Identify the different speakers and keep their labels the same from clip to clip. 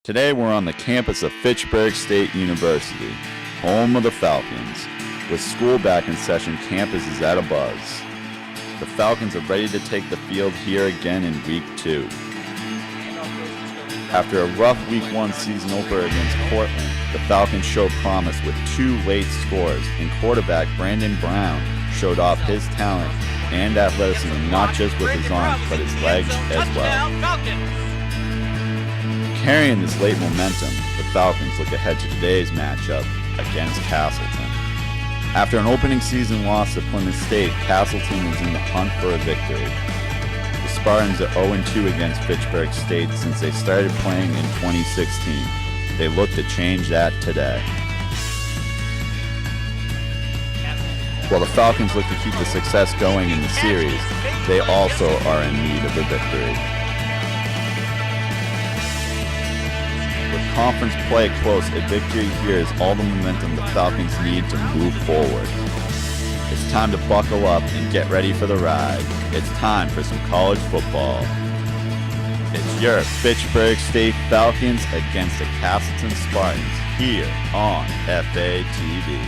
Speaker 1: Today we're on the campus of Fitchburg State University, home of the Falcons. With school back in session, campus is at a buzz. The Falcons are ready to take the field here again in Week 2. After a rough Week 1 season opener against Cortland, the Falcons showed promise with 2 late scores, and quarterback Brandon Brown showed off his talent and athleticism not just with his arms, but his legs as well. Carrying this late momentum, the Falcons look ahead to today's matchup against Castleton. After an opening season loss to Plymouth State, Castleton is in the hunt for a victory. The Spartans are 0-2 against Fitchburg State since they started playing in 2016. They look to change that today. While the Falcons look to keep the success going in the series, they also are in need of a victory. With conference play close, a victory here is all the momentum the Falcons need to move forward. It's time to buckle up and get ready for the ride. It's time for some college football. It's your Fitchburg State Falcons against the Castleton Spartans here on FATV.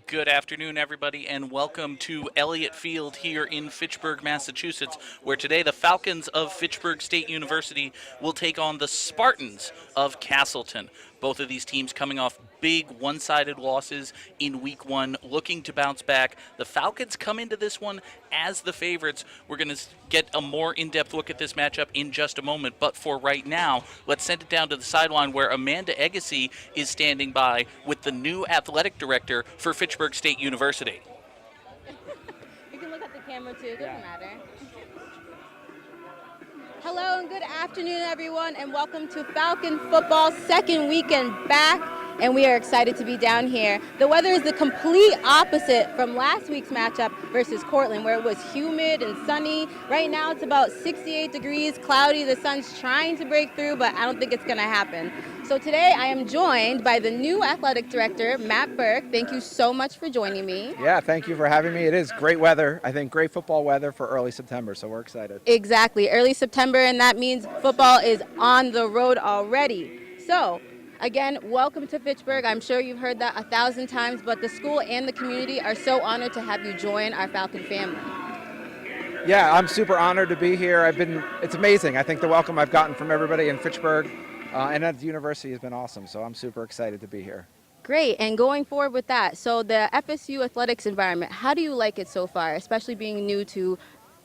Speaker 2: Good afternoon, everybody, and welcome to Elliott Field here in Fitchburg, Massachusetts, where today the Falcons of Fitchburg State University will take on the Spartans of Castleton. Both of these teams coming off big one-sided losses in Week 1, looking to bounce back. The Falcons come into this one as the favorites. We're going to get a more in-depth look at this matchup in just a moment, but for right now, let's send it down to the sideline where Amanda Agassi is standing by with the new athletic director for Fitchburg State University.
Speaker 3: You can look at the camera too, doesn't matter. Hello and good afternoon, everyone, and welcome to Falcon football second weekend back, and we are excited to be down here. The weather is the complete opposite from last week's matchup versus Cortland, where it was humid and sunny. Right now it's about 68 degrees, cloudy. The sun's trying to break through, but I don't think it's going to happen. So today I am joined by the new athletic director, Matt Burke. Thank you so much for joining me.
Speaker 4: Yeah, thank you for having me. It is great weather. I think great football weather for early September, so we're excited.
Speaker 3: Exactly, early September, and that means football is on the road already. So, again, welcome to Fitchburg. I'm sure you've heard that 1,000 times, but the school and the community are so honored to have you join our Falcon family.
Speaker 4: Yeah, I'm super honored to be here. It's amazing. I think the welcome I've gotten from everybody in Fitchburg and at the university has been awesome, so I'm super excited to be here.
Speaker 3: Great, and going forward with that, so the FSU athletics environment, how do you like it so far, especially being new to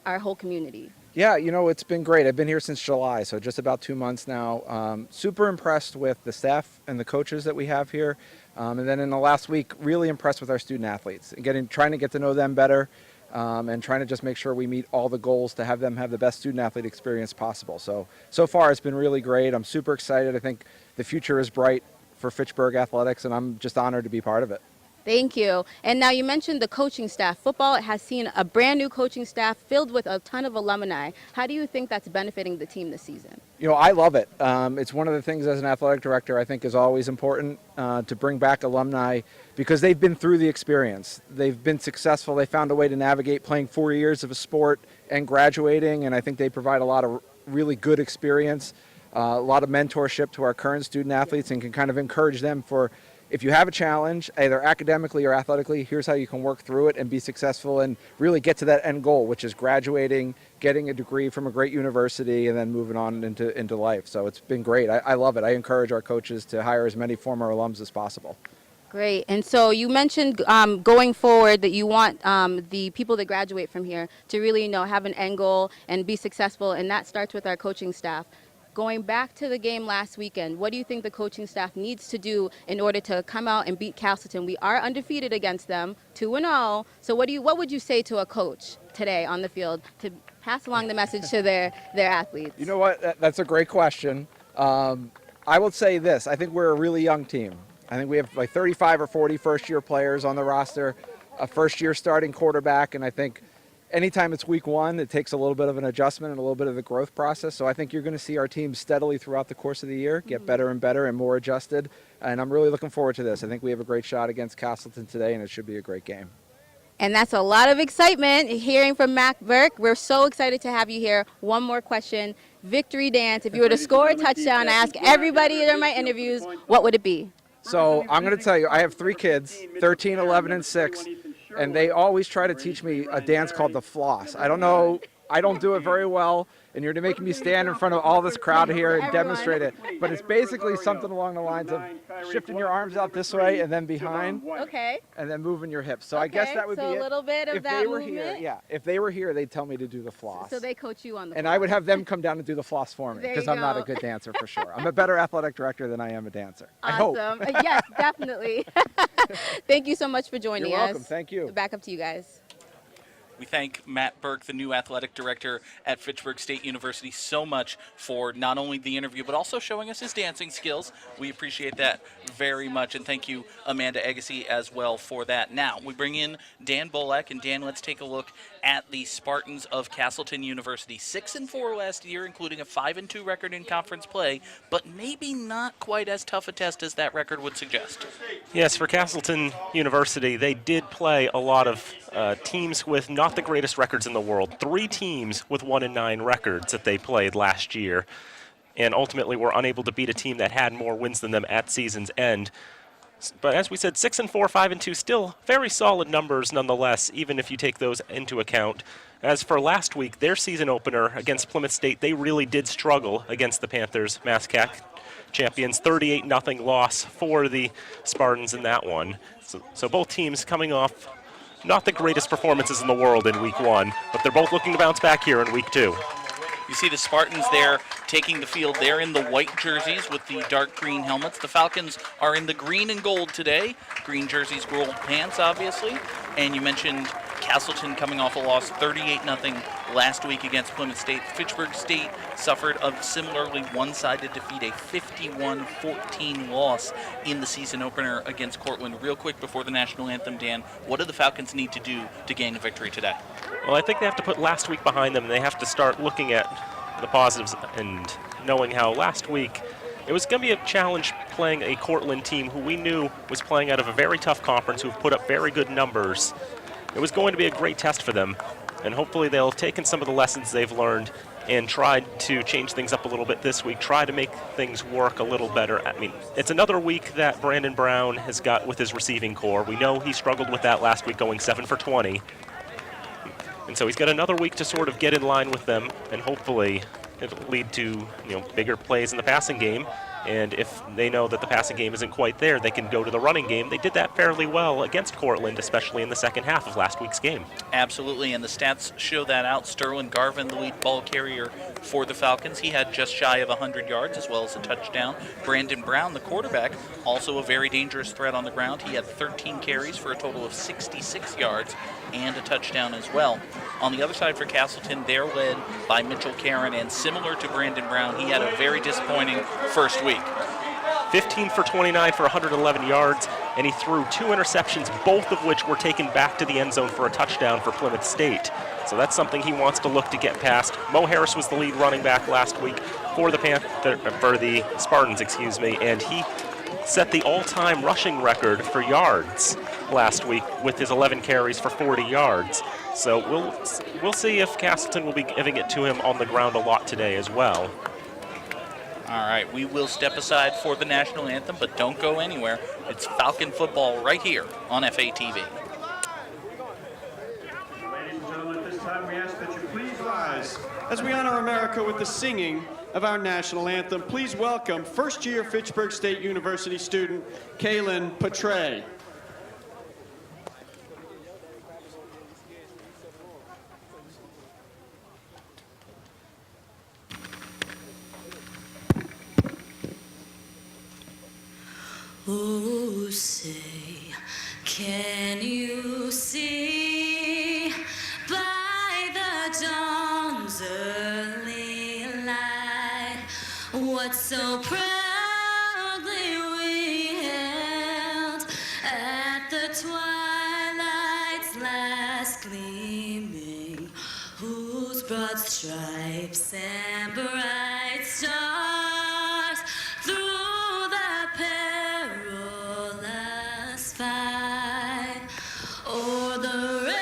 Speaker 3: our whole community?
Speaker 4: Yeah, it's been great. I've been here since July, so just about 2 months now. Super impressed with the staff and the coaches that we have here. And then in the last week, really impressed with our student athletes and trying to get to know them better and trying to just make sure we meet all the goals to have them have the best student athlete experience possible. So far it's been really great. I'm super excited. I think the future is bright for Fitchburg athletics, and I'm just honored to be part of it.
Speaker 3: Thank you. And now you mentioned the coaching staff. Football has seen a brand new coaching staff filled with a ton of alumni. How do you think that's benefiting the team this season?
Speaker 4: I love it. It's one of the things as an athletic director I think is always important to bring back alumni because they've been through the experience. They've been successful. They found a way to navigate playing 4 years of a sport and graduating, and I think they provide a lot of really good experience, a lot of mentorship to our current student athletes, and can kind of encourage them for if you have a challenge, either academically or athletically, here's how you can work through it and be successful and really get to that end goal, which is graduating, getting a degree from a great university, and then moving on into life. So it's been great. I love it. I encourage our coaches to hire as many former alums as possible.
Speaker 3: Great. And so you mentioned going forward that you want the people that graduate from here to really have an end goal and be successful, and that starts with our coaching staff. Going back to the game last weekend, what do you think the coaching staff needs to do in order to come out and beat Castleton? We are undefeated against them, 2-0. So what would you say to a coach today on the field to pass along the message to their athletes?
Speaker 4: You know what? That's a great question. I will say this. I think we're a really young team. I think we have like 35 or 40 first-year players on the roster, a first-year starting quarterback, and I think anytime it's week 1, it takes a little bit of an adjustment and a little bit of the growth process. So I think you're going to see our team steadily throughout the course of the year get better and better and more adjusted. And I'm really looking forward to this. I think we have a great shot against Castleton today, and it should be a great game.
Speaker 3: And that's a lot of excitement hearing from Matt Burke. We're so excited to have you here. One more question. Victory dance. If you were to score a touchdown, I ask everybody in my interviews, what would it be?
Speaker 4: So I'm going to tell you, I have 3 kids, 13, 11, and 6, and they always try to teach me a dance called the floss. I don't know, I don't do it very well, and you're making me stand in front of all this crowd here and demonstrate it. But it's basically something along the lines of shifting your arms out this way and then behind,
Speaker 3: Okay.
Speaker 4: and then moving your hips. So I guess that would be it.
Speaker 3: So a little bit of
Speaker 4: If
Speaker 3: that
Speaker 4: they were
Speaker 3: movement.
Speaker 4: here, yeah. If they were here, they'd tell me to do the floss.
Speaker 3: So they coach you on the
Speaker 4: And
Speaker 3: floss.
Speaker 4: I would have them come down and do the floss for me,
Speaker 3: There
Speaker 4: because
Speaker 3: you
Speaker 4: I'm not a
Speaker 3: go.
Speaker 4: good dancer for sure. I'm a better athletic director than I am a dancer. I hope.
Speaker 3: Awesome. Yes, definitely. Thank you so much for joining
Speaker 4: You're
Speaker 3: us.
Speaker 4: welcome. Thank you.
Speaker 3: Back up to you guys.
Speaker 2: We thank Matt Burke, the new athletic director at Fitchburg State University, so much for not only the interview, but also showing us his dancing skills. We appreciate that very much, and thank you, Amanda Agassi, as well for that. Now, we bring in Dan Bolek, and Dan, let's take a look at the Spartans of Castleton University. 6-4 last year, including a 5-2 record in conference play, but maybe not quite as tough a test as that record would suggest.
Speaker 5: Yes, for Castleton University, they did play a lot of teams with not the greatest records in the world. 3 teams with 1-9 records that they played last year, and ultimately were unable to beat a team that had more wins than them at season's end. But as we said, 6-4, 5-2, still very solid numbers nonetheless, even if you take those into account. As for last week, their season opener against Plymouth State, they really did struggle against the Panthers, MassCAC champions. 38-0 loss for the Spartans in that one. So both teams coming off not the greatest performances in the world in week 1, but they're both looking to bounce back here in week 2.
Speaker 2: You see the Spartans there taking the field. They're in the white jerseys with the dark green helmets. The Falcons are in the green and gold today. Green jerseys, gold pants, obviously. And you mentioned Castleton coming off a loss 38-0 last week against Plymouth State. Fitchburg State suffered a similarly one-sided defeat, a 51-14 loss in the season opener against Cortland. Real quick before the national anthem, Dan, what do the Falcons need to do to gain a victory today?
Speaker 5: Well, I think they have to put last week behind them, and they have to start looking at the positives and knowing how last week it was going to be a challenge playing a Cortland team who we knew was playing out of a very tough conference, who've put up very good numbers. It was going to be a great test for them, and hopefully they'll have taken some of the lessons they've learned and tried to change things up a little bit this week, try to make things work a little better. I mean, it's another week that Brandon Brown has got with his receiving core. We know he struggled with that last week, going 7 for 20. And so he's got another week to sort of get in line with them, and hopefully it'll lead to bigger plays in the passing game. And if they know that the passing game isn't quite there, they can go to the running game. They did that fairly well against Cortland, especially in the second half of last week's game.
Speaker 2: Absolutely, and the stats show that out. Sterling Garvin, the lead ball carrier for the Falcons, he had just shy of 100 yards as well as a touchdown. Brandon Brown, the quarterback, also a very dangerous threat on the ground. He had 13 carries for a total of 66 yards and a touchdown as well. On the other side for Castleton, they're led by Mitchell Caron, and similar to Brandon Brown, he had a very disappointing first week.
Speaker 5: 15 for 29 for 111 yards, and he threw 2 interceptions, both of which were taken back to the end zone for a touchdown for Plymouth State. So that's something he wants to look to get past. Mo Harris was the lead running back last week for the Spartans, and he set the all-time rushing record for yards last week with his 11 carries for 40 yards. So we'll see if Castleton will be giving it to him on the ground a lot today as well.
Speaker 2: All right, we will step aside for the national anthem, but don't go anywhere. It's Falcon football right here on FATV.
Speaker 6: Ladies and gentlemen, at this time we ask that you please rise as we honor America with the singing of our national anthem. Please welcome first-year Fitchburg State University student Kaylin Petray.
Speaker 7: Oh, say, can you see by the dawn's early light what so proudly we held at the twilight's last gleaming, whose broad stripes and bright stars through the perilous fight o'er the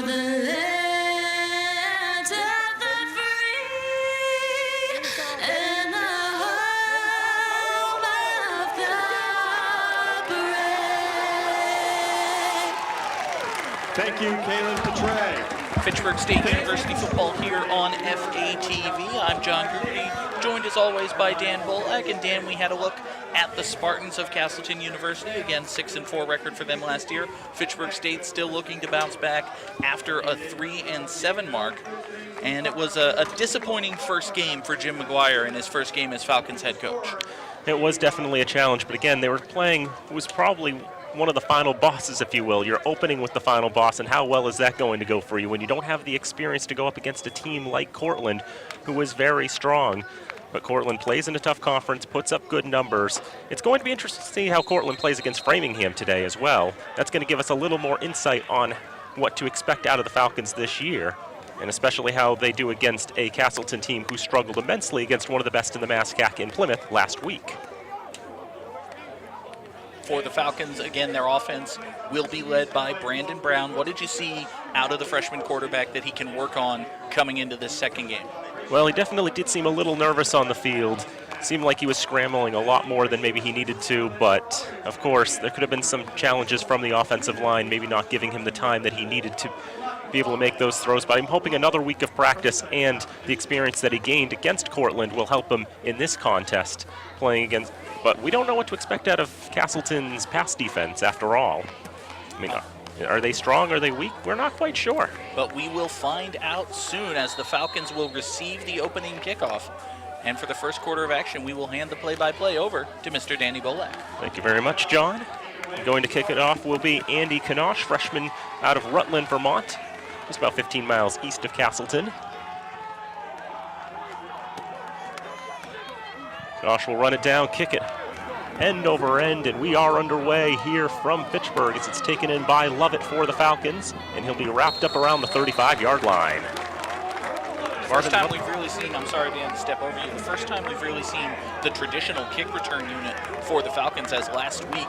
Speaker 7: the land of the free and the home of the brave.
Speaker 6: Thank you, Kaylin Petray.
Speaker 2: Fitchburg State University football here on FATV. I'm John Grudy, joined as always by Dan Bolak. And Dan, we had a look at the Spartans of Castleton University. Again, 6-4 record for them last year. Fitchburg State still looking to bounce back after a 3-7 mark. And it was a disappointing first game for Jim McGuire in his first game as Falcons head coach.
Speaker 5: It was definitely a challenge, but again, they were playing, it was probably one of the final bosses, if you will. You're opening with the final boss, and how well is that going to go for you when you don't have the experience to go up against a team like Cortland, who is very strong. But Cortland plays in a tough conference, puts up good numbers. It's going to be interesting to see how Cortland plays against Framingham today as well. That's going to give us a little more insight on what to expect out of the Falcons this year, and especially how they do against a Castleton team who struggled immensely against one of the best in the MASCAC in Plymouth last week.
Speaker 2: For the Falcons, again, their offense will be led by Brandon Brown. What did you see out of the freshman quarterback that he can work on coming into this second game?
Speaker 5: Well, he definitely did seem a little nervous on the field. Seemed like he was scrambling a lot more than maybe he needed to, but of course, there could have been some challenges from the offensive line, maybe not giving him the time that he needed to be able to make those throws. But I'm hoping another week of practice and the experience that he gained against Cortland will help him in this contest playing against. But we don't know what to expect out of Castleton's pass defense after all. I mean, are they strong? Are they weak? We're not quite sure.
Speaker 2: But we will find out soon as the Falcons will receive the opening kickoff. And for the first quarter of action, we will hand the play-by-play over to Mr. Danny Bolak.
Speaker 5: Thank you very much, John. Going to kick it off will be Andy Kanosh, freshman out of Rutland, Vermont. Just about 15 miles east of Castleton. Josh will run it down, kick it end over end, and we are underway here from Fitchburg as it's taken in by Lovett for the Falcons, and he'll be wrapped up around the 35-yard line.
Speaker 2: First time we've really seen, I'm sorry, Dan, to step over you, the first time we've really seen the traditional kick return unit for the Falcons, as last week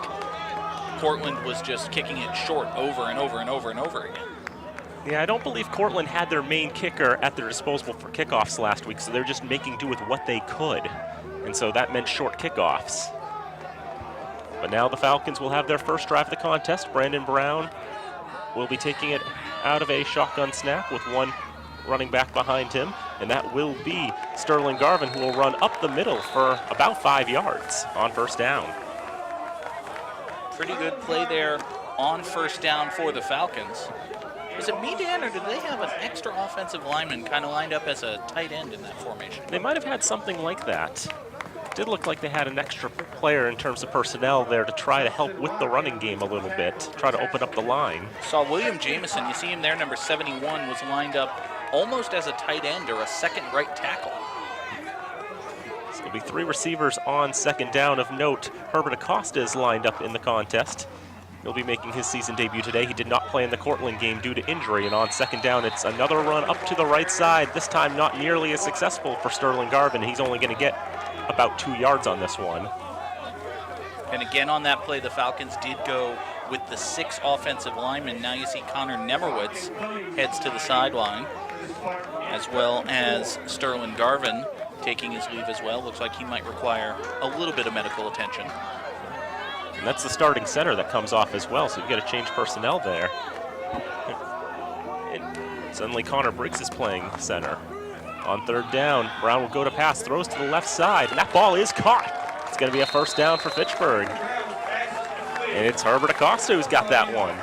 Speaker 2: Cortland was just kicking it short over and over and over and over again.
Speaker 5: Yeah, I don't believe Cortland had their main kicker at their disposal for kickoffs last week, so they're just making do with what they could. And so that meant short kickoffs. But now the Falcons will have their first drive of the contest. Brandon Brown will be taking it out of a shotgun snap with one running back behind him, and that will be Sterling Garvin, who will run up the middle for about 5 yards on first down.
Speaker 2: Pretty good play there on first down for the Falcons. Was it me, Dan, or did they have an extra offensive lineman kind of lined up as a tight end in that formation?
Speaker 5: They might have had something like that. It did look like they had an extra player in terms of personnel there to try to help with the running game a little bit, try to open up the line.
Speaker 2: Saw William Jameson, you see him there, number 71, was lined up almost as a tight end or a second right tackle.
Speaker 5: So there'll be 3 receivers on second down. Of note, Herbert Acosta is lined up in the contest. He'll be making his season debut today. He did not play in the Cortland game due to injury, and on second down, it's another run up to the right side, this time not nearly as successful for Sterling Garvin. He's only going to get about 2 yards on this one.
Speaker 2: And again on that play, the Falcons did go with the 6 offensive linemen. Now you see Connor Nemerwitz heads to the sideline, as well as Sterling Garvin taking his leave as well. Looks like he might require a little bit of medical attention.
Speaker 5: And that's the starting center that comes off as well, so you've got to change personnel there. And suddenly Connor Briggs is playing center. On third down, Brown will go to pass, throws to the left side, and that ball is caught. It's going to be a first down for Fitchburg. And it's Herbert Acosta who's got that one.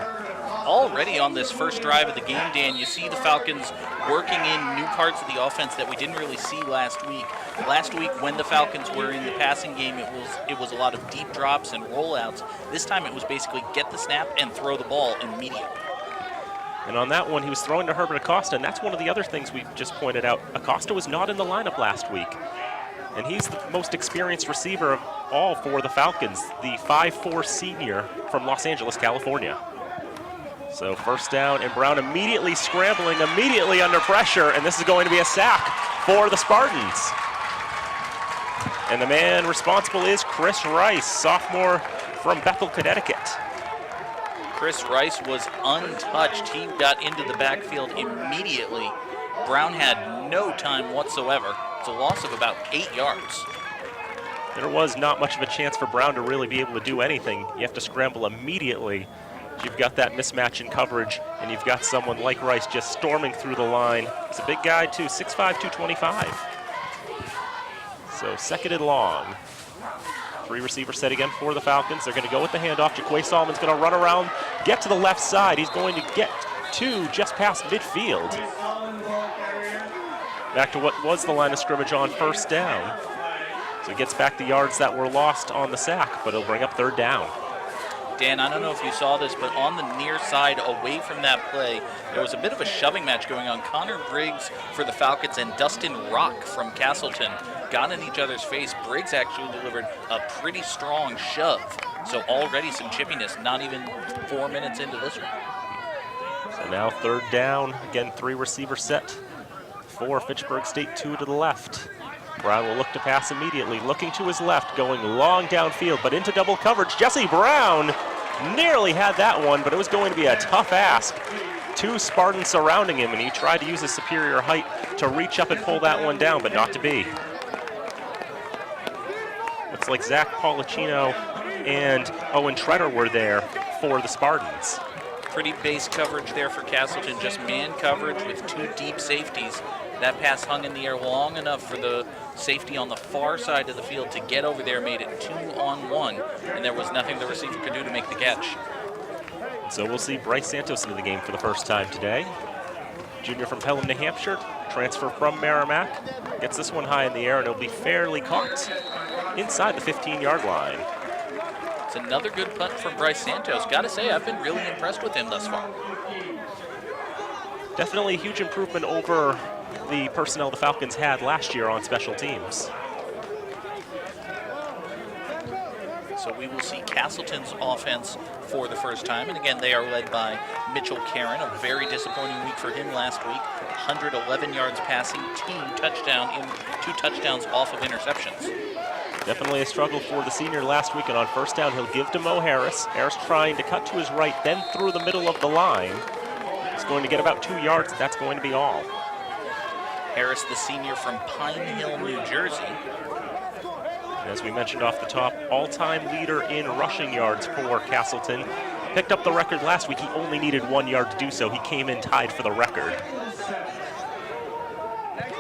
Speaker 2: Already on this first drive of the game, Dan, you see the Falcons working in new parts of the offense that we didn't really see last week. Last week, when the Falcons were in the passing game, it was a lot of deep drops and rollouts. This time it was basically get the snap and throw the ball immediately.
Speaker 5: And on that one, he was throwing to Herbert Acosta, and that's one of the other things we just pointed out. Acosta was not in the lineup last week, and he's the most experienced receiver of all for the Falcons, the 5'4" senior from Los Angeles, California. So first down, and Brown immediately scrambling, immediately under pressure, and this is going to be a sack for the Spartans. And the man responsible is Chris Rice, sophomore from Bethel, Connecticut.
Speaker 2: Chris Rice was untouched. He got into the backfield immediately. Brown had no time whatsoever. It's a loss of about 8 yards.
Speaker 5: There was not much of a chance for Brown to really be able to do anything. You have to scramble immediately. You've got that mismatch in coverage, and you've got someone like Rice just storming through the line. He's a big guy too, 6'5", 225. So second and long. 3 receiver set again for the Falcons. They're going to go with the handoff. Jaquay Solomon's going to run around, get to the left side. He's going to get to just past midfield. Back to what was the line of scrimmage on first down. So he gets back the yards that were lost on the sack, but it'll bring up third down.
Speaker 2: Dan, I don't know if you saw this, but on the near side, away from that play, there was a bit of a shoving match going on. Connor Briggs for the Falcons and Dustin Rock from Castleton got in each other's face. Briggs actually delivered a pretty strong shove. So already some chippiness, not even 4 minutes into this one.
Speaker 5: So now third down. Again, 3 receiver set for Fitchburg State, 2 to the left. Brown will look to pass immediately, looking to his left, going long downfield, but into double coverage. Jesse Brown nearly had that one, but it was going to be a tough ask. 2 Spartans surrounding him, and he tried to use his superior height to reach up and pull that one down, but not to be. Looks like Zach Policino and Owen Treader were there for the Spartans.
Speaker 2: Pretty base coverage there for Castleton, just man coverage with 2 deep safeties. That pass hung in the air long enough for the safety on the far side of the field to get over there, made it 2-on-1, and there was nothing the receiver could do to make the catch.
Speaker 5: So we'll see Bryce Santos into the game for the first time today. Junior from Pelham, New Hampshire, transfer from Merrimack. Gets this one high in the air, and it'll be fairly caught inside the 15-yard line.
Speaker 2: It's another good punt from Bryce Santos. Gotta say, I've been really impressed with him thus far.
Speaker 5: Definitely a huge improvement over the personnel the Falcons had last year on special teams.
Speaker 2: So we will see Castleton's offense for the first time. And again, they are led by Mitchell Karen. A very disappointing week for him last week. 111 yards passing, 2 touchdowns off of interceptions.
Speaker 5: Definitely a struggle for the senior last week, and on first down, he'll give to Mo Harris. Harris trying to cut to his right, then through the middle of the line. He's going to get about 2 yards. That's going to be all.
Speaker 2: Harris, the senior from Pine Hill, New Jersey.
Speaker 5: As we mentioned off the top, all-time leader in rushing yards for Castleton. Picked up the record last week. He only needed 1 yard to do so. He came in tied for the record.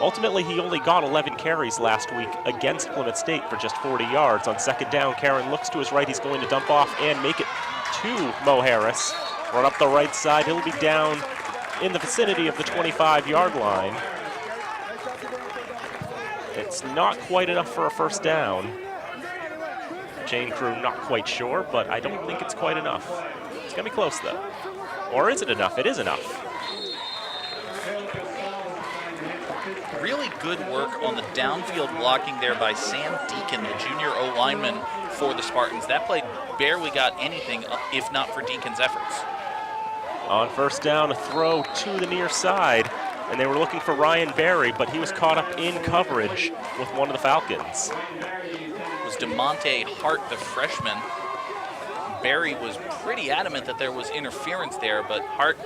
Speaker 5: Ultimately, he only got 11 carries last week against Plymouth State for just 40 yards. On second down, Karen looks to his right. He's going to dump off and make it to Mo Harris. Run up the right side. He'll be down in the vicinity of the 25-yard line. It's not quite enough for a first down. Chain crew not quite sure, but I don't think it's quite enough. It's going to be close, though. Or is it enough? It is enough.
Speaker 2: Really good work on the downfield blocking there by Sam Deacon, the junior O-lineman for the Spartans. That play barely got anything if not for Deacon's efforts.
Speaker 5: On first down, a throw to the near side, and they were looking for Ryan Berry, but he was caught up in coverage with one of the Falcons.
Speaker 2: It was DeMonte Hart, the freshman. Berry was pretty adamant that there was interference there, but Hart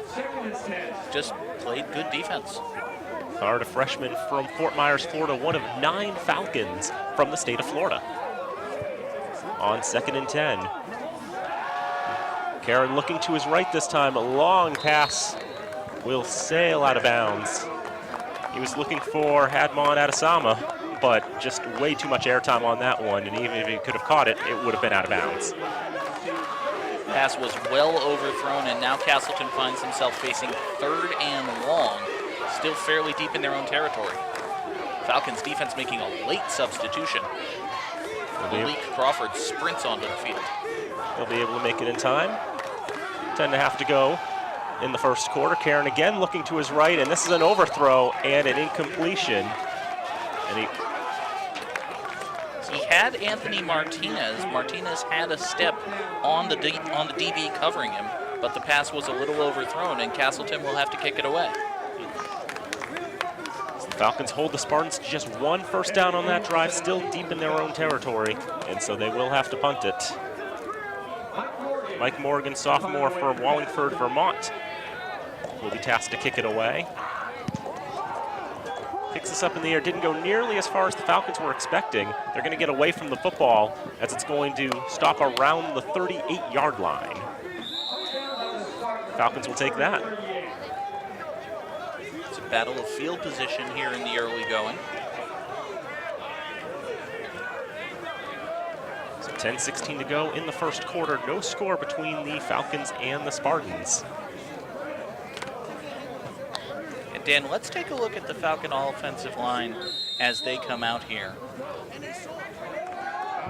Speaker 2: just played good defense.
Speaker 5: Hart, a freshman from Fort Myers, Florida, one of 9 Falcons from the state of Florida. On second and 10. Karen looking to his right this time. A long pass will sail out of bounds. He was looking for Hadmon Adesama, but just way too much airtime on that one, and even if he could have caught it, it would have been out of bounds.
Speaker 2: Pass was well overthrown, and now Castleton finds himself facing third and long, still fairly deep in their own territory. Falcons defense making a late substitution. Malik Crawford sprints onto the field.
Speaker 5: They'll be able to make it in time. 10.5 to go in the first quarter. Karen again looking to his right, and this is an overthrow and an incompletion. And
Speaker 2: he had Anthony Martinez. Martinez had a step on the DB covering him, but the pass was a little overthrown, and Castleton will have to kick it away.
Speaker 5: The Falcons hold the Spartans to just 1 first down on that drive, still deep in their own territory, and so they will have to punt it. Mike Morgan, sophomore from Wallingford, Vermont, will be tasked to kick it away. Kicks this up in the air, didn't go nearly as far as the Falcons were expecting. They're going to get away from the football as it's going to stop around the 38-yard line. Falcons will take that.
Speaker 2: It's a battle of field position here in the early going.
Speaker 5: So 10:16 to go in the first quarter. No score between the Falcons and the Spartans.
Speaker 2: And Dan, let's take a look at the Falcon offensive line as they come out here.
Speaker 5: So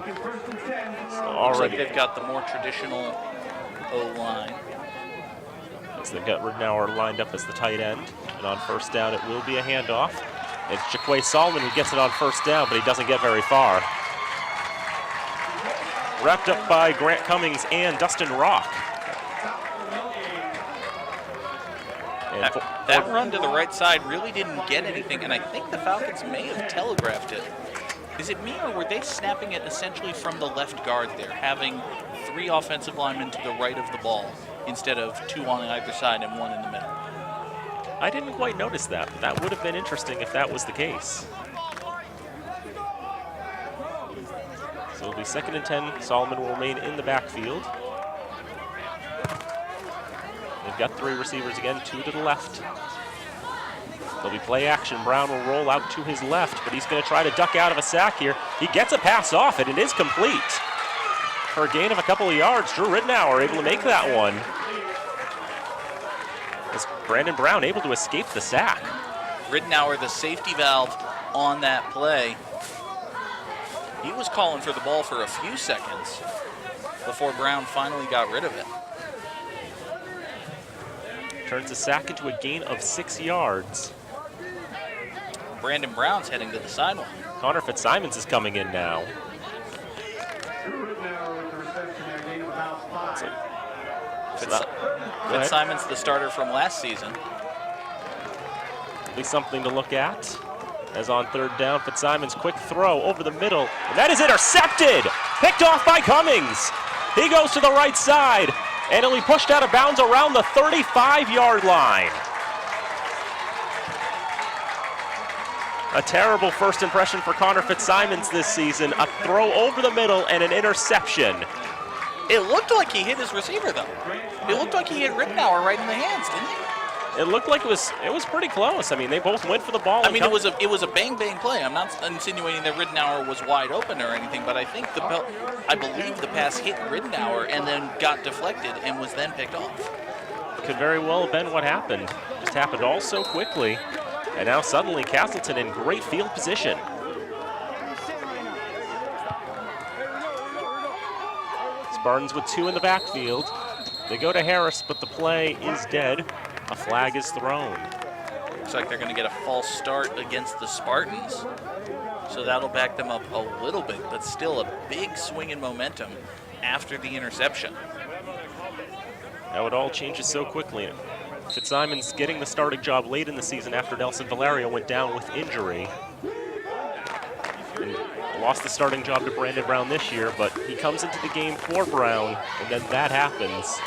Speaker 2: Looks
Speaker 5: already
Speaker 2: like they've got the more traditional O-line.
Speaker 5: they've got Ridnour lined up as the tight end. And on first down, it will be a handoff. It's Jaquay Solomon who gets it on first down, but he doesn't get very far. Wrapped up by Grant Cummings and Dustin Rock. And
Speaker 2: That run to the right side really didn't get anything, and I think the Falcons may have telegraphed it. Is it me, or were they snapping it essentially from the left guard there, having 3 offensive linemen to the right of the ball instead of 2 on either side and 1 in the middle?
Speaker 5: I didn't quite notice that, but that would have been interesting if that was the case. So it'll be 2nd and 10. Solomon will remain in the backfield. They've got 3 receivers again, 2 to the left. There'll be play action. Brown will roll out to his left, but he's going to try to duck out of a sack here. He gets a pass off it, and it is complete. For a gain of a couple of yards, Drew Ridnour able to make that one. As Brandon Brown able to escape the sack.
Speaker 2: Ridnour, the safety valve on that play. He was calling for the ball for a few seconds before Brown finally got rid of it.
Speaker 5: Turns the sack into a gain of 6 yards.
Speaker 2: Brandon Brown's heading to the sideline.
Speaker 5: Connor Fitzsimons is coming in now.
Speaker 2: Fitzsimons, the starter from last season.
Speaker 5: Be something to look at. As on 3rd down, Fitzsimons' quick throw over the middle, and that is intercepted! Picked off by Cummings. He goes to the right side, and he'll be pushed out of bounds around the 35-yard line. A terrible first impression for Connor Fitzsimons this season. A throw over the middle and an interception.
Speaker 2: It looked like he hit his receiver, though. It looked like he hit Ridnour right in the hands, didn't he?
Speaker 5: It looked like it was pretty close. I mean, they both went for the ball.
Speaker 2: I mean, it was a bang play. I'm not insinuating that Ridnour was wide open or anything, but I think I believe the pass hit Ridnour and then got deflected and was then picked off.
Speaker 5: Could very well have been what happened. Just happened all so quickly. And now suddenly Castleton in great field position. Spartans with 2 in the backfield. They go to Harris, but the play is dead. A flag is thrown.
Speaker 2: Looks like they're going to get a false start against the Spartans. So that'll back them up a little bit, but still a big swing in momentum after the interception.
Speaker 5: Now it all changes so quickly. Fitzsimons getting the starting job late in the season after Nelson Valerio went down with injury. And lost the starting job to Brandon Brown this year, but he comes into the game for Brown, and then that happens.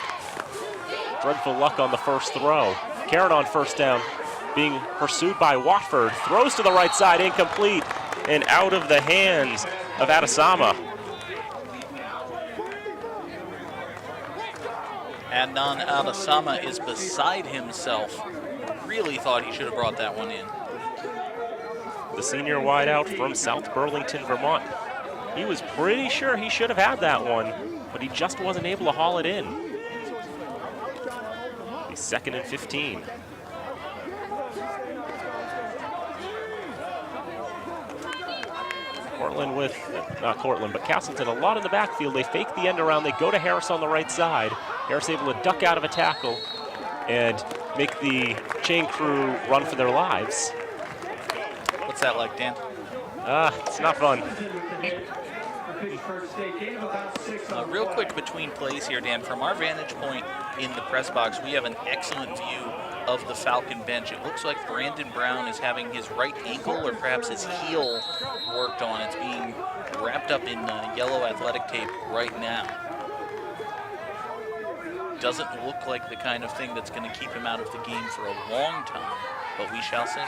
Speaker 5: Dreadful luck on the first throw. Karen on first down, being pursued by Watford. Throws to the right side, incomplete, and out of the hands of Adesama.
Speaker 2: Adnan Adesama is beside himself. Really thought he should have brought that one in.
Speaker 5: The senior wideout from South Burlington, Vermont. He was pretty sure he should have had that one, but he just wasn't able to haul it in. He's 2nd and 15. Castleton, a lot in the backfield. They fake the end around. They go to Harris on the right side. Harris able to duck out of a tackle and make the chain crew run for their lives.
Speaker 2: What's that like, Dan?
Speaker 5: It's not fun.
Speaker 2: Real quick between plays here, Dan. From our vantage point in the press box, we have an excellent view of the Falcon bench. It looks like Brandon Brown is having his right ankle or perhaps his heel worked on. It's being wrapped up in yellow athletic tape right now. doesn't look like the kind of thing that's going to keep him out of the game for a long time, but we shall see.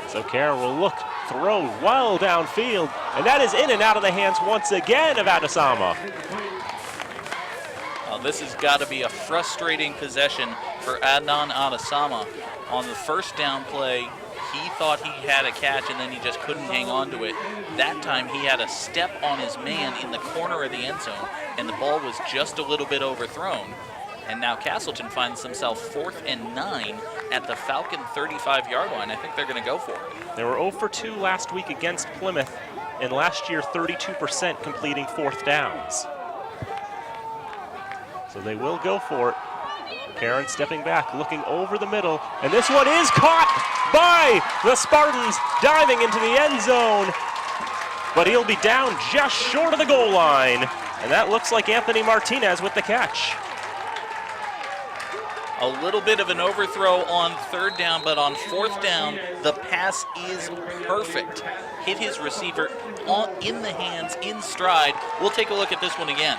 Speaker 5: So Karen will look, throw well downfield, and that is in and out of the hands once again of Adesama.
Speaker 2: This has got to be a frustrating possession for Adnan Adesama. On the first down play, he thought he had a catch and then he just couldn't hang on to it. That time he had a step on his man in the corner of the end zone, and the ball was just a little bit overthrown. And now Castleton finds themselves 4th and 9 at the Falcon 35-yard line. I think they're going to go for it.
Speaker 5: They were 0 for 2 last week against Plymouth, and last year 32% completing 4th downs. So they will go for it. Karen stepping back, looking over the middle, and this one is caught by the Spartans, diving into the end zone. But he'll be down just short of the goal line, and that looks like Anthony Martinez with the catch.
Speaker 2: A little bit of an overthrow on 3rd down, but on 4th down, the pass is perfect. Hit his receiver in the hands, in stride. We'll take a look at this one again.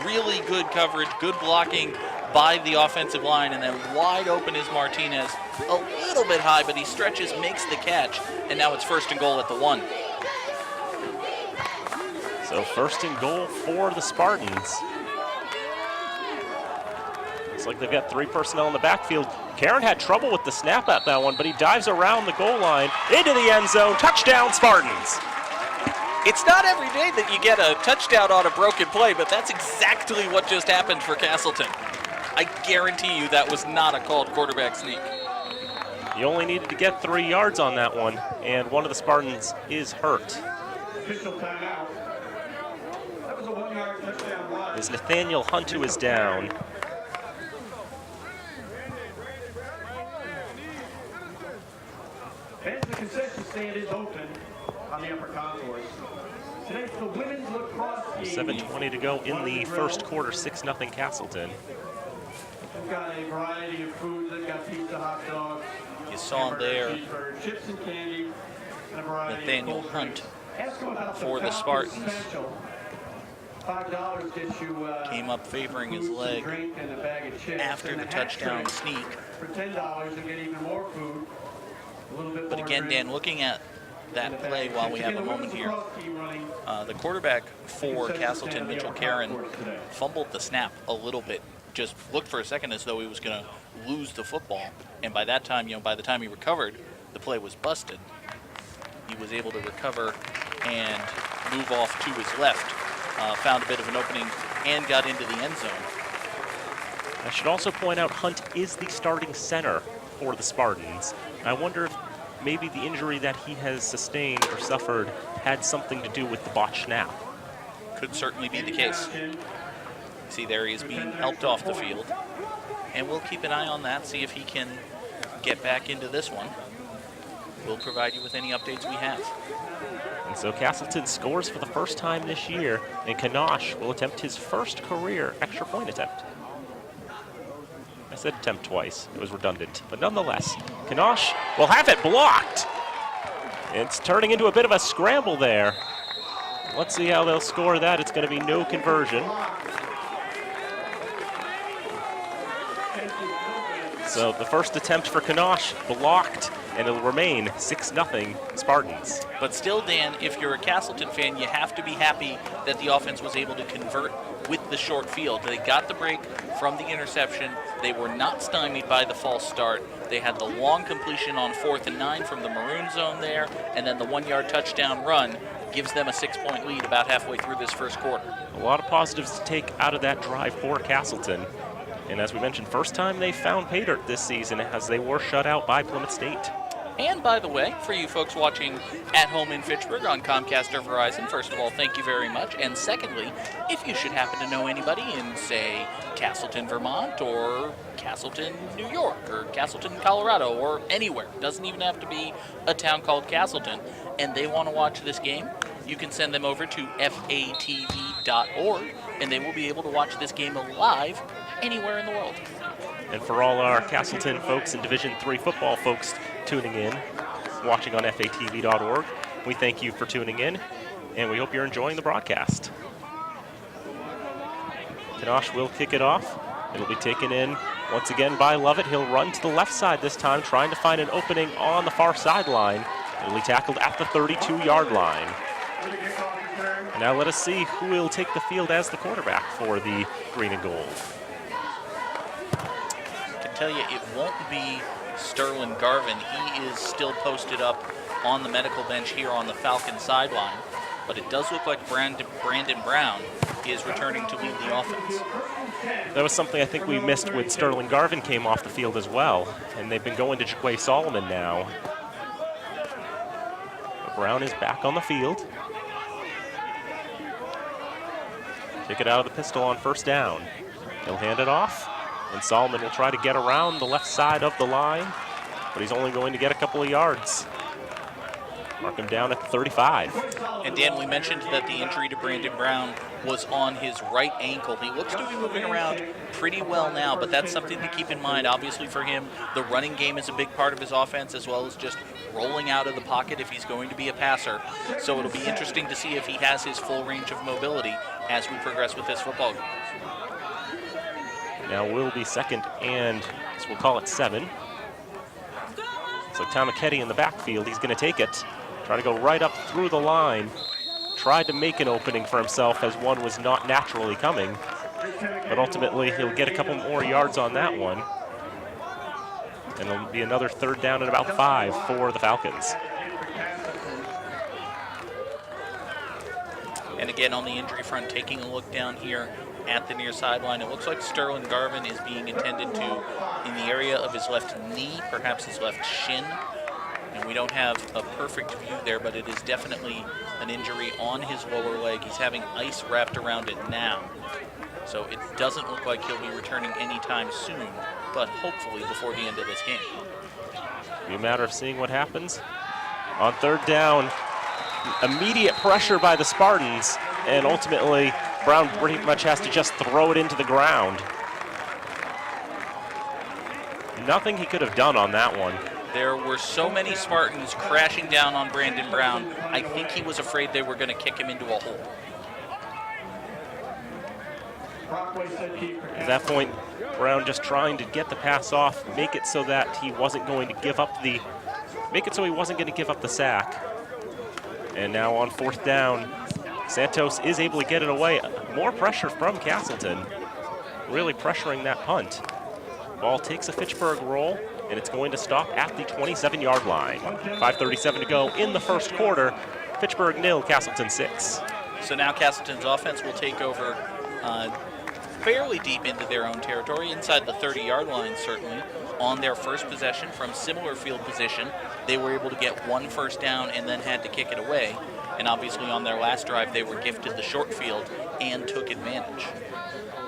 Speaker 2: Really good coverage, good blocking by the offensive line, and then wide open is Martinez. A little bit high, but he stretches, makes the catch, and now it's 1st and goal at the 1.
Speaker 5: So 1st and goal for the Spartans. Looks like they've got 3 personnel in the backfield. Karen had trouble with the snap at that one, but he dives around the goal line into the end zone. Touchdown, Spartans.
Speaker 2: It's not every day that you get a touchdown on a broken play, but that's exactly what just happened for Castleton. I guarantee you that was not a called quarterback sneak.
Speaker 5: You only needed to get 3 yards on that one, and one of the Spartans is hurt.
Speaker 6: Official timeout. That was a 1-yard touchdown run.
Speaker 5: Is Nathaniel Hunt, who is down.
Speaker 6: Fans, the concession stand is open on the upper concourse. Today's the women's lacrosse game.
Speaker 5: 7:20 to go in the first quarter, 6-0 Castleton.
Speaker 6: They've got a variety of food. They've got pizza, hot dogs.
Speaker 2: You saw him there,
Speaker 6: cheeseburger, chips and candy, and a variety
Speaker 2: Nathaniel
Speaker 6: of cold
Speaker 2: Hunt
Speaker 6: drinks. Ask them about
Speaker 2: for the
Speaker 6: Falcon
Speaker 2: Spartans.
Speaker 6: Special. $5 gets you
Speaker 2: Came up favoring his
Speaker 6: food, some
Speaker 2: leg
Speaker 6: drink, and a bag of chips.
Speaker 2: after
Speaker 6: And
Speaker 2: the
Speaker 6: a hat
Speaker 2: touchdown
Speaker 6: trick.
Speaker 2: sneak.
Speaker 6: For $10, you get even more food. A little bit
Speaker 2: But
Speaker 6: more
Speaker 2: again,
Speaker 6: drink,
Speaker 2: Dan, looking at
Speaker 6: and a
Speaker 2: that
Speaker 6: bag
Speaker 2: play
Speaker 6: of
Speaker 2: while
Speaker 6: chips.
Speaker 2: we have a
Speaker 6: Again, the
Speaker 2: moment
Speaker 6: women's
Speaker 2: here,
Speaker 6: lacrosse team running
Speaker 2: the quarterback for Castleton, Mitchell Karen, fumbled the snap a little bit. Just looked for a second as though he was going to lose the football. And by that time, by the time he recovered, the play was busted. He was able to recover and move off to his left, found a bit of an opening, and got into the end zone.
Speaker 5: I should also point out Hunt is the starting center for the Spartans. I wonder if maybe the injury that he has sustained or suffered had something to do with the botched snap.
Speaker 2: Could certainly be the case. See, there he is being helped off the field. And we'll keep an eye on that, see if he can get back into this one. We'll provide you with any updates we have.
Speaker 5: And so Castleton scores for the first time this year, and Kanosh will attempt his first career extra point attempt. I said attempt twice, it was redundant, but nonetheless, Kanosh will have it blocked. It's turning into a bit of a scramble there. Let's see how they'll score that. It's going to be no conversion. So the first attempt for Kanosh blocked, and it'll remain 6-0 Spartans.
Speaker 2: But still, Dan, if you're a Castleton fan, you have to be happy that the offense was able to convert with the short field. They got the break from the interception. They were not stymied by the false start. They had the long completion on 4th and 9 from the maroon zone there, and then the 1-yard touchdown run gives them a 6-point lead about halfway through this first quarter.
Speaker 5: A lot of positives to take out of that drive for Castleton. And as we mentioned, first time they found pay dirt this season as they were shut out by Plymouth State.
Speaker 2: And by the way, for you folks watching at home in Fitchburg on Comcast or Verizon, first of all, thank you very much. And secondly, if you should happen to know anybody in, say, Castleton, Vermont, or Castleton, New York, or Castleton, Colorado, or anywhere, doesn't even have to be a town called Castleton, and they want to watch this game, you can send them over to fatv.org, and they will be able to watch this game live anywhere in the world.
Speaker 5: And for all our Castleton folks and Division III football folks tuning in, watching on fatv.org, we thank you for tuning in, and we hope you're enjoying the broadcast. Kanosh will kick it off. It'll be taken in once again by Lovett. He'll run to the left side this time, trying to find an opening on the far sideline. It'll be tackled at the 32-yard line. Now let us see who will take the field as the quarterback for the green and gold.
Speaker 2: I can tell you it won't be Sterling Garvin. He is still posted up on the medical bench here on the Falcon sideline, but it does look like Brandon Brown is returning to lead the offense.
Speaker 5: That was something I think we missed when Sterling Garvin came off the field as well, and they've been going to Jaquay Solomon now. But Brown is back on the field. Kick it out of the pistol on first down. He'll hand it off, and Solomon will try to get around the left side of the line, but he's only going to get a couple of yards. Mark him down at 35.
Speaker 2: And Dan, we mentioned that the injury to Brandon Brown was on his right ankle. He looks to be moving around pretty well now, but that's something to keep in mind. Obviously for him, the running game is a big part of his offense, as well as just rolling out of the pocket if he's going to be a passer. So it'll be interesting to see if he has his full range of mobility as we progress with this football game.
Speaker 5: Now will be second and, so we'll call it 7. So Tamaketi in the backfield, he's going to take it. Try to go right up through the line. Tried to make an opening for himself as one was not naturally coming. But ultimately, he'll get a couple more yards on that one. And it'll be another third down and about 5 for the Falcons.
Speaker 2: And again, on the injury front, taking a look down here at the near sideline, it looks like Sterling Garvin is being attended to in the area of his left knee, perhaps his left shin. And we don't have a perfect view there, but it is definitely an injury on his lower leg. He's having ice wrapped around it now. So it doesn't look like he'll be returning anytime soon, but hopefully before the end of this game.
Speaker 5: It'll be a matter of seeing what happens. On third down, immediate pressure by the Spartans, and ultimately Brown pretty much has to just throw it into the ground. Nothing he could have done on that one.
Speaker 2: There were so many Spartans crashing down on Brandon Brown. I think he was afraid they were going to kick him into a hole.
Speaker 5: At that point, Brown just trying to get the pass off, make it so that he wasn't going to give up the, sack. And now on fourth down, Santos is able to get it away. More pressure from Castleton, really pressuring that punt. Ball takes a Fitchburg roll, and it's going to stop at the 27-yard line. 5:37 to go in the first quarter. Fitchburg 0, Castleton 6.
Speaker 2: So now Castleton's offense will take over fairly deep into their own territory, inside the 30-yard line certainly. On their first possession from similar field position, they were able to get one first down and then had to kick it away. And obviously on their last drive, they were gifted the short field and took advantage.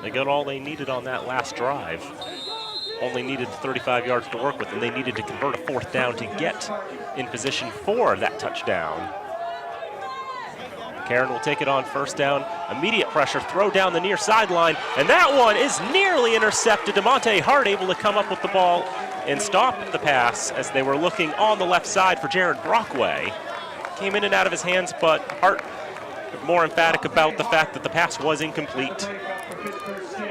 Speaker 5: They got all they needed on that last drive. Only needed 35 yards to work with, and they needed to convert a fourth down to get in position for that touchdown. Karen will take it on first down. Immediate pressure, throw down the near sideline, and that one is nearly intercepted. DeMonte Hart able to come up with the ball and stop the pass as they were looking on the left side for Jared Brockway. Came in and out of his hands, but Hart more emphatic about the fact that the pass was incomplete.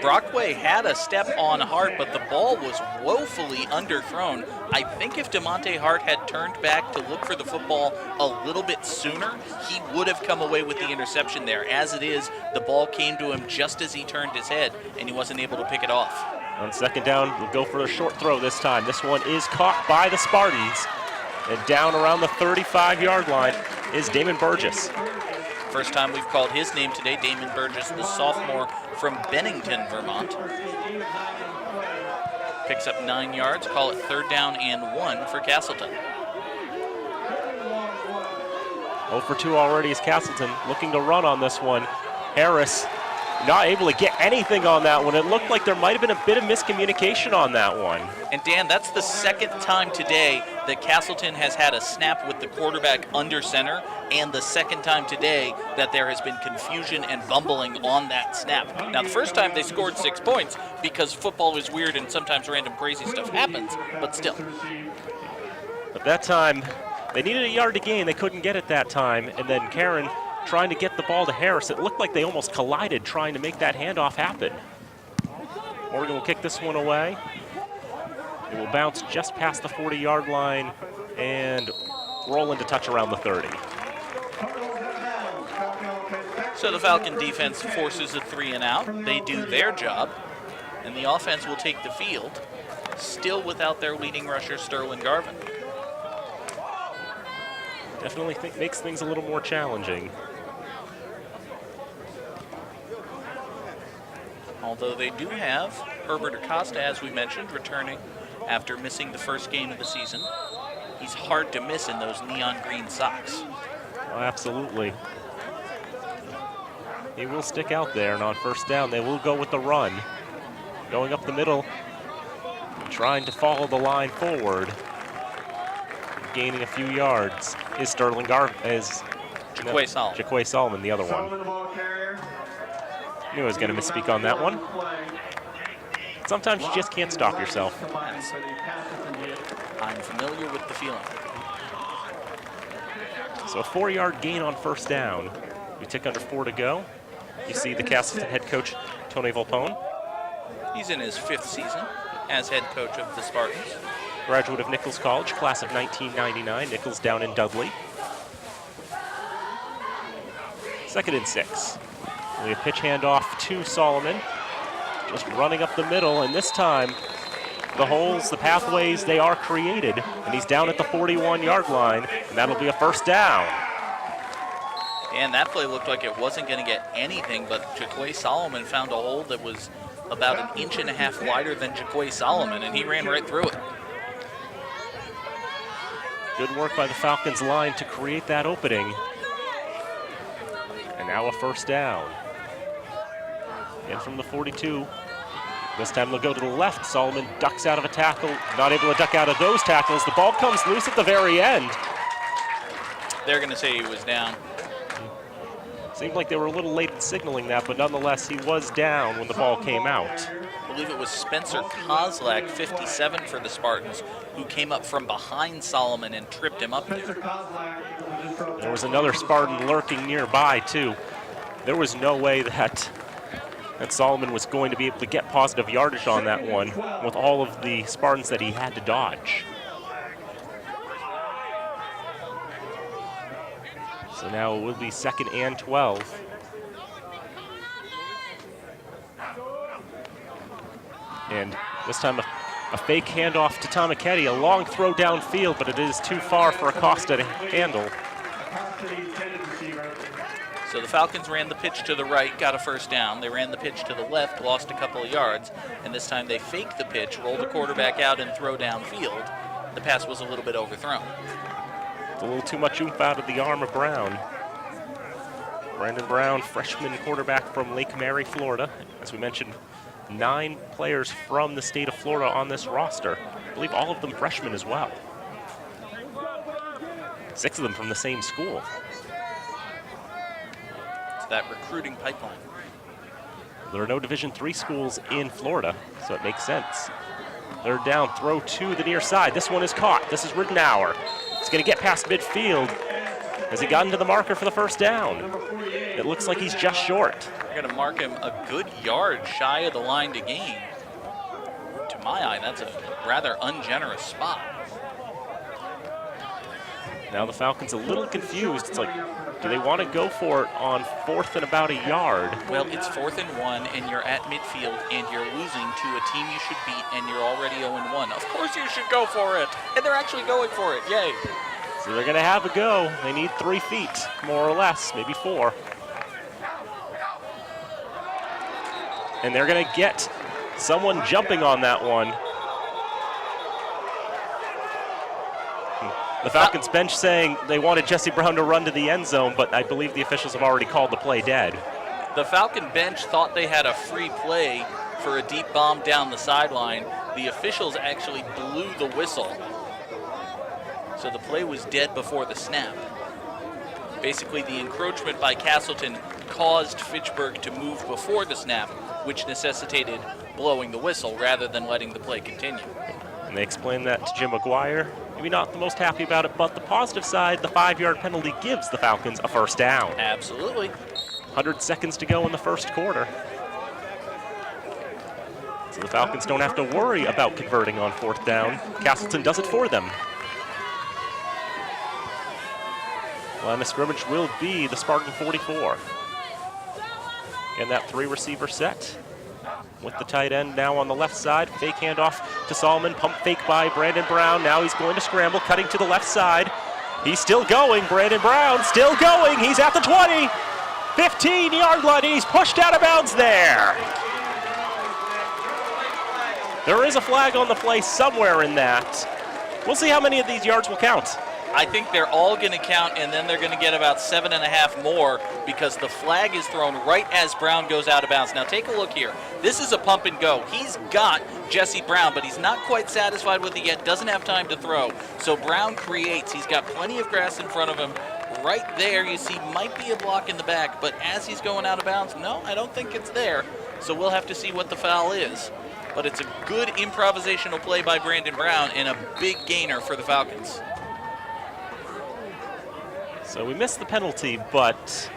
Speaker 2: Brockway had a step on Hart, but the ball was woefully underthrown. I think if DeMonte Hart had turned back to look for the football a little bit sooner, he would have come away with the interception there. As it is, the ball came to him just as he turned his head, and he wasn't able to pick it off.
Speaker 5: On second down, we'll go for a short throw this time. This one is caught by the Spartans. And down around the 35-yard line is Damon Burgess.
Speaker 2: First time we've called his name today, Damon Burgess, the sophomore from Bennington, Vermont. Picks up 9 yards, call it third down and 1 for Castleton.
Speaker 5: 0 for 2 already is Castleton, looking to run on this one. Harris not able to get anything on that one. It looked like there might have been a bit of miscommunication on that one.
Speaker 2: And Dan, that's the second time today that Castleton has had a snap with the quarterback under center, and the second time today that there has been confusion and bumbling on that snap. Now, the first time they scored 6 points because football is weird and sometimes random crazy stuff happens, but still.
Speaker 5: But that time, they needed a yard to gain. They couldn't get it that time, and then Karen trying to get the ball to Harris. It looked like they almost collided trying to make that handoff happen. Morgan will kick this one away. It will bounce just past the 40-yard line and roll into touch around the 30.
Speaker 2: So the Falcon defense forces a 3 and out. They do their job, and the offense will take the field, still without their leading rusher, Sterling Garvin.
Speaker 5: Definitely makes things a little more challenging.
Speaker 2: Although they do have Herbert Acosta, as we mentioned, returning after missing the first game of the season. He's hard to miss in those neon green socks.
Speaker 5: Oh, absolutely. He will stick out there, and on first down, they will go with the run. Going up the middle, trying to follow the line forward. Gaining a few yards is Sterling Garvin, Jaquay Solomon, the other one. Knew I was going to misspeak on that one. Sometimes you just can't stop yourself.
Speaker 2: I'm familiar with the feeling.
Speaker 5: So a 4-yard gain on first down. We tick under 4 to go. You see the Castleton head coach, Tony Volpone.
Speaker 2: He's in his 5th season as head coach of the Spartans.
Speaker 5: Graduate of Nichols College, class of 1999. Nichols down in Dudley. 2nd and 6. We have pitch handoff to Solomon. Just running up the middle, and this time the holes, the pathways, they are created. And he's down at the 41-yard line, and that'll be a first down.
Speaker 2: And that play looked like it wasn't going to get anything, but Jaquay Solomon found a hole that was about 1.5 inches wider than Jaquay Solomon, and he ran right through it.
Speaker 5: Good work by the Falcons line to create that opening. And now a first down. And from the 42. This time they'll go to the left. Solomon ducks out of a tackle, not able to duck out of those tackles. The ball comes loose at the very end.
Speaker 2: They're going to say he was down.
Speaker 5: Seemed like they were a little late in signaling that, but nonetheless, he was down when the ball came out.
Speaker 2: I believe it was Spencer Kozlak, 57 for the Spartans, who came up from behind Solomon and tripped him up there.
Speaker 5: There was another Spartan lurking nearby, too. There was no way that Solomon was going to be able to get positive yardage on that one with all of the Spartans that he had to dodge. So now it will be 2nd and 12. And this time a fake handoff to Tomaketti, a long throw downfield, but it is too far for Acosta to handle.
Speaker 2: So the Falcons ran the pitch to the right, got a first down. They ran the pitch to the left, lost a couple of yards, and this time they faked the pitch, rolled the quarterback out, and throw downfield. The pass was a little bit overthrown.
Speaker 5: A little too much oomph out of the arm of Brown. Brandon Brown, freshman quarterback from Lake Mary, Florida. As we mentioned, 9 players from the state of Florida on this roster. I believe all of them freshmen as well. 6 of them from the same school.
Speaker 2: It's that recruiting pipeline.
Speaker 5: There are no Division III schools in Florida, so it makes sense. Third down, throw to the near side. This one is caught. This is Ridenour. He's going to get past midfield. Has he gotten to the marker for the first down? It looks like he's just short.
Speaker 2: They're going to mark him a good yard shy of the line to gain. To my eye, that's a rather ungenerous spot.
Speaker 5: Now the Falcons a little confused. It's like, do they want to go for it on 4th and about a yard?
Speaker 2: Well, it's 4th and 1, and you're at midfield, and you're losing to a team you should beat, and you're already 0-1. Of course you should go for it, and they're actually going for it. Yay.
Speaker 5: So they're going to have a go. They need 3 feet, more or less, maybe 4. And they're going to get someone jumping on that one. The Falcons bench saying they wanted Jesse Brown to run to the end zone, but I believe the officials have already called the play dead.
Speaker 2: The Falcon bench thought they had a free play for a deep bomb down the sideline. The officials actually blew the whistle. So the play was dead before the snap. Basically, the encroachment by Castleton caused Fitchburg to move before the snap, which necessitated blowing the whistle rather than letting the play continue.
Speaker 5: And they explained that to Jim McGuire. Maybe not the most happy about it, but the positive side, the 5-yard penalty gives the Falcons a first down.
Speaker 2: Absolutely.
Speaker 5: 100 seconds to go in the first quarter. So the Falcons don't have to worry about converting on 4th down. Castleton does it for them. Line of scrimmage will be the Spartan 44. And that 3-receiver set with the tight end now on the left side. Fake handoff to Solomon, pump fake by Brandon Brown. Now he's going to scramble, cutting to the left side. He's still going, Brandon Brown still going. He's at the 20, 15-yard line, and he's pushed out of bounds there. There is a flag on the play somewhere in that. We'll see how many of these yards will count.
Speaker 2: I think they're all going to count, and then they're going to get about 7.5 more because the flag is thrown right as Brown goes out of bounds. Now take a look here. This is a pump and go. He's got Jesse Brown, but he's not quite satisfied with it yet, doesn't have time to throw. So Brown creates. He's got plenty of grass in front of him. Right there, you see, might be a block in the back, but as he's going out of bounds, no, I don't think it's there. So we'll have to see what the foul is. But it's a good improvisational play by Brandon Brown and a big gainer for the Falcons.
Speaker 5: So we missed the penalty, but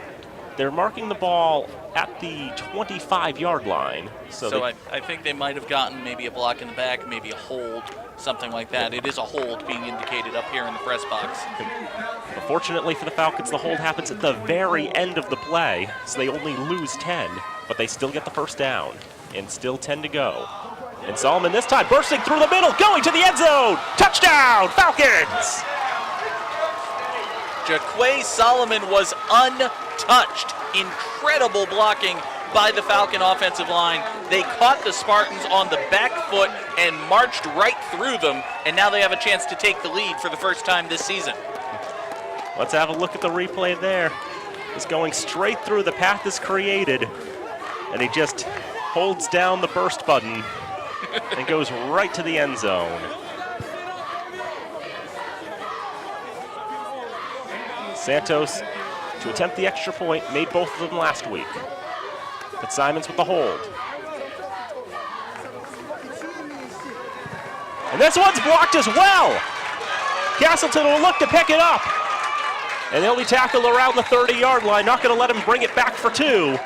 Speaker 5: they're marking the ball at the 25-yard line.
Speaker 2: So I think they might have gotten maybe a block in the back, maybe a hold, something like that. It is a hold being indicated up here in the press box.
Speaker 5: But fortunately for the Falcons, the hold happens at the very end of the play, so they only lose 10, but they still get the first down, and still 10 to go. And Solomon this time bursting through the middle, going to the end zone. Touchdown, Falcons!
Speaker 2: Jaquay Solomon was untouched. Incredible blocking by the Falcon offensive line. They caught the Spartans on the back foot and marched right through them, and now they have a chance to take the lead for the first time this season.
Speaker 5: Let's have a look at the replay there. He's going straight through, the path is created, and he just holds down the burst button and goes right to the end zone. Santos, to attempt the extra point, made both of them last week. But Simons with the hold. And this one's blocked as well. Castleton will look to pick it up. And they'll be tackled around the 30-yard line, not going to let him bring it back for 2.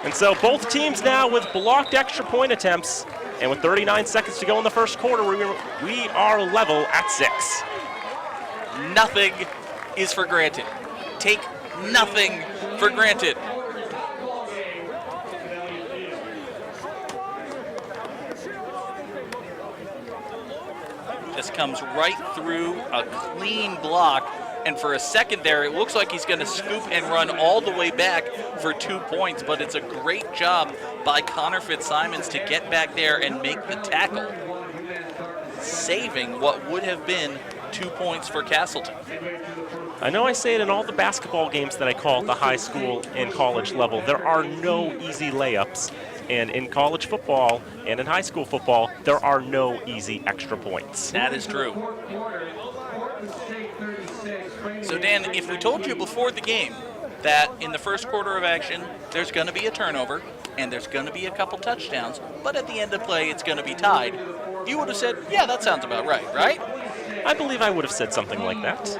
Speaker 5: And so both teams now with blocked extra point attempts, and with 39 seconds to go in the first quarter, we are level at 6.
Speaker 2: Nothing is for granted. Take nothing for granted. This comes right through a clean block, and for a second there, it looks like he's going to scoop and run all the way back for 2 points, but it's a great job by Connor Fitzsimons to get back there and make the tackle, saving what would have been 2 points for Castleton.
Speaker 5: I know I say it in all the basketball games that I call at the high school and college level. There are no easy layups. And in college football and in high school football, there are no easy extra points.
Speaker 2: That is true. So Dan, if we told you before the game that in the first quarter of action, there's going to be a turnover and there's going to be a couple touchdowns, but at the end of play, it's going to be tied, you would have said, yeah, that sounds about right, right?
Speaker 5: I believe I would have said something like that.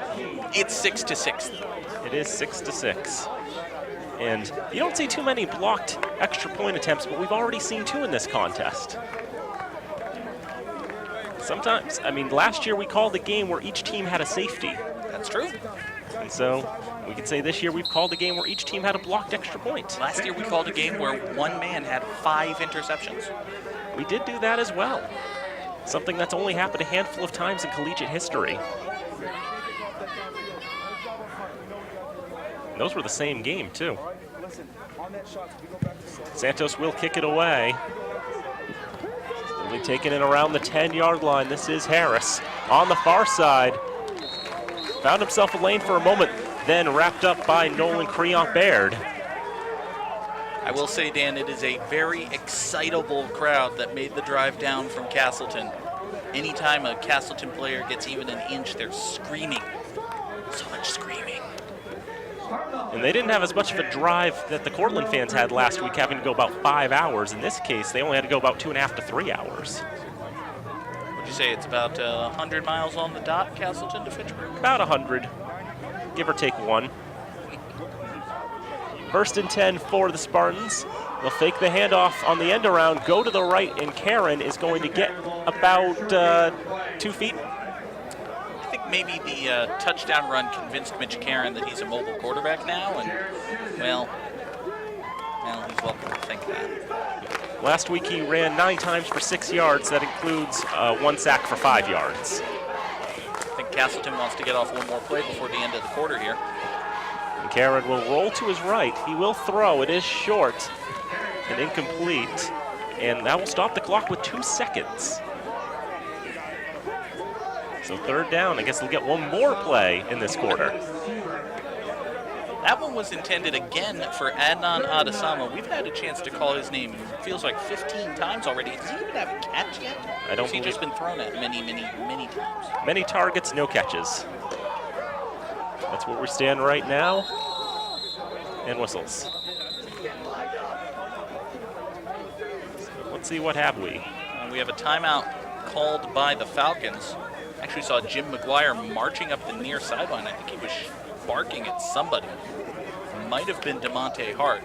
Speaker 2: It's 6-6.
Speaker 5: It is 6-6. And you don't see too many blocked extra point attempts, but we've already seen 2 in this contest. Sometimes, I mean, last year we called a game where each team had a safety.
Speaker 2: That's true.
Speaker 5: And so we could say this year we've called a game where each team had a blocked extra point.
Speaker 2: Last year we called a game where one man had 5 interceptions.
Speaker 5: We did do that as well. Something that's only happened a handful of times in collegiate history. And those were the same game, too. Santos will kick it away. He'll be taken in around the 10-yard line. This is Harris on the far side. Found himself a lane for a moment, then wrapped up by Nolan Creont-Baird.
Speaker 2: I will say, Dan, it is a very excitable crowd that made the drive down from Castleton. Anytime a Castleton player gets even an inch, they're screaming. So much screaming.
Speaker 5: And they didn't have as much of a drive that the Cortland fans had last week, having to go about 5 hours. In this case, they only had to go about 2.5 to 3 hours.
Speaker 2: Would you say it's about 100 miles on the dot, Castleton to Fitchburg?
Speaker 5: About 100, give or take 1. First and 10 for the Spartans They'll fake the handoff on the end around, go to the right, and Karen is going to get about 2 feet.
Speaker 2: I think maybe the touchdown run convinced Mitch Karen that he's a mobile quarterback now, and, well, he's welcome to think that.
Speaker 5: Last week he ran 9 times for 6 yards. That includes 1 sack for 5 yards.
Speaker 2: I think Castleton wants to get off one more play before the end of the quarter here.
Speaker 5: And Karen will roll to his right. He will throw. It is short and incomplete, and that will stop the clock with 2 seconds. So 3rd down. I guess they'll get one more play in this quarter.
Speaker 2: That one was intended again for Adnan Adesama. We've had a chance to call his name, it feels like 15 times already. Does he even have a catch yet?
Speaker 5: I don't
Speaker 2: Has he
Speaker 5: believe
Speaker 2: just been thrown at many times?
Speaker 5: Many targets, no catches. That's where we stand right now. And whistles. So let's see, what have we?
Speaker 2: We have a timeout called by the Falcons. Actually saw Jim McGuire marching up the near sideline. I think he was barking at somebody. Might have been DeMonte Hart.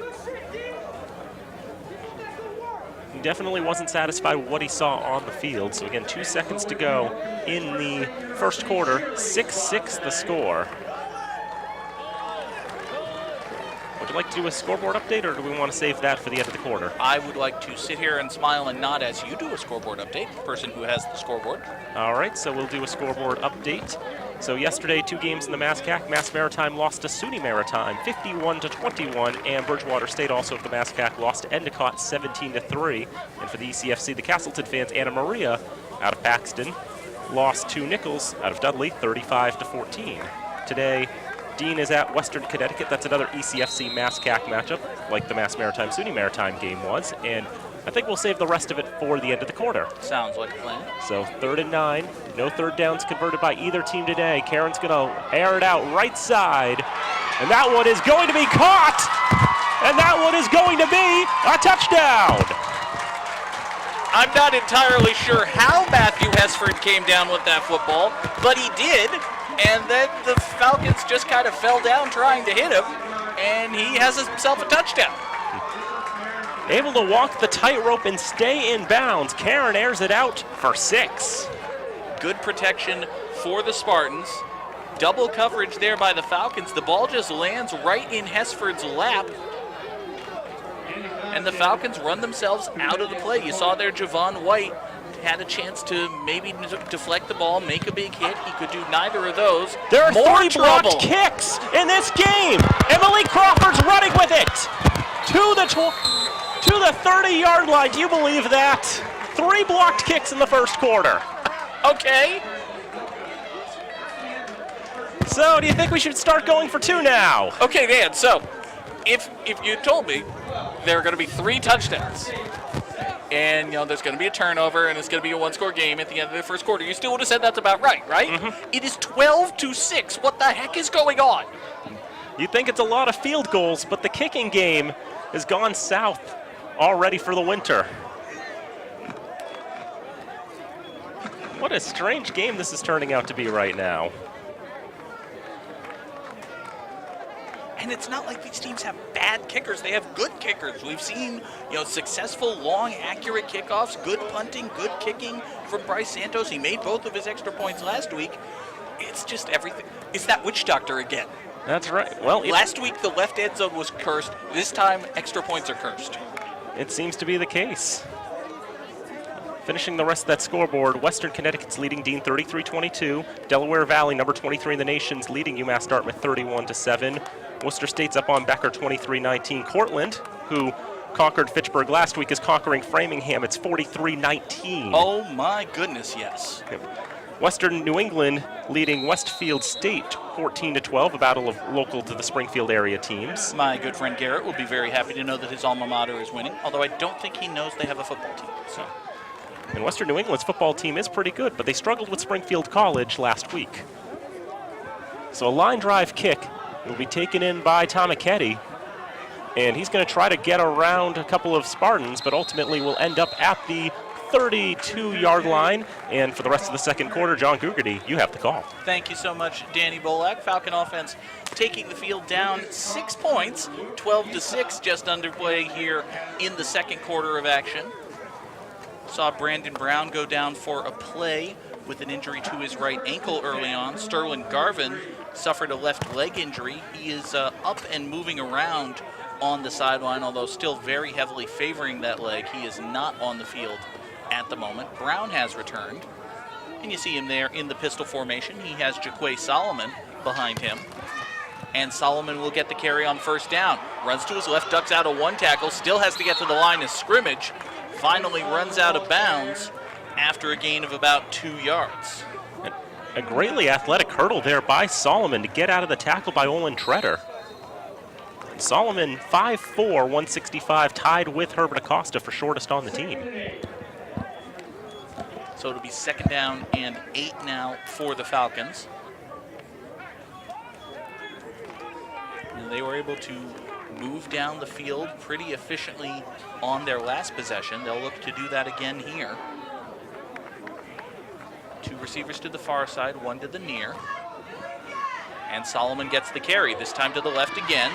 Speaker 5: He definitely wasn't satisfied with what he saw on the field. So again, 2 seconds to go in the first quarter. 6-6 the score. Would you like to do a scoreboard update, or do we want to save that for the end of the quarter?
Speaker 2: I would like to sit here and smile and nod as you do a scoreboard update, the person who has the scoreboard.
Speaker 5: All right, so we'll do a scoreboard update. So yesterday, 2 games in the MASCAC. Mass Maritime lost to SUNY Maritime 51-21, and Bridgewater State, also of the MASCAC, lost to Endicott 17-3. And for the ECFC, the Castleton fans, Anna Maria out of Paxton lost to Nichols out of Dudley 35-14. Today, Dean is at Western Connecticut. That's another ECFC MASCAC matchup, like the Mass Maritime SUNY Maritime game was. And I think we'll save the rest of it for the end of the quarter.
Speaker 2: Sounds like a plan.
Speaker 5: So 3rd and 9. No 3rd downs converted by either team today. Karen's going to air it out right side. And that one is going to be caught. And that one is going to be a touchdown.
Speaker 2: I'm not entirely sure how Matthew Hesford came down with that football, but he did. And then the Falcons just kind of fell down trying to hit him, and he has himself a touchdown.
Speaker 5: Able to walk the tightrope and stay in bounds. Karen airs it out for 6.
Speaker 2: Good protection for the Spartans. Double coverage there by the Falcons. The ball just lands right in Hesford's lap. And the Falcons run themselves out of the play. You saw there Javon White had a chance to maybe deflect the ball, make a big hit. He could do neither of those.
Speaker 5: There are
Speaker 2: More
Speaker 5: 3
Speaker 2: trouble.
Speaker 5: blocked kicks in this game. Emily Crawford's running with it to the 30-yard line. Do you believe that? 3 blocked kicks in the first quarter.
Speaker 2: Okay.
Speaker 5: So do you think we should start going for 2 now?
Speaker 2: Okay, Dan, so if you told me there are going to be 3 touchdowns, and there's going to be a turnover, and it's going to be a 1-score game at the end of the first quarter, you still would have said that's about right?
Speaker 5: Mm-hmm.
Speaker 2: It is 12-6. What the heck is going on?
Speaker 5: You think it's a lot of field goals, but the kicking game has gone south already for the winter. What a strange game this is turning out to be right now.
Speaker 2: And it's not like these teams have bad kickers. They have good kickers. We've seen, successful, long, accurate kickoffs, good punting, good kicking from Bryce Santos. He made both of his extra points last week. It's just everything. It's that witch doctor again.
Speaker 5: That's right. Well,
Speaker 2: last week the left end zone was cursed. This time extra points are cursed.
Speaker 5: It seems to be the case. Finishing the rest of that scoreboard, Western Connecticut's leading Dean 33-22. Delaware Valley, number 23 in the nation's leading UMass Dartmouth 31-7. Worcester State's up on Becker 23-19. Cortland, who conquered Fitchburg last week, is conquering Framingham. It's 43-19.
Speaker 2: Oh my goodness, yes.
Speaker 5: Western New England leading Westfield State 14-12, a battle of local to the Springfield area teams.
Speaker 2: My good friend Garrett will be very happy to know that his alma mater is winning, although I don't think he knows they have a football team. So.
Speaker 5: And Western New England's football team is pretty good, but they struggled with Springfield College last week. So a line drive kick will be taken in by Tomaketti, and he's going to try to get around a couple of Spartans, but ultimately will end up at the 32-yard line. And for the rest of the second quarter, John Gugerty, you have the call.
Speaker 2: Thank you so much, Danny Bolak. Falcon offense taking the field down 6 points, 12-6, just underway here in the second quarter of action. Saw Brandon Brown go down for a play with an injury to his right ankle early on. Sterling Garvin suffered a left leg injury. He is up and moving around on the sideline, although still very heavily favoring that leg. He is not on the field at the moment. Brown has returned, and you see him there in the pistol formation. He has Jaquay Solomon behind him, and Solomon will get the carry on first down. Runs to his left, ducks out of one tackle, still has to get to the line of scrimmage, finally runs out of bounds after a gain of about 2 yards.
Speaker 5: A greatly athletic hurdle there by Solomon to get out of the tackle by Olin Treader. Solomon, 5'4", 165, tied with Herbert Acosta for shortest on the team.
Speaker 2: So it'll be second down and 8 now for the Falcons. And they were able to move down the field pretty efficiently on their last possession. They'll look to do that again here. 2 receivers to the far side, 1 to the near. And Solomon gets the carry, this time to the left again.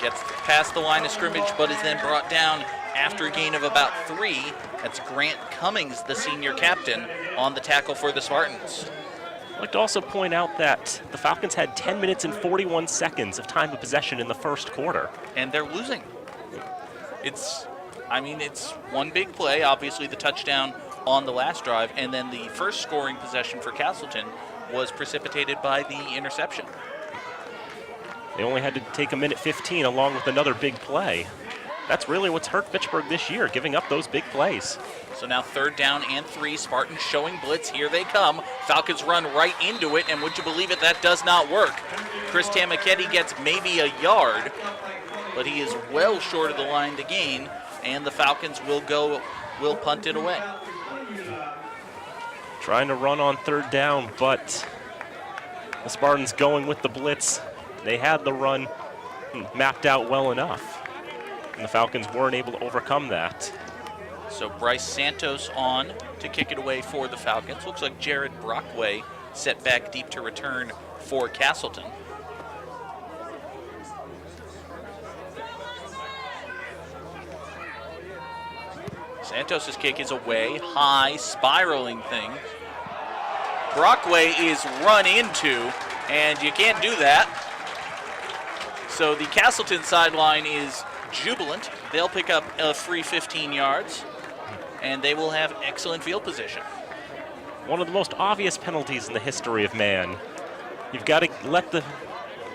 Speaker 2: Gets past the line of scrimmage, but is then brought down after a gain of about 3. That's Grant Cummings, the senior captain, on the tackle for the Spartans.
Speaker 5: I'd like to also point out that the Falcons had 10 minutes and 41 seconds of time of possession in the first quarter.
Speaker 2: And they're losing. It's one big play, obviously the touchdown on the last drive, and then the first scoring possession for Castleton was precipitated by the interception.
Speaker 5: They only had to take a minute 15 along with another big play. That's really what's hurt Fitchburg this year, giving up those big plays.
Speaker 2: So now third down and 3, Spartans showing blitz, here they come. Falcons run right into it, and would you believe it, that does not work. Chris Tamaketti gets maybe a yard, but he is well short of the line to gain, and the Falcons will punt it away.
Speaker 5: Trying to run on third down, but the Spartans going with the blitz. They had the run mapped out well enough, and the Falcons weren't able to overcome that.
Speaker 2: So Bryce Santos on to kick it away for the Falcons. Looks like Jared Brockway set back deep to return for Castleton. Santos' kick is away, high, spiraling thing. Brockway is run into, and you can't do that. So the Castleton sideline is jubilant. They'll pick up a free 15 yards, and they will have excellent field position.
Speaker 5: One of the most obvious penalties in the history of man. You've got to let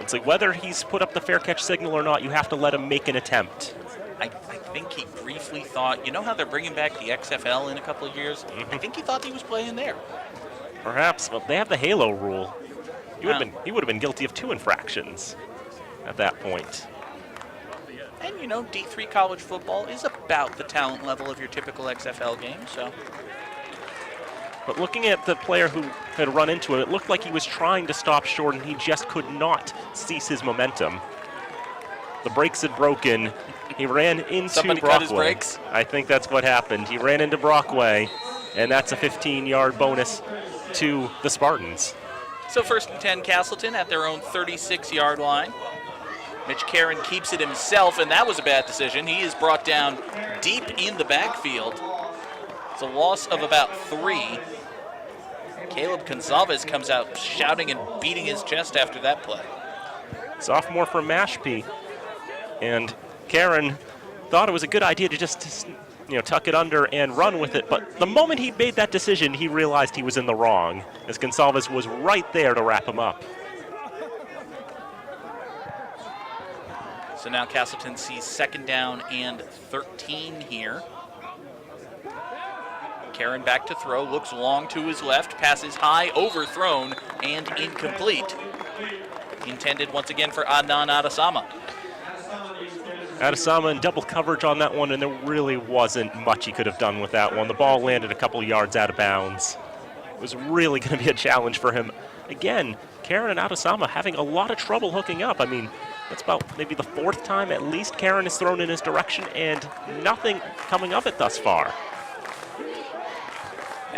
Speaker 5: it's like whether he's put up the fair catch signal or not, you have to let him make an attempt.
Speaker 2: I think he briefly thought, you know how they're bringing back the XFL in a couple of years? I think he thought he was playing there.
Speaker 5: Perhaps, but they have the halo rule. He would have been guilty of 2 infractions at that point.
Speaker 2: And D3 college football is about the talent level of your typical XFL game, so.
Speaker 5: But looking at the player who had run into it looked like he was trying to stop short and he just could not cease his momentum. The brakes had broken. He ran into
Speaker 2: Somebody
Speaker 5: Brockway.
Speaker 2: cut his brakes?
Speaker 5: I think that's what happened. He ran into Brockway, and that's a 15-yard bonus to the Spartans.
Speaker 2: So first and 10, Castleton at their own 36-yard line. Mitch Karen keeps it himself, and that was a bad decision. He is brought down deep in the backfield. It's a loss of about 3. Caleb Gonzalez comes out shouting and beating his chest after that play.
Speaker 5: Sophomore from Mashpee. And Karen thought it was a good idea to just tuck it under and run with it, but the moment he made that decision, he realized he was in the wrong, as Gonsalves was right there to wrap him up.
Speaker 2: So now Castleton sees second down and 13 here. Karen back to throw, looks long to his left, passes high, overthrown, and incomplete. Intended once again for Adnan Adesama.
Speaker 5: Adesama in double coverage on that one, and there really wasn't much he could have done with that one. The ball landed a couple yards out of bounds. It was really going to be a challenge for him. Again, Karen and Adesama having a lot of trouble hooking up. I mean, that's about maybe the 4th time at least Karen has thrown in his direction, and nothing coming of it thus far.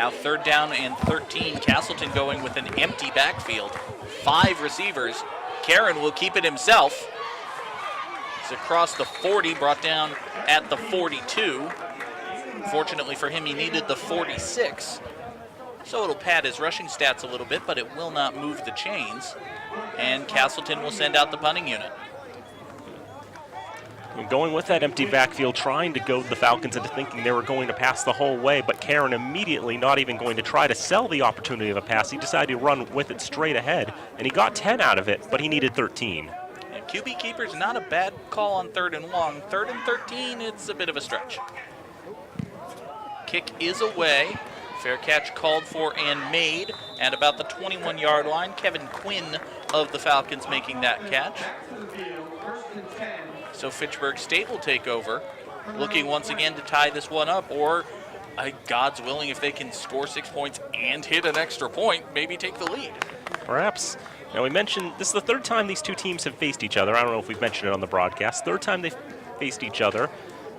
Speaker 2: Now 3rd down and 13. Castleton going with an empty backfield. 5 receivers. Karen will keep it himself. He's across the 40, brought down at the 42. Fortunately for him, he needed the 46. So it'll pad his rushing stats a little bit, but it will not move the chains. And Castleton will send out the punting unit.
Speaker 5: Going with that empty backfield, trying to goad the Falcons into thinking they were going to pass the whole way, but Karen immediately not even going to try to sell the opportunity of a pass. He decided to run with it straight ahead, and he got 10 out of it, but he needed 13.
Speaker 2: And QB keeper's not a bad call on 3rd and long. 3rd and 13, it's a bit of a stretch. Kick is away. Fair catch called for and made at about the 21-yard line. Kevin Quinn of the Falcons making that catch. So Fitchburg State will take over, looking once again to tie this one up, or God's willing, if they can score 6 points and hit an extra point, maybe take the lead.
Speaker 5: Perhaps. Now we mentioned this is the 3rd time these two teams have faced each other. I don't know if we've mentioned it on the broadcast. 3rd time they've faced each other.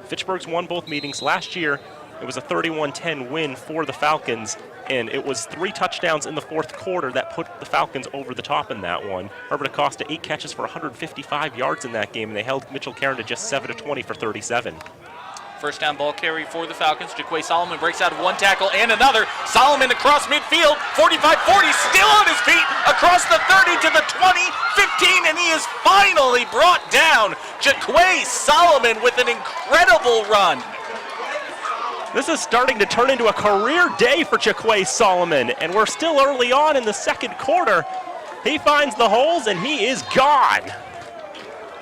Speaker 5: Fitchburg's won both meetings. Last year, it was a 31-10 win for the Falcons, and it was 3 touchdowns in the 4th quarter that put the Falcons over the top in that one. Herbert Acosta, 8 catches for 155 yards in that game, and they held Mitchell Karen to just 7 of 20 for 37.
Speaker 2: First down ball carry for the Falcons. Jaquay Solomon breaks out of one tackle and another. Solomon across midfield, 45-40, still on his feet, across the 30 to the 20, 15, and he is finally brought down. Jaquay Solomon with an incredible run.
Speaker 5: This is starting to turn into a career day for Jaquay Solomon, and we're still early on in the 2nd quarter. He finds the holes, and he is gone.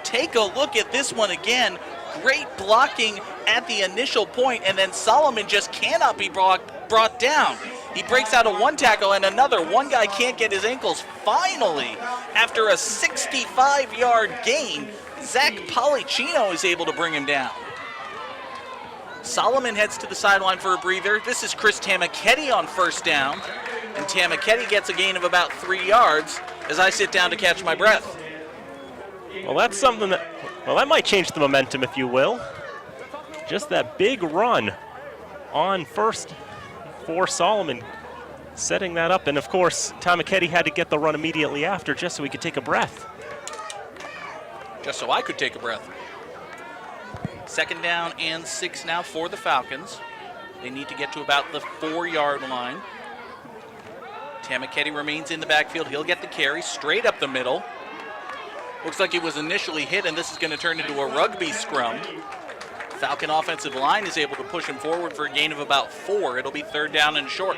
Speaker 2: Take a look at this one again. Great blocking at the initial point, and then Solomon just cannot be brought down. He breaks out of one tackle and another. One guy can't get his ankles. Finally, after a 65-yard gain, Zach Policino is able to bring him down. Solomon heads to the sideline for a breather. This is Chris Tamaketti on 1st down, and Tamaketti gets a gain of about 3 yards as I sit down to catch my breath.
Speaker 5: Well, that's something that, that might change the momentum, if you will. Just that big run on 1st for Solomon, setting that up. And, of course, Tamaketti had to get the run immediately after just so he could take a breath.
Speaker 2: Just so I could take a breath. 2nd down and 6 now for the Falcons. They need to get to about the 4-yard line. Tamaketti remains in the backfield. He'll get the carry straight up the middle. Looks like he was initially hit, and this is going to turn into a rugby scrum. Falcon offensive line is able to push him forward for a gain of about 4. It'll be 3rd down and short.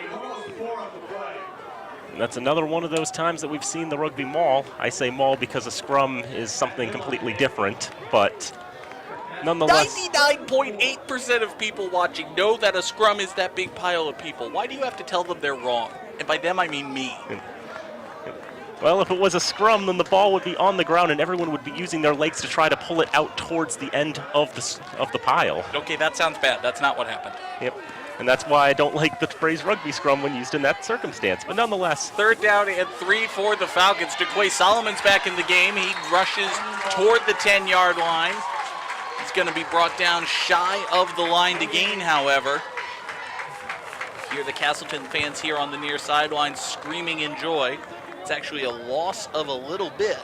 Speaker 5: That's another one of those times that we've seen the rugby maul. I say maul because a scrum is something completely different, but nonetheless.
Speaker 2: 99.8% of people watching know that a scrum is that big pile of people. Why do you have to tell them they're wrong? And by them, I mean me.
Speaker 5: Well, if it was a scrum, then the ball would be on the ground and everyone would be using their legs to try to pull it out towards the end of the pile.
Speaker 2: Okay, that sounds bad. That's not what happened.
Speaker 5: Yep, and that's why I don't like the phrase rugby scrum when used in that circumstance. But nonetheless.
Speaker 2: 3rd down and 3 for the Falcons. Jaquay Solomon's back in the game. He rushes toward the 10-yard line. He's going to be brought down shy of the line to gain, however. Hear the Castleton fans here on the near sideline screaming in joy. It's actually a loss of a little bit.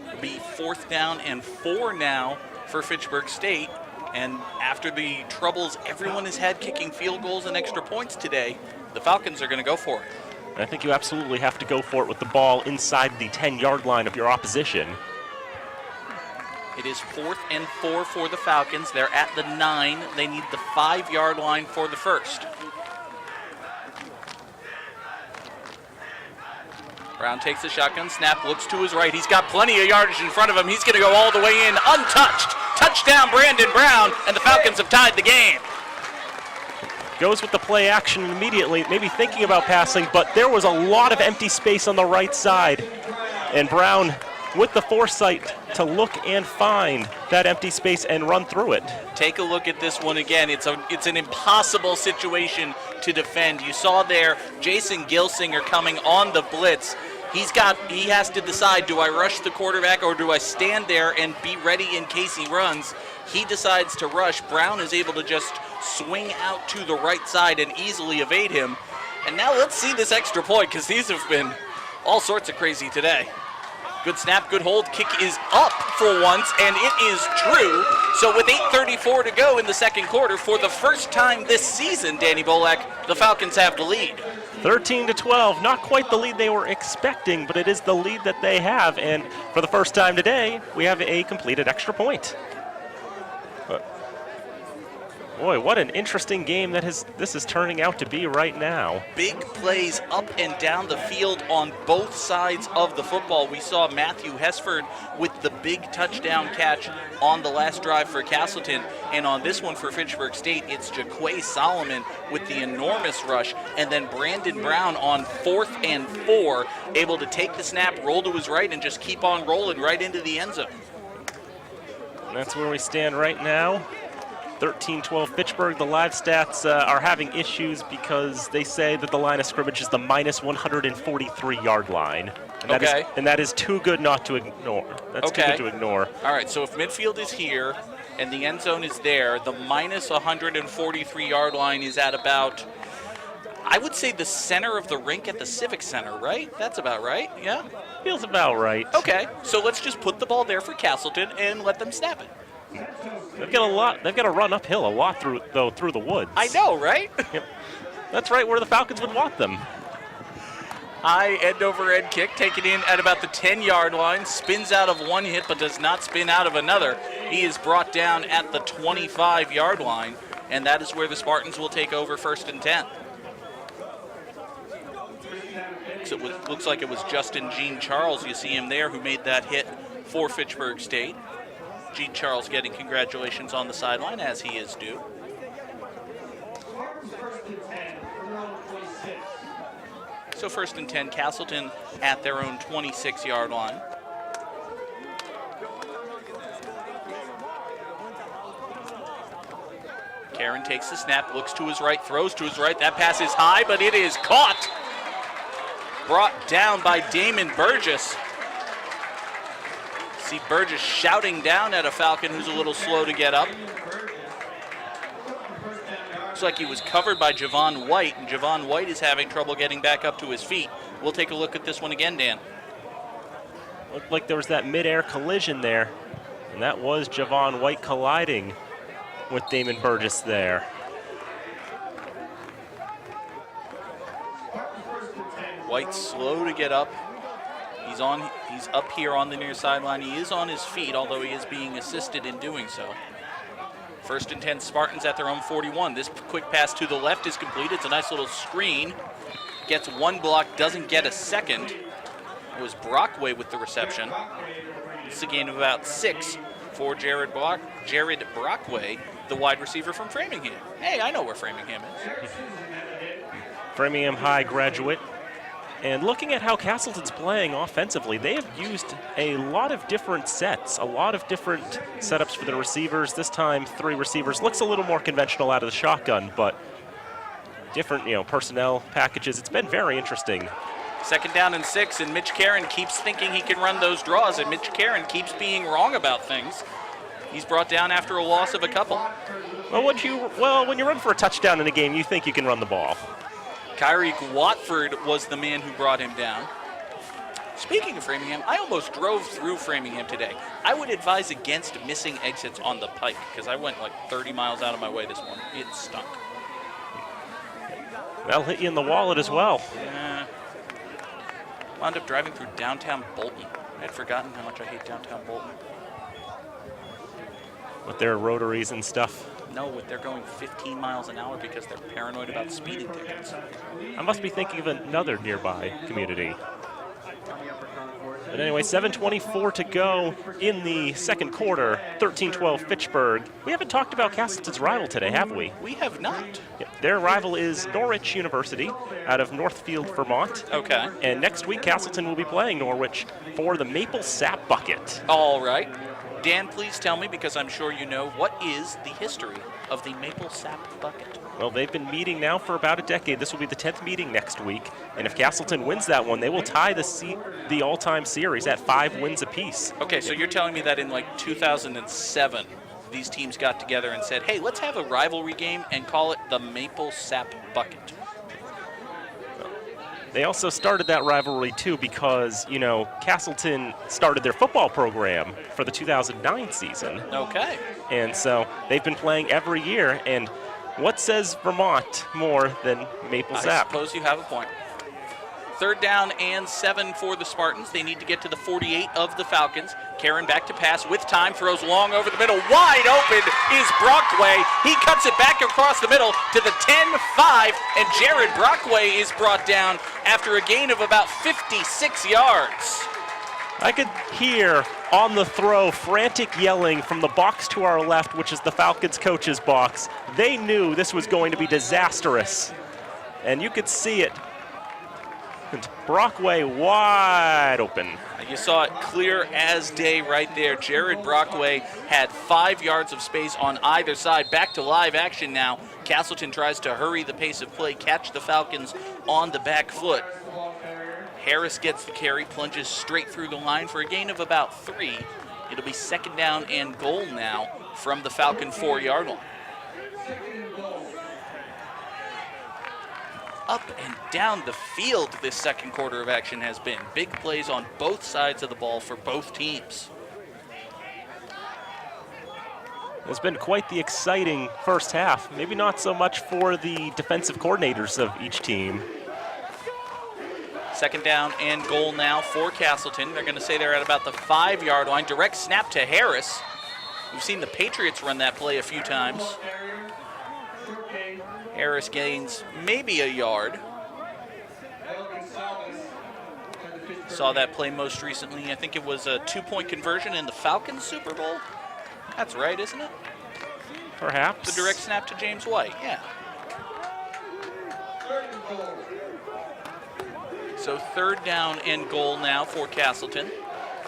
Speaker 2: It'll be 4th down and 4 now for Fitchburg State. And after the troubles everyone has had kicking field goals and extra points today, the Falcons are going to go for it.
Speaker 5: And I think you absolutely have to go for it with the ball inside the 10-yard line of your opposition.
Speaker 2: It is 4th and 4 for the Falcons. They're at the 9. They need the 5-yard line for the first. Brown takes the shotgun snap, looks to his right. He's got plenty of yardage in front of him. He's going to go all the way in untouched. Touchdown, Brandon Brown, and the Falcons have tied the game.
Speaker 5: Goes with the play action immediately, maybe thinking about passing, but there was a lot of empty space on the right side. And Brown with the foresight to look and find that empty space and run through it.
Speaker 2: Take a look at this one again. It's an impossible situation to defend. You saw there Jason Gilsinger coming on the blitz. He has to decide, do I rush the quarterback or do I stand there and be ready in case he runs? He decides to rush. Brown is able to just swing out to the right side and easily evade him. And now let's see this extra point, because these have been all sorts of crazy today. Good snap, good hold, kick is up for once, and it is true. So with 8:34 to go in the second quarter, for the first time this season, Danny Bolek, the Falcons have the lead.
Speaker 5: 13-12, not quite the lead they were expecting, but it is the lead that they have, and for the first time today, we have a completed extra point. Boy, what an interesting game this is turning out to be right now.
Speaker 2: Big plays up and down the field on both sides of the football. We saw Matthew Hesford with the big touchdown catch on the last drive for Castleton, and on this one for Fitchburg State, it's Jaquay Solomon with the enormous rush, and then Brandon Brown on 4th and 4, able to take the snap, roll to his right, and just keep on rolling right into the end zone.
Speaker 5: And that's where we stand right now. 13-12 Fitchburg. The live stats are having issues because they say that the line of scrimmage is the minus 143-yard line. And that is too good not to ignore. That's too good to ignore.
Speaker 2: All right, so if midfield is here and the end zone is there, the minus 143-yard line is at about, I would say, the center of the rink at the Civic Center, right? That's about right, yeah?
Speaker 5: Feels about right.
Speaker 2: Okay, so let's just put the ball there for Castleton and let them snap it.
Speaker 5: They've got to run uphill a lot through the woods.
Speaker 2: I know, right?
Speaker 5: Yep. That's right where the Falcons would want them.
Speaker 2: High end-over-end kick, taken in at about the 10-yard line, spins out of one hit but does not spin out of another. He is brought down at the 25-yard line, and that is where the Spartans will take over 1st and 10. So it looks like it was Justin Jean Charles, you see him there, who made that hit for Fitchburg State. Gene Charles getting congratulations on the sideline, as he is due. So 1st and 10, Castleton at their own 26-yard line. Karen takes the snap, looks to his right, throws to his right. That pass is high, but it is caught. Brought down by Damon Burgess. See Burgess shouting down at a Falcon who's a little slow to get up. Looks like he was covered by Javon White, and Javon White is having trouble getting back up to his feet. We'll take a look at this one again, Dan.
Speaker 5: Looked like there was that mid-air collision there, and that was Javon White colliding with Damon Burgess there.
Speaker 2: White slow to get up. He's up here on the near sideline. He is on his feet, although he is being assisted in doing so. 1st and 10, Spartans at their own 41. This quick pass to the left is complete. It's a nice little screen. Gets one block, doesn't get a second. It was Brockway with the reception. It's a gain of about 6 for Jared Brockway, the wide receiver from Framingham. Hey, I know where Framingham is.
Speaker 5: Framingham High graduate. And looking at how Castleton's playing offensively, they have used a lot of different sets, a lot of different setups for the receivers. This time, 3 receivers. Looks a little more conventional out of the shotgun, but different, personnel packages. It's been very interesting.
Speaker 2: 2nd down and 6, and Mitch Karen keeps thinking he can run those draws, and Mitch Karen keeps being wrong about things. He's brought down after a loss of a couple.
Speaker 5: Well, when you run for a touchdown in a game, you think you can run the ball.
Speaker 2: Kyrie Watford was the man who brought him down. Speaking of Framingham, I almost drove through Framingham today. I would advise against missing exits on the Pike, because I went like 30 miles out of my way this morning. It stunk.
Speaker 5: That'll hit you in the wallet as well.
Speaker 2: Yeah. Wound up driving through downtown Bolton. I had forgotten how much I hate downtown Bolton.
Speaker 5: With their rotaries and stuff.
Speaker 2: No, they're going 15 miles an hour because they're paranoid about speeding tickets.
Speaker 5: I must be thinking of another nearby community. But anyway, 7:24 to go in the second quarter, 13-12 Fitchburg. We haven't talked about Castleton's rival today, have we?
Speaker 2: We have not.
Speaker 5: Yep. Their rival is Norwich University out of Northfield, Vermont.
Speaker 2: Okay.
Speaker 5: And next week, Castleton will be playing Norwich for the Maple Sap Bucket.
Speaker 2: All right. Dan, please tell me, because I'm sure you know, what is the history of the Maple Sap Bucket?
Speaker 5: Well, they've been meeting now for about a decade. This will be the 10th meeting next week. And if Castleton wins that one, they will tie the all-time series at 5 wins apiece.
Speaker 2: Okay, so you're telling me that in like 2007, these teams got together and said, hey, let's have a rivalry game and call it the Maple Sap Bucket.
Speaker 5: They also started that rivalry, too, because, you know, Castleton started their football program for the 2009 season.
Speaker 2: Okay.
Speaker 5: And so they've been playing every year. And what says Vermont more than Maple
Speaker 2: I
Speaker 5: Sap?
Speaker 2: suppose you have a point. 3rd down and 7 for the Spartans. They need to get to the 48 of the Falcons. Karen back to pass with time, throws long over the middle. Wide open is Brockway. He cuts it back across the middle to the 10-5, and Jared Brockway is brought down after a gain of about 56 yards.
Speaker 5: I could hear on the throw frantic yelling from the box to our left, which is the Falcons coach's box. They knew this was going to be disastrous, and you could see it. And Brockway wide open.
Speaker 2: You saw it clear as day right there. Jared Brockway had 5 yards of space on either side. Back to live action now. Castleton tries to hurry the pace of play, catch the Falcons on the back foot. Harris gets the carry, plunges straight through the line for a gain of about 3. It'll be 2nd down and goal now from the Falcon 4-yard line. Up and down the field this second quarter of action has been. Big plays on both sides of the ball for both teams.
Speaker 5: It's been quite the exciting first half. Maybe not so much for the defensive coordinators of each team.
Speaker 2: 2nd down and goal now for Castleton. They're going to say they're at about the 5-yard line. Direct snap to Harris. We've seen the Patriots run that play a few times. Harris gains maybe a yard. Saw that play most recently. I think it was a 2-point conversion in the Falcons Super Bowl. That's right, isn't it?
Speaker 5: Perhaps.
Speaker 2: The direct snap to James White, yeah. So 3rd down and goal now for Castleton.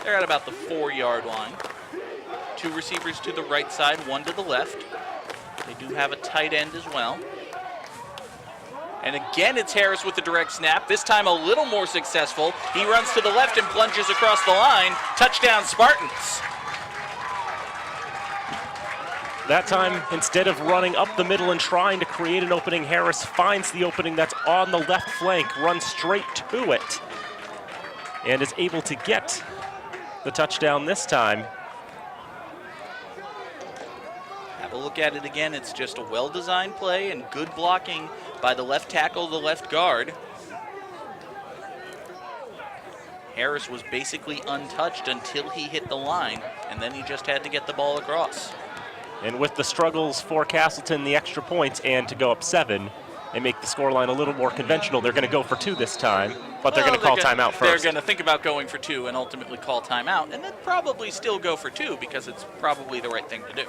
Speaker 2: They're at about the 4-yard line. 2 receivers to the right side, 1 to the left. They do have a tight end as well. And again, it's Harris with the direct snap, this time a little more successful. He runs to the left and plunges across the line. Touchdown, Spartans.
Speaker 5: That time, instead of running up the middle and trying to create an opening, Harris finds the opening that's on the left flank, runs straight to it, and is able to get the touchdown this time.
Speaker 2: Have a look at it again. It's just a well-designed play and good blocking by the left tackle, the left guard. Harris was basically untouched until he hit the line, and then he just had to get the ball across.
Speaker 5: And with the struggles for Castleton, the extra points, and to go up 7 and make the scoreline a little more conventional, they're going to go for 2 this time, but they're going to call timeout first.
Speaker 2: They're going to think about going for 2 and ultimately call timeout, and then probably still go for 2 because it's probably the right thing to do.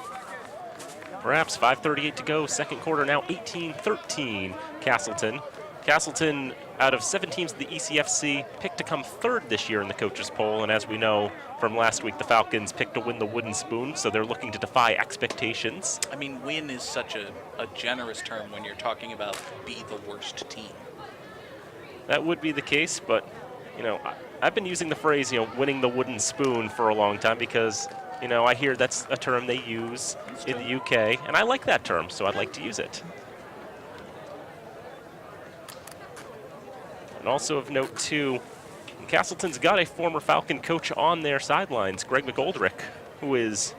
Speaker 5: Perhaps 5:38 to go, second quarter now, 18-13 Castleton. Castleton, out of 7 teams in the ECFC, picked to come 3rd this year in the coaches poll, and as we know from last week, the Falcons picked to win the wooden spoon, so they're looking to defy expectations.
Speaker 2: I mean, win is such a generous term when you're talking about be the worst team.
Speaker 5: That would be the case, but, you know, I've been using the phrase, you know, winning the wooden spoon for a long time because, you know, I hear that's a term they use in the UK, and I like that term, so I'd like to use it. And also of note, too, Castleton's got a former Falcon coach on their sidelines, Greg McGoldrick, who's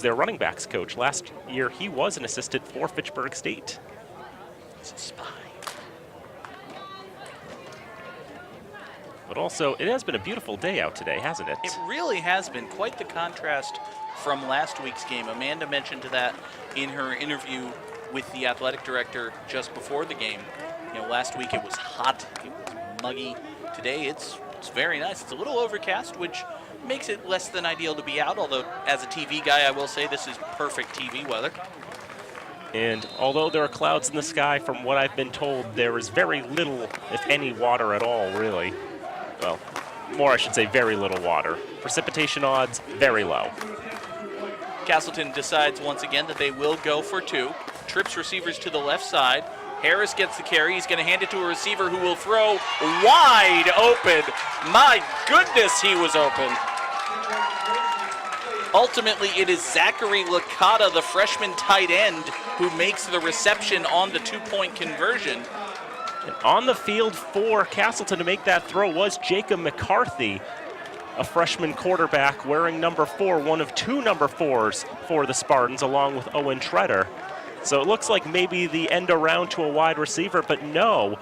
Speaker 5: their running backs coach. Last year, he was an assistant for Fitchburg State.
Speaker 2: He's a spy.
Speaker 5: But also, it has been a beautiful day out today, hasn't it?
Speaker 2: It really has been quite the contrast from last week's game. Amanda mentioned that in her interview with the athletic director just before the game. You know, last week it was hot, it was muggy. Today it's very nice. It's a little overcast, which makes it less than ideal to be out, although as a TV guy, I will say this is perfect TV weather.
Speaker 5: And although there are clouds in the sky, from what I've been told, there is very little, if any, water at all, really. Well, more I should say very little water. Precipitation odds, very low.
Speaker 2: Castleton decides once again that they will go for 2. Trips receivers to the left side. Harris gets the carry. He's going to hand it to a receiver who will throw wide open. My goodness, he was open. Ultimately, it is Zachary Licata, the freshman tight end, who makes the reception on the 2-point conversion.
Speaker 5: And on the field for Castleton to make that throw was Jacob McCarthy, a freshman quarterback wearing number 4, one of 2 number 4s for the Spartans, along with Owen Treader. So it looks like maybe the end around to a wide receiver, but no,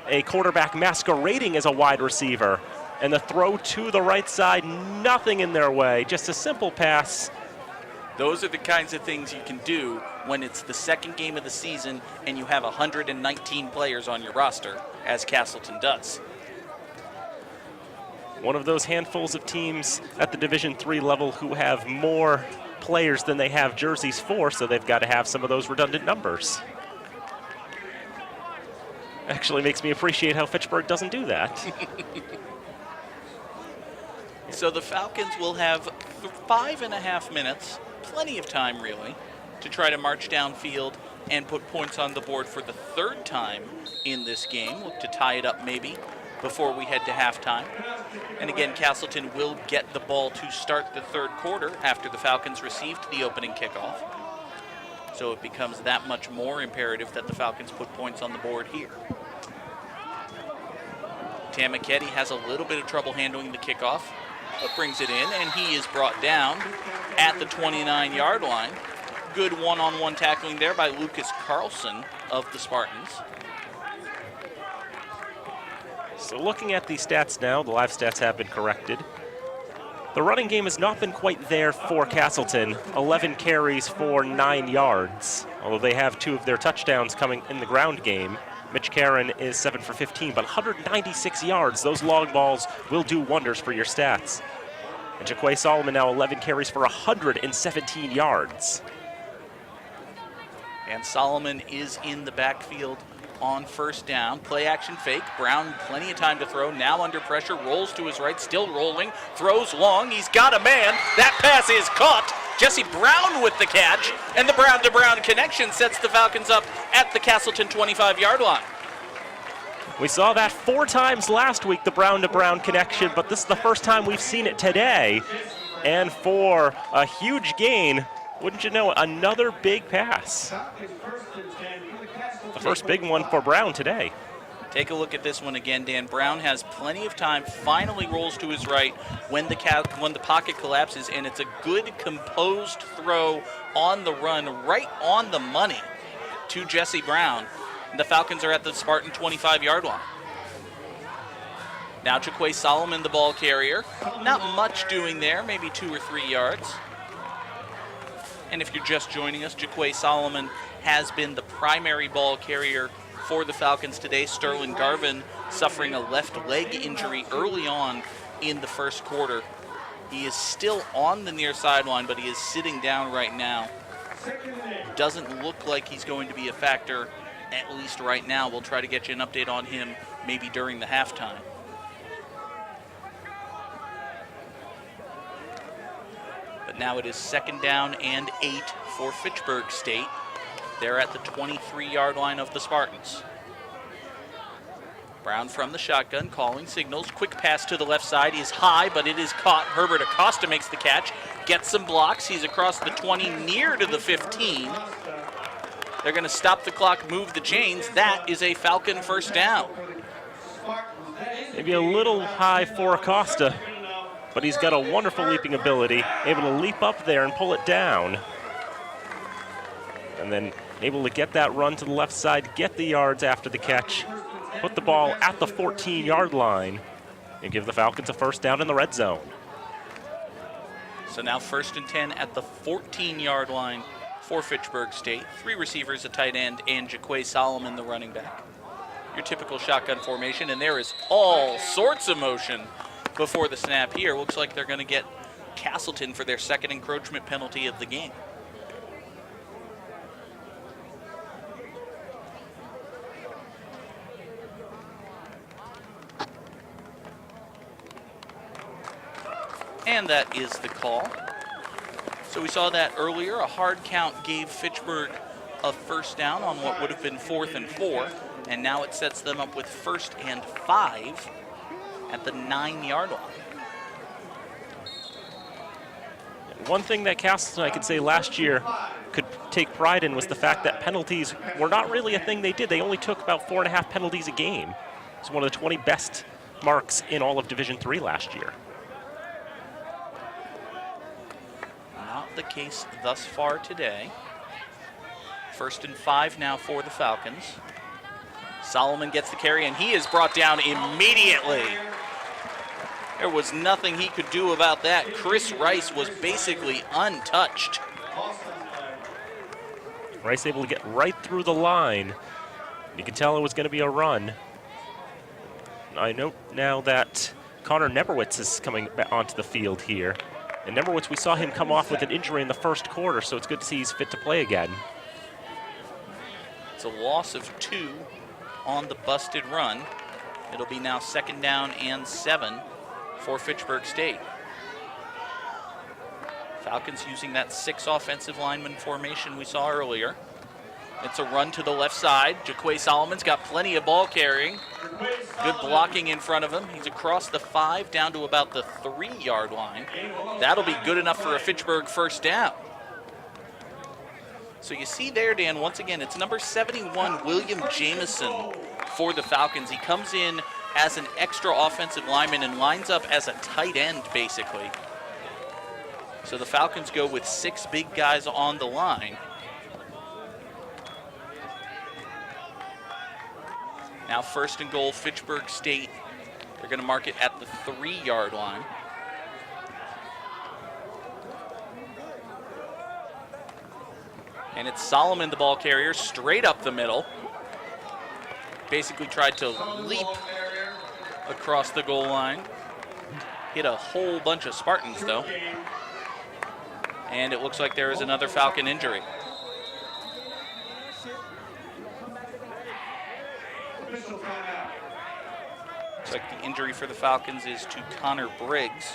Speaker 5: a quarterback masquerading as a wide receiver. And the throw to the right side, nothing in their way, just a simple pass.
Speaker 2: Those are the kinds of things you can do when it's the second game of the season and you have 119 players on your roster, as Castleton does.
Speaker 5: One of those handfuls of teams at the Division III level who have more players than they have jerseys for, so they've got to have some of those redundant numbers. Actually makes me appreciate how Fitchburg doesn't do that.
Speaker 2: So the Falcons will have 5.5 minutes, plenty of time really, to try to march downfield and put points on the board for the 3rd time in this game. Look to tie it up maybe before we head to halftime. And again, Castleton will get the ball to start the 3rd quarter after the Falcons received the opening kickoff. So it becomes that much more imperative that the Falcons put points on the board here. Tamiketti has a little bit of trouble handling the kickoff, but brings it in, and he is brought down at the 29-yard line. Good one-on-one tackling there by Lucas Carlson of the Spartans.
Speaker 5: So looking at the stats now, the live stats have been corrected. The running game has not been quite there for Castleton. 11 carries for 9 yards, although they have 2 of their touchdowns coming in the ground game. Mitch Karen is 7 for 15, but 196 yards. Those long balls will do wonders for your stats. And Jaquay Solomon now 11 carries for 117 yards.
Speaker 2: And Solomon is in the backfield on first down. Play action fake. Brown plenty of time to throw. Now under pressure. Rolls to his right. Still rolling. Throws long. He's got a man. That pass is caught. Jesse Brown with the catch. And the Brown-to-Brown connection sets the Falcons up at the Castleton 25-yard line.
Speaker 5: We saw that 4 times last week, the Brown-to-Brown connection, but this is the first time we've seen it today. And for a huge gain, wouldn't you know, another big pass. The first big one for Brown today.
Speaker 2: Take a look at this one again, Dan. Brown has plenty of time, finally rolls to his right when the pocket collapses, and it's a good composed throw on the run, right on the money to Jesse Brown. The Falcons are at the Spartan 25-yard line. Now Jaquay Solomon, the ball carrier. Not much doing there, maybe 2 or 3 yards. And if you're just joining us, Jaquay Solomon has been the primary ball carrier for the Falcons today. Sterling Garvin suffering a left leg injury early on in the first quarter. He is still on the near sideline, but he is sitting down right now. Doesn't look like he's going to be a factor, at least right now. We'll try to get you an update on him maybe during the halftime. But now it is 2nd down and 8 for Fitchburg State. They're at the 23-yard line of the Spartans. Brown from the shotgun, calling signals. Quick pass to the left side is high, but it is caught. Herbert Acosta makes the catch, gets some blocks. He's across the 20, near to the 15. They're going to stop the clock, move the chains. That is a Falcon first down.
Speaker 5: Maybe a little high for Acosta, but he's got a wonderful leaping ability, able to leap up there and pull it down. And then able to get that run to the left side, get the yards after the catch, put the ball at the 14-yard line, and give the Falcons a first down in the red zone.
Speaker 2: So now 1st and 10 at the 14-yard line for Fitchburg State. 3 receivers, a tight end, and Jaquay Solomon, the running back. Your typical shotgun formation, and there is all sorts of motion before the snap here. Looks like they're going to get Castleton for their 2nd encroachment penalty of the game. And that is the call. So we saw that earlier. A hard count gave Fitchburg a first down on what would have been 4th and 4. And now it sets them up with 1st and 5 at the 9-yard line.
Speaker 5: One thing that Castleton, I could say, last year could take pride in was the fact that penalties were not really a thing they did. They only took about 4.5 penalties a game. It's one of the 20 best marks in all of Division III last year.
Speaker 2: Not the case thus far today. 1st and 5 now for the Falcons. Solomon gets the carry, and he is brought down immediately. There was nothing he could do about that. Chris Rice was basically untouched.
Speaker 5: Rice able to get right through the line. You could tell it was going to be a run. I note now that Connor Neberwitz is coming onto the field here. And Neberwitz, we saw him come off with an injury in the first quarter, so it's good to see he's fit to play again.
Speaker 2: It's a loss of 2 on the busted run. It'll be now 2nd down and 7 for Fitchburg State. Falcons using that 6 offensive lineman formation we saw earlier. It's a run to the left side. Jaquay Solomon's got plenty of ball carrying. Good blocking in front of him. He's across the 5 down to about the 3-yard line. That'll be good enough for a Fitchburg 1st down. So you see there, Dan, once again, it's number 71, William Jameson for the Falcons. He comes in as an extra offensive lineman and lines up as a tight end, basically. So the Falcons go with 6 big guys on the line. Now 1st and goal, Fitchburg State. They're going to mark it at the 3-yard line. And it's Solomon, the ball carrier, straight up the middle. Basically tried to leap across the goal line. Hit a whole bunch of Spartans, though. And it looks like there is another Falcon injury. Looks like the injury for the Falcons is to Connor Briggs.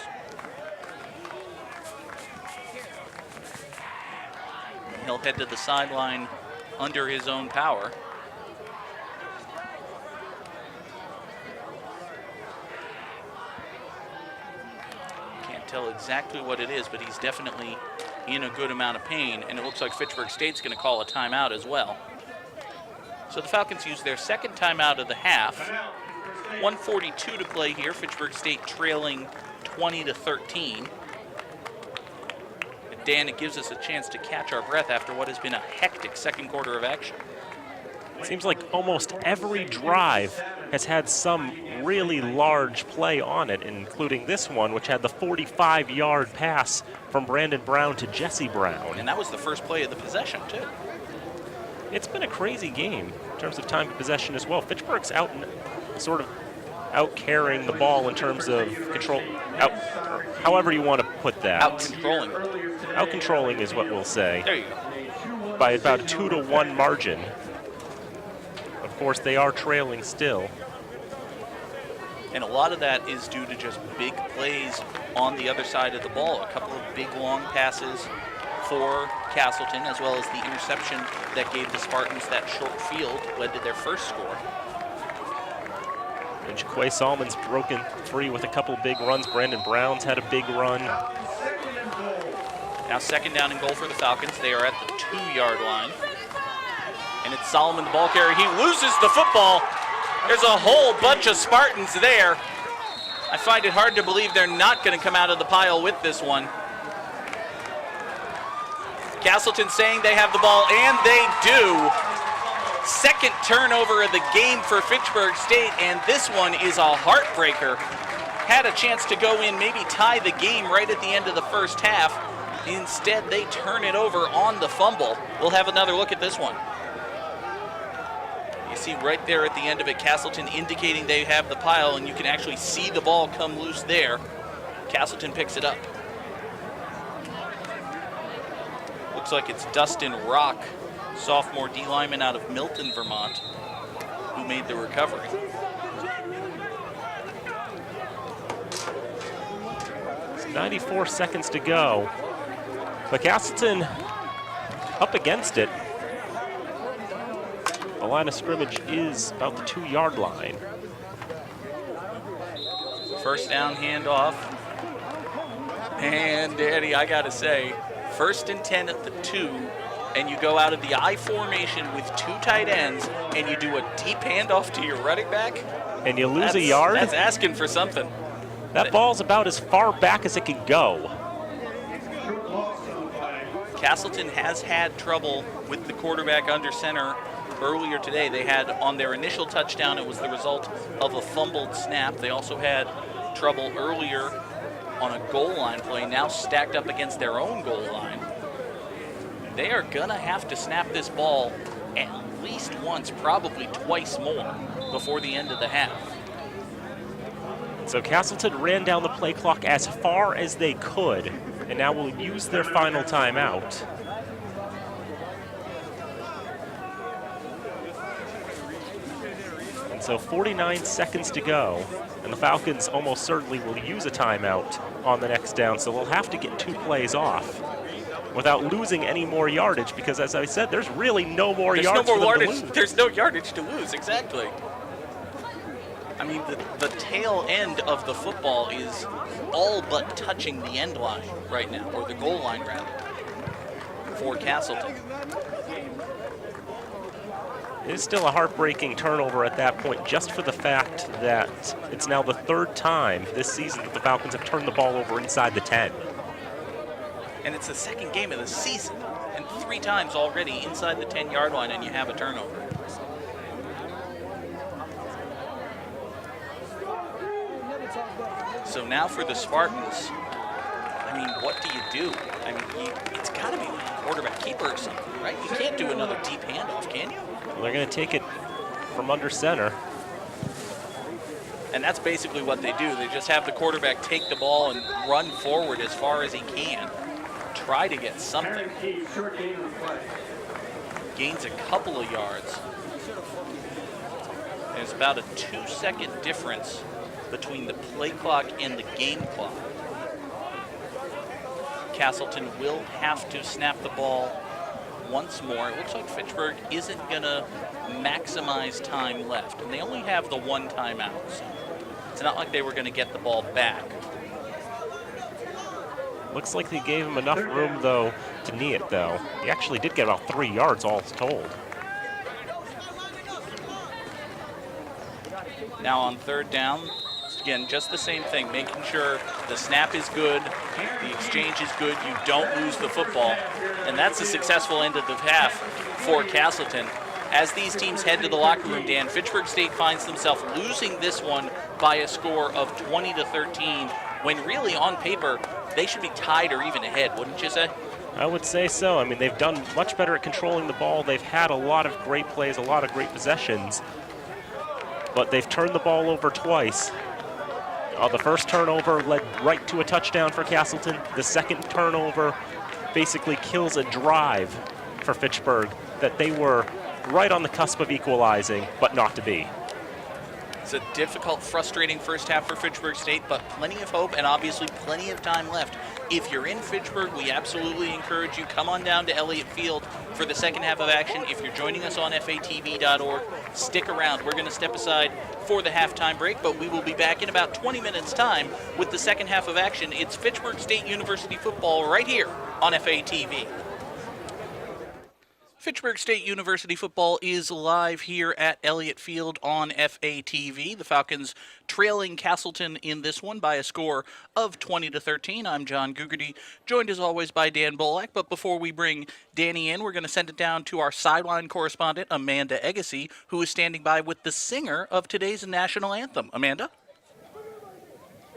Speaker 2: He'll head to the sideline under his own power. Can't tell exactly what it is, but he's definitely in a good amount of pain, and it looks like Fitchburg State's going to call a timeout as well. So the Falcons use their 2nd timeout of the half. 1:42 to play here. Fitchburg State trailing 20-13. Dan, it gives us a chance to catch our breath after what has been a hectic 2nd quarter of action.
Speaker 5: It seems like almost every drive has had some really large play on it, including this one, which had the 45-yard pass from Brandon Brown to Jesse Brown.
Speaker 2: And that was the first play of the possession, too.
Speaker 5: It's been a crazy game in terms of time of possession as well. Fitchburg's out carrying the ball in terms of control, however you want to put that.
Speaker 2: Out-controlling.
Speaker 5: Out-controlling is what we'll say.
Speaker 2: There you go.
Speaker 5: By about a 2-1 margin. Of course, they are trailing still.
Speaker 2: And a lot of that is due to just big plays on the other side of the ball. A couple of big long passes for Castleton, as well as the interception that gave the Spartans that short field, led to their first score.
Speaker 5: And Jaquay Solomon's broken free with a couple big runs. Brandon Brown's had a big run.
Speaker 2: Now 2nd down and goal for the Falcons. They are at the 2-yard line. And it's Solomon, the ball carrier. He loses the football. There's a whole bunch of Spartans there. I find it hard to believe they're not going to come out of the pile with this one. Castleton saying they have the ball, and they do. 2nd turnover of the game for Fitchburg State, and this one is a heartbreaker. Had a chance to go in, maybe tie the game right at the end of the first half. Instead, they turn it over on the fumble. We'll have another look at this one. You see right there at the end of it, Castleton indicating they have the pile, and you can actually see the ball come loose there. Castleton picks it up. Looks like it's Dustin Rock, sophomore D lineman out of Milton, Vermont, who made the recovery.
Speaker 5: It's 94 seconds to go. But Castleton up against it. The line of scrimmage is about the 2-yard line.
Speaker 2: 1st down handoff. And Danny, I gotta say, 1st and 10 at the 2, and you go out of the I formation with 2 tight ends, and you do a deep handoff to your running back.
Speaker 5: And you lose a yard?
Speaker 2: That's asking for something.
Speaker 5: That ball's about as far back as it can go.
Speaker 2: Castleton has had trouble with the quarterback under center earlier today. They had on their initial touchdown, it was the result of a fumbled snap. They also had trouble earlier on a goal line play, now stacked up against their own goal line. They are gonna have to snap this ball at least once, probably twice more before the end of the half.
Speaker 5: So Castleton ran down the play clock as far as they could, and now will use their final timeout. And so 49 seconds to go, and the Falcons almost certainly will use a timeout on the next down, so they'll have to get 2 plays off without losing any more yardage, because as I said, there's really no more yards for them to lose.
Speaker 2: There's no yardage to lose, exactly. I mean, the tail end of the football is all but touching the end line right now, or the goal line rather, for Castleton.
Speaker 5: It is still a heartbreaking turnover at that point, just for the fact that it's now the 3rd time this season that the Falcons have turned the ball over inside the 10.
Speaker 2: And it's the 2nd game of the season, and 3 times already inside the 10-yard line, and you have a turnover. So now for the Spartans, I mean, what do you do? I mean, it's got to be like a quarterback keeper or something, right? You can't do another deep handoff, can you?
Speaker 5: Well, they're going to take it from under center.
Speaker 2: And that's basically what they do. They just have the quarterback take the ball and run forward as far as he can. Try to get something. Gains a couple of yards. There's about a 2-second difference between the play clock and the game clock. Castleton will have to snap the ball once more. It looks like Fitchburg isn't going to maximize time left, and they only have the 1 timeout. So it's not like they were going to get the ball back.
Speaker 5: Looks like they gave him enough room, though, to knee it, though. He actually did get about 3 yards all told.
Speaker 2: Now on 3rd down, again, just the same thing, making sure the snap is good, the exchange is good, you don't lose the football. And that's a successful end of the half for Castleton. As these teams head to the locker room, Dan, Fitchburg State finds themselves losing this one by a score of 20-13, when really on paper, they should be tied or even ahead, wouldn't you say?
Speaker 5: I would say so. I mean, they've done much better at controlling the ball. They've had a lot of great plays, a lot of great possessions, but they've turned the ball over twice. The first turnover led right to a touchdown for Castleton. The second turnover basically kills a drive for Fitchburg that they were right on the cusp of equalizing, but not to be.
Speaker 2: It's a difficult, frustrating first half for Fitchburg State, but plenty of hope and obviously plenty of time left. If you're in Fitchburg, we absolutely encourage you, come on down to Elliott Field for the second half of action. If you're joining us on fatv.org, stick around. We're going to step aside for the halftime break, but we will be back in about 20 minutes' time with the second half of action. It's Fitchburg State University football right here on FATV. Fitchburg State University football is live here at Elliott Field on FATV. The Falcons trailing Castleton in this one by a score of 20-13. I'm John Gugerty, joined as always by Dan Bolak. But before we bring Danny in, we're going to send it down to our sideline correspondent, Amanda Agassi, who is standing by with the singer of today's national anthem. Amanda?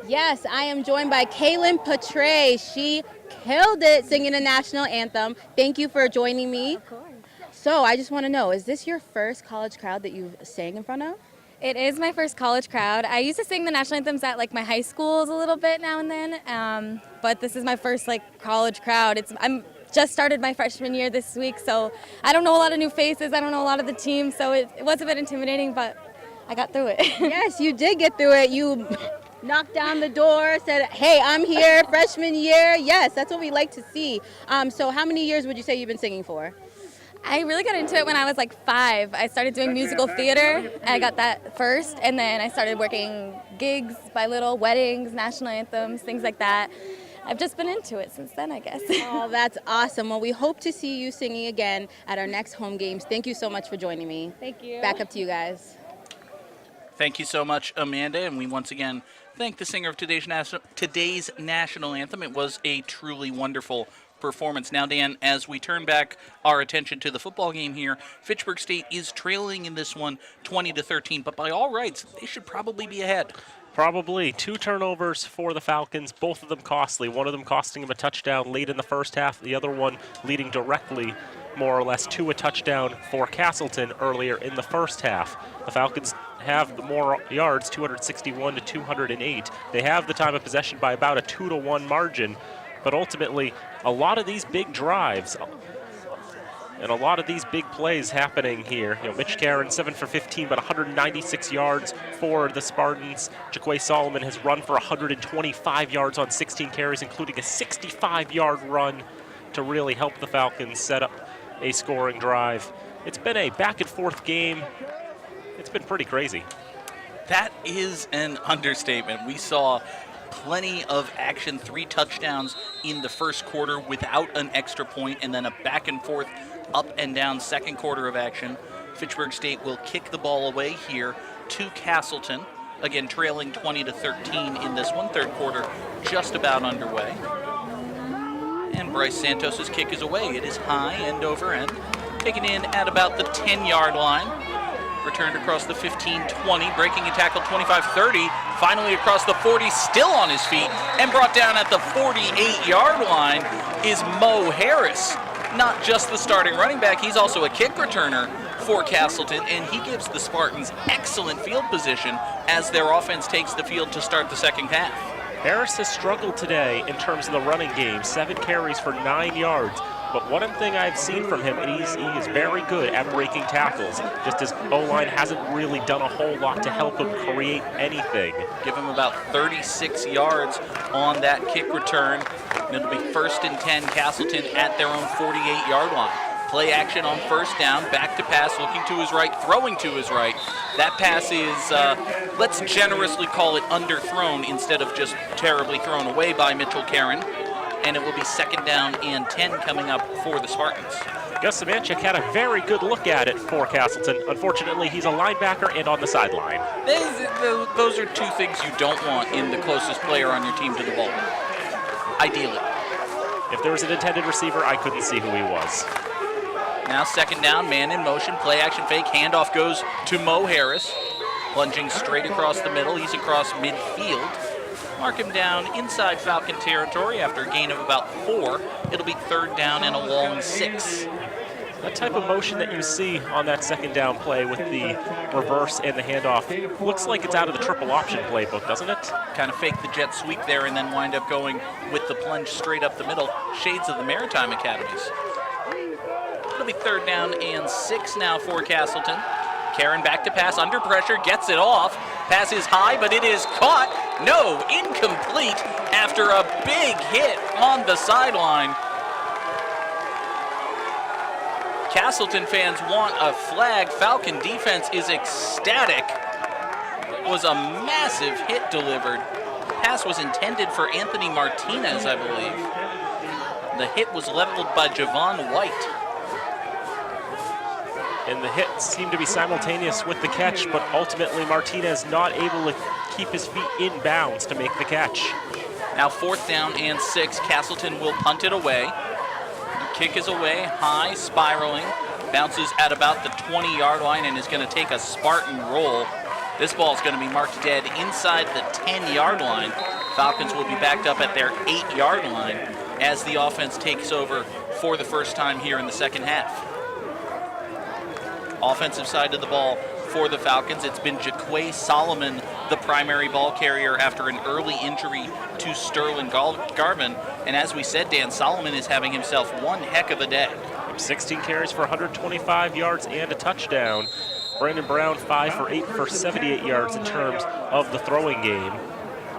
Speaker 3: Yes, I am joined by Kaylin Patray. She killed it singing the national anthem. Thank you for joining me.
Speaker 8: Of course.
Speaker 3: So I just want to know, is this your first college crowd that you've sang in front of?
Speaker 8: It is my first college crowd. I used to sing the national anthems at like my high schools a little bit now and then, but this is my first like college crowd. I'm just started my freshman year this week, so I don't know a lot of new faces. I don't know a lot of the teams, so it was a bit intimidating, but I got through it.
Speaker 3: Yes, you did get through it. You knocked down the door, said, hey, I'm here, freshman year. Yes, that's what we like to see. So how many years would you say you've been singing for?
Speaker 8: I really got into it when I was like 5. I started doing musical theater. I got that first, and then I started working gigs by little, weddings, national anthems, things like that. I've just been into it since then, I guess.
Speaker 3: Oh, that's awesome. Well, we hope to see you singing again at our next home games. Thank you so much for joining me.
Speaker 8: Thank you.
Speaker 3: Back up to you guys.
Speaker 2: Thank you so much, Amanda, and we once again thank the singer of today's national anthem. It was a truly wonderful performance. Now, Dan, as we turn back our attention to the football game here, Fitchburg State is trailing in this one 20-13, but by all rights, they should probably be ahead.
Speaker 5: Probably. 2 turnovers for the Falcons, both of them costly. One of them costing them a touchdown late in the first half, the other one leading directly, more or less, to a touchdown for Castleton earlier in the first half. The Falcons have the more yards, 261 to 208. They have the time of possession by about a 2-1 margin, but ultimately a lot of these big drives and a lot of these big plays happening here. You know, Mitch Karen, 7 for 15, but 196 yards for the Spartans. Jaquay Solomon has run for 125 yards on 16 carries, including a 65-yard run to really help the Falcons set up a scoring drive. It's been a back-and-forth game. It's been pretty crazy.
Speaker 2: That is an understatement. We saw plenty of action, 3 touchdowns in the first quarter without an extra point, and then a back-and-forth up and down second quarter of action. Fitchburg State will kick the ball away here to Castleton. Again, trailing 20-13 in this one. Third quarter just about underway. And Bryce Santos's kick is away. It is high, end over end. Taken in at about the 10-yard line. Returned across the 15-20, breaking a tackle 25-30. Finally across the 40, still on his feet, and brought down at the 48-yard line is Mo Harris. Not just the starting running back, he's also a kick returner for Castleton, and he gives the Spartans excellent field position as their offense takes the field to start the second half.
Speaker 5: Harris has struggled today in terms of the running game, 7 carries for 9 yards. But one thing I've seen from him, he is very good at breaking tackles. Just his O-line hasn't really done a whole lot to help him create anything.
Speaker 2: Give him about 36 yards on that kick return. And it'll be 1st and 10, Castleton at their own 48-yard line. Play action on first down, back to pass, looking to his right, throwing to his right. That pass is, let's generously call it underthrown instead of just terribly thrown away by Mitchell Karen. And it will be 2nd down and 10 coming up for the Spartans.
Speaker 5: Gus Samanchik had a very good look at it for Castleton. Unfortunately, he's a linebacker and on the sideline.
Speaker 2: Those are 2 things you don't want in the closest player on your team to the ball, ideally.
Speaker 5: If there was an intended receiver, I couldn't see who he was.
Speaker 2: Now 2nd down, man in motion, play action fake, handoff goes to Mo Harris. Plunging straight across the middle, he's across midfield. Mark him down inside Falcon territory after a gain of about 4. It'll be 3rd down and a long 6.
Speaker 5: That type of motion that you see on that 2nd down play with the reverse and the handoff looks like it's out of the triple option playbook, doesn't it?
Speaker 2: Kind of fake the jet sweep there and then wind up going with the plunge straight up the middle. Shades of the Maritime Academies. It'll be 3rd down and 6 now for Castleton. Karen back to pass, under pressure, gets it off. Pass is high, but it is caught. No, incomplete after a big hit on the sideline. Castleton fans want a flag. Falcon defense is ecstatic. It was a massive hit delivered. Pass was intended for Anthony Martinez, I believe. The hit was leveled by Javon White.
Speaker 5: And the hit seemed to be simultaneous with the catch, but ultimately Martinez not able to keep his feet in bounds to make the catch.
Speaker 2: Now 4th down and 6. Castleton will punt it away. The kick is away, high, spiraling. Bounces at about the 20-yard line and is going to take a Spartan roll. This ball is going to be marked dead inside the 10-yard line. Falcons will be backed up at their 8-yard line as the offense takes over for the first time here in the second half. Offensive side of the ball for the Falcons, it's been Jaquay Solomon, the primary ball carrier after an early injury to Sterling Garvin. And as we said, Dan, Solomon is having himself one heck of a day.
Speaker 5: 16 carries for 125 yards and a touchdown. Brandon Brown, 5 for 8 for 78 yards in terms of the throwing game.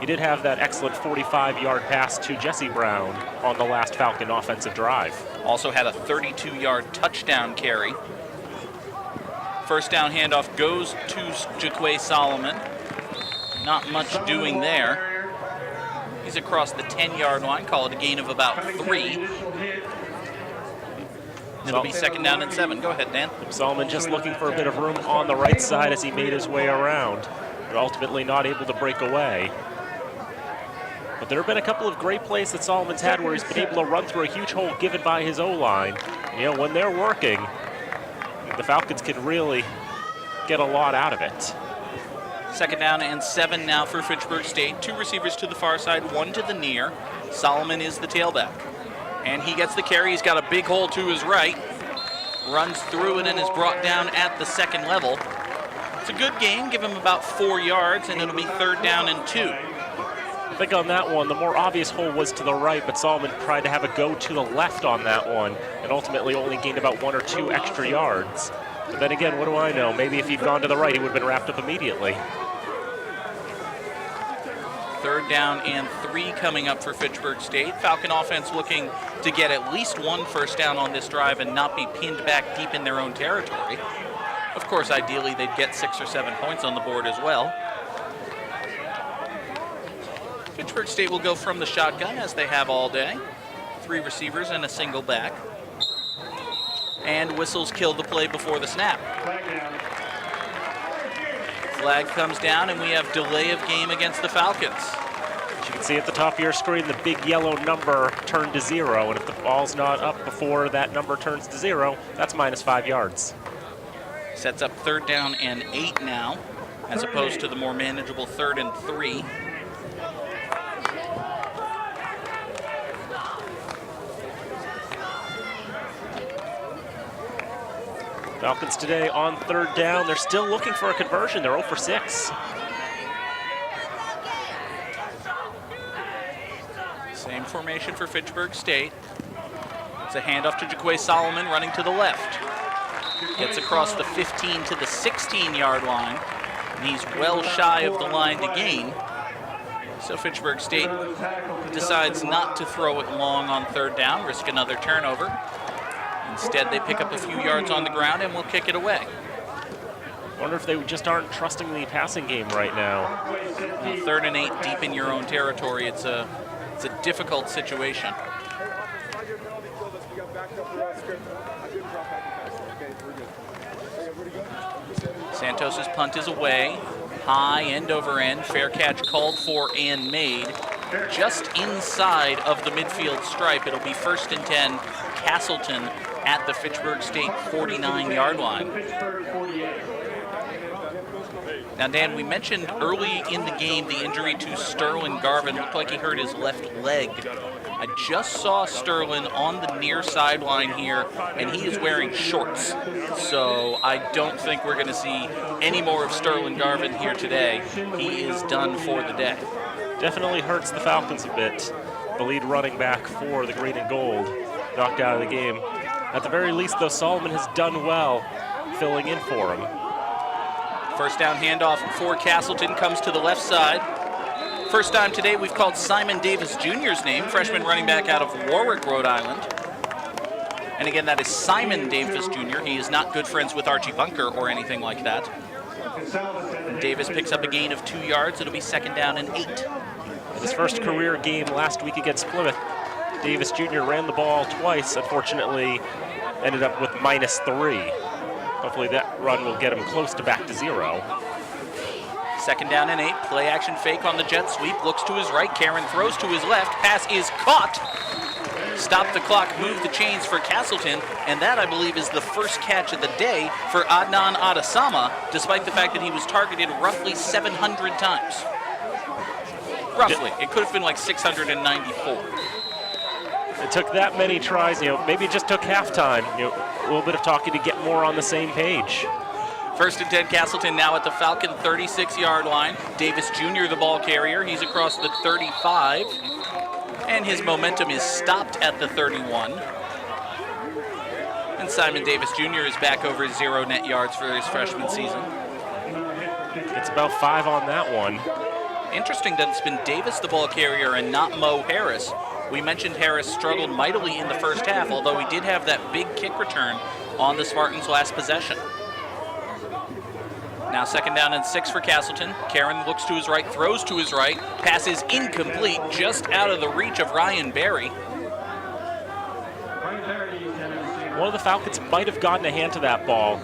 Speaker 5: He did have that excellent 45-yard pass to Jesse Brown on the last Falcon offensive drive.
Speaker 2: Also had a 32-yard touchdown carry. First down handoff goes to Jaquay Solomon. Not much doing there. He's across the 10-yard line. Call it a gain of about 3. It'll be second down and 7. Go ahead, Dan.
Speaker 5: Solomon just looking for a bit of room on the right side as he made his way around, but ultimately not able to break away. But there have been a couple of great plays that Solomon's had where he's been able to run through a huge hole given by his O-line. You know, when they're working, the Falcons can really get a lot out of it.
Speaker 2: Second down and 7 now for Fitchburg State. 2 receivers to the far side, 1 to the near. Solomon is the tailback. And he gets the carry. He's got a big hole to his right. Runs through it and is brought down at the second level. It's a good gain. Give him about 4 yards, and it'll be third down and 2.
Speaker 5: I think on that one, the more obvious hole was to the right, but Solomon tried to have a go to the left on that one, and ultimately only gained about 1 or 2 extra yards. But then again, what do I know? Maybe if he'd gone to the right, he would have been wrapped up immediately.
Speaker 2: Third down and 3 coming up for Fitchburg State. Falcon offense looking to get at least 1 first down on this drive and not be pinned back deep in their own territory. Of course, ideally, they'd get 6 or 7 points on the board as well. Fitchburg State will go from the shotgun as they have all day. 3 receivers and a single back. And whistles kill the play before the snap. Flag comes down, and we have delay of game against the Falcons.
Speaker 5: As you can see at the top of your screen, the big yellow number turned to 0, and if the ball's not up before that number turns to 0, that's minus 5 yards.
Speaker 2: Sets up third down and 8 now, as opposed to the more manageable 3rd and 3.
Speaker 5: Falcons today on third down. They're still looking for a conversion. They're 0 for 6.
Speaker 2: Same formation for Fitchburg State. It's a handoff to Jaquay Solomon running to the left. Gets across the 15 to the 16-yard line. And he's well shy of the line to gain. So Fitchburg State decides not to throw it long on third down, risk another turnover. Instead, they pick up a few yards on the ground and will kick it away.
Speaker 5: I wonder if they just aren't trusting the passing game right now.
Speaker 2: 3rd and 8 deep in your own territory. It's a difficult situation. Santos's punt is away. High, end over end. Fair catch called for and made. Just inside of the midfield stripe. It'll be 1st and 10, Castleton at the Fitchburg State 49-yard line. Now, Dan, we mentioned early in the game the injury to Sterling Garvin. Looked like he hurt his left leg. I just saw Sterling on the near sideline here, and he is wearing shorts. So I don't think we're going to see any more of Sterling Garvin here today. He is done for the day.
Speaker 5: Definitely hurts the Falcons a bit. The lead running back for the green and gold knocked out of the game. At the very least, though, Solomon has done well filling in for him.
Speaker 2: First down handoff for Castleton comes to the left side. First time today we've called Simon Davis Jr.'s name, freshman running back out of Warwick, Rhode Island. And again, that is Simon Davis Jr. He is not good friends with Archie Bunker or anything like that. And Davis picks up a gain of 2 yards. It'll be 2nd down and 8.
Speaker 5: In his first career game last week against Plymouth, Davis Jr. ran the ball twice. Unfortunately, ended up with -3. Hopefully that run will get him close to back to 0.
Speaker 2: 2nd down and 8. Play action fake on the jet sweep. Looks to his right. Karen throws to his left. Pass is caught. Stop the clock, move the chains for Castleton. And that, I believe, is the first catch of the day for Adnan Adesama, despite the fact that he was targeted roughly 700 times. Roughly. It could have been like 694.
Speaker 5: It took that many tries, maybe it just took halftime, a little bit of talking to get more on the same page.
Speaker 2: 1st and 10, Castleton now at the Falcon 36-yard line. Davis Jr., the ball carrier. He's across the 35. And his momentum is stopped at the 31. And Simon Davis Jr. is back over 0 net yards for his freshman season.
Speaker 5: It's about 5 on that one.
Speaker 2: Interesting that it's been Davis, the ball carrier, and not Mo Harris. We mentioned Harris struggled mightily in the first half, although he did have that big kick return on the Spartans' last possession. Now 2nd down and 6 for Castleton. Karen looks to his right, throws to his right. Pass is incomplete, just out of the reach of Ryan Berry.
Speaker 5: One of the Falcons might have gotten a hand to that ball,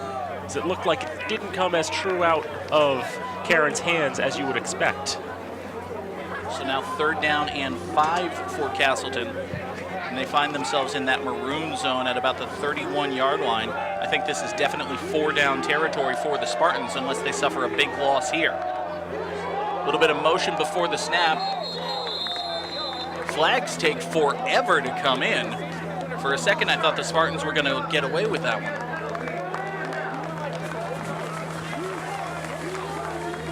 Speaker 5: as it looked like it didn't come as true out of Karen's hands as you would expect.
Speaker 2: So now 3rd down and 5 for Castleton. And they find themselves in that maroon zone at about the 31-yard line. I think this is definitely 4-down territory for the Spartans unless they suffer a big loss here. A little bit of motion before the snap. Flags take forever to come in. For a second, I thought the Spartans were going to get away with that one.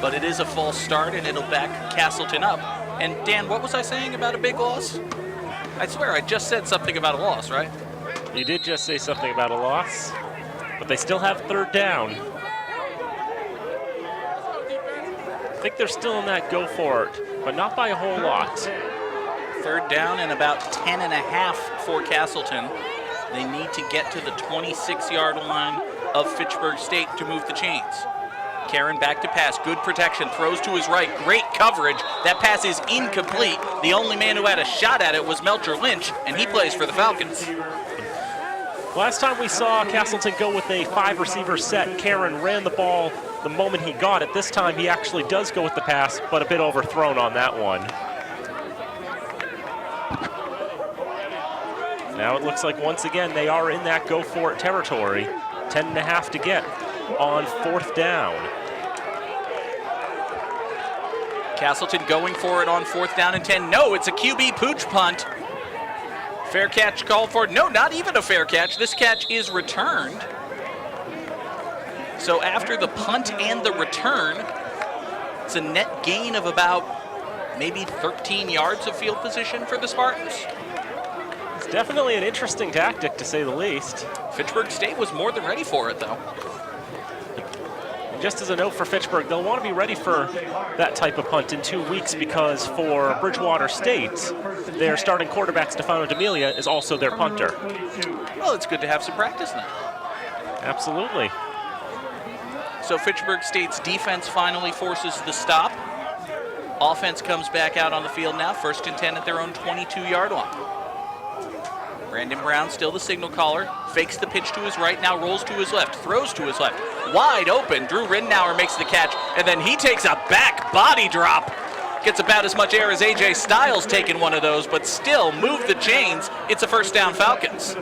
Speaker 2: But it is a false start, and it'll back Castleton up. And Dan, what was I saying about a big loss? I swear I just said something about a loss, right?
Speaker 5: You did just say something about a loss, but they still have 3rd down. I think they're still in that go for it, but not by a whole lot.
Speaker 2: 3rd down and about 10.5 for Castleton. They need to get to the 26-yard line of Fitchburg State to move the chains. Karen back to pass, good protection, throws to his right, great coverage. That pass is incomplete. The only man who had a shot at it was Melcher Lynch, and he plays for the Falcons.
Speaker 5: Last time we saw Castleton go with a 5-receiver set, Karen ran the ball the moment he got it. This time he actually does go with the pass, but a bit overthrown on that one. Now it looks like once again they are in that go for it territory. 10.5 to get on 4th down.
Speaker 2: Castleton going for it on 4th down and 10. No, it's a QB pooch punt. Fair catch called for. No, not even a fair catch. This catch is returned. So after the punt and the return, it's a net gain of about maybe 13 yards of field position for the Spartans.
Speaker 5: It's definitely an interesting tactic, to say the least.
Speaker 2: Fitchburg State was more than ready for it, though.
Speaker 5: Just as a note for Fitchburg, they'll want to be ready for that type of punt in 2 weeks because for Bridgewater State, their starting quarterback, Stefano D'Amelia, is also their punter.
Speaker 2: Well, it's good to have some practice now.
Speaker 5: Absolutely.
Speaker 2: So Fitchburg State's defense finally forces the stop. Offense comes back out on the field now, 1st and 10 at their own 22-yard line. Brandon Brown, still the signal caller, fakes the pitch to his right, now rolls to his left, throws to his left. Wide open, Drew Ridenour makes the catch, and then he takes a back body drop. Gets about as much air as A.J. Styles taking one of those, but still move the chains. It's a 1st down Falcons.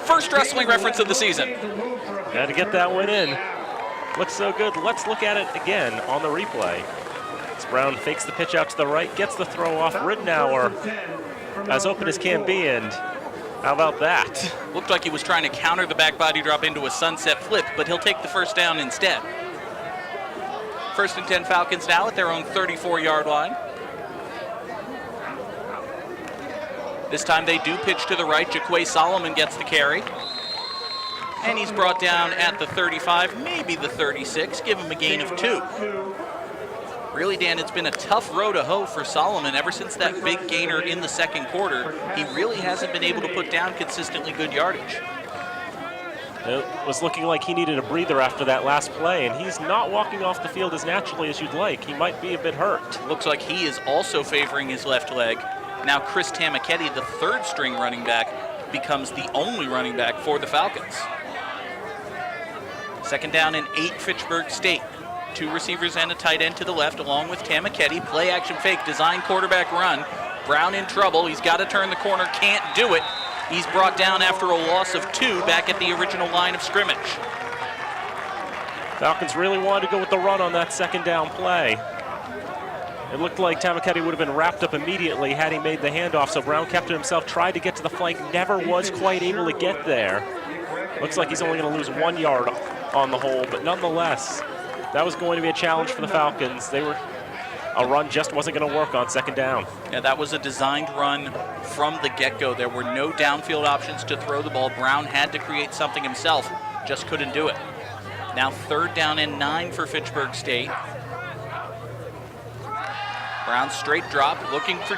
Speaker 2: First wrestling reference of the season.
Speaker 5: Got to get that one in. Looks so good. Let's look at it again on the replay. As Brown fakes the pitch out to the right, gets the throw off. Ridenour as open as can be, and how about that?
Speaker 2: Looked like he was trying to counter the back body drop into a sunset flip, but he'll take the 1st down instead. 1st and 10 Falcons now at their own 34-yard line. This time they do pitch to the right. Jaquay Solomon gets the carry. And he's brought down at the 35, maybe the 36. Give him a gain of 2. Really, Dan, it's been a tough row to hoe for Solomon ever since that big gainer in the 2nd quarter. He really hasn't been able to put down consistently good yardage.
Speaker 5: It was looking like he needed a breather after that last play, and he's not walking off the field as naturally as you'd like. He might be a bit hurt.
Speaker 2: Looks like he is also favoring his left leg. Now Chris Tamaketti, the 3rd string running back, becomes the only running back for the Falcons. 2nd down and 8 Fitchburg State. 2 receivers and a tight end to the left, along with Tamaketti. Play action fake, design quarterback run. Brown in trouble. He's got to turn the corner, can't do it. He's brought down after a loss of 2 back at the original line of scrimmage.
Speaker 5: Falcons really wanted to go with the run on that 2nd down play. It looked like Tamaketti would have been wrapped up immediately had he made the handoff, so Brown kept it himself, tried to get to the flank, never was quite able to get there. Looks like he's only going to lose 1 yard on the whole, but nonetheless, that was going to be a challenge for the Falcons. A run just wasn't going to work on 2nd down.
Speaker 2: Yeah, that was a designed run from the get-go. There were no downfield options to throw the ball. Brown had to create something himself, just couldn't do it. Now 3rd down and 9 for Fitchburg State. Brown straight drop, looking for,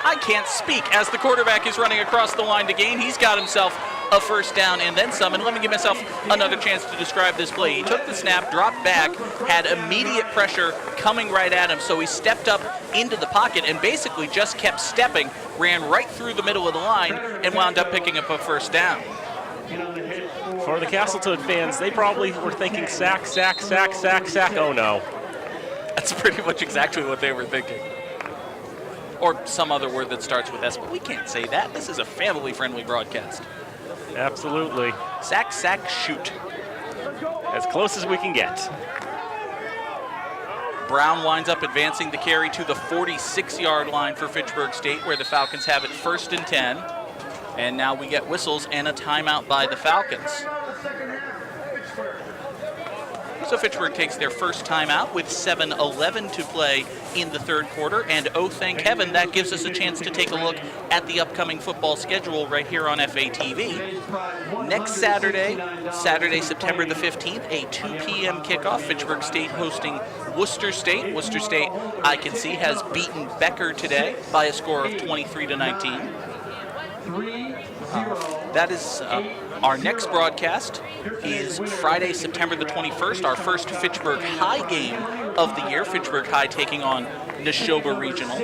Speaker 2: I can't speak as the quarterback is running across the line to gain. He's got himself a first down and then some. And let me give myself another chance to describe this play. He took the snap, dropped back, had immediate pressure coming right at him, so he stepped up into the pocket and basically just kept stepping, ran right through the middle of the line, and wound up picking up a first down.
Speaker 5: For the Castleton fans, they probably were thinking sack, sack, sack, sack, sack. Oh no.
Speaker 2: That's pretty much exactly what they were thinking. Or some other word that starts with S, but we can't say that. This is a family-friendly broadcast.
Speaker 5: Absolutely.
Speaker 2: Sack, sack, shoot.
Speaker 5: As close as we can get.
Speaker 2: Brown winds up advancing the carry to the 46-yard line for Fitchburg State, where the Falcons have it 1st and 10. And now we get whistles and a timeout by the Falcons. So Fitchburg takes their first timeout with 7:11 to play in the third quarter. And oh, thank heaven, that gives us a chance to take a look at the upcoming football schedule right here on FATV. Next Saturday, September the 15th, a 2 p.m. kickoff. Fitchburg State hosting Worcester State. Worcester State, I can see, has beaten Becker today by a score of 23-19. That is our next broadcast is Friday, September the 21st, our first Fitchburg High game of the year. Fitchburg High taking on Neshoba Regional.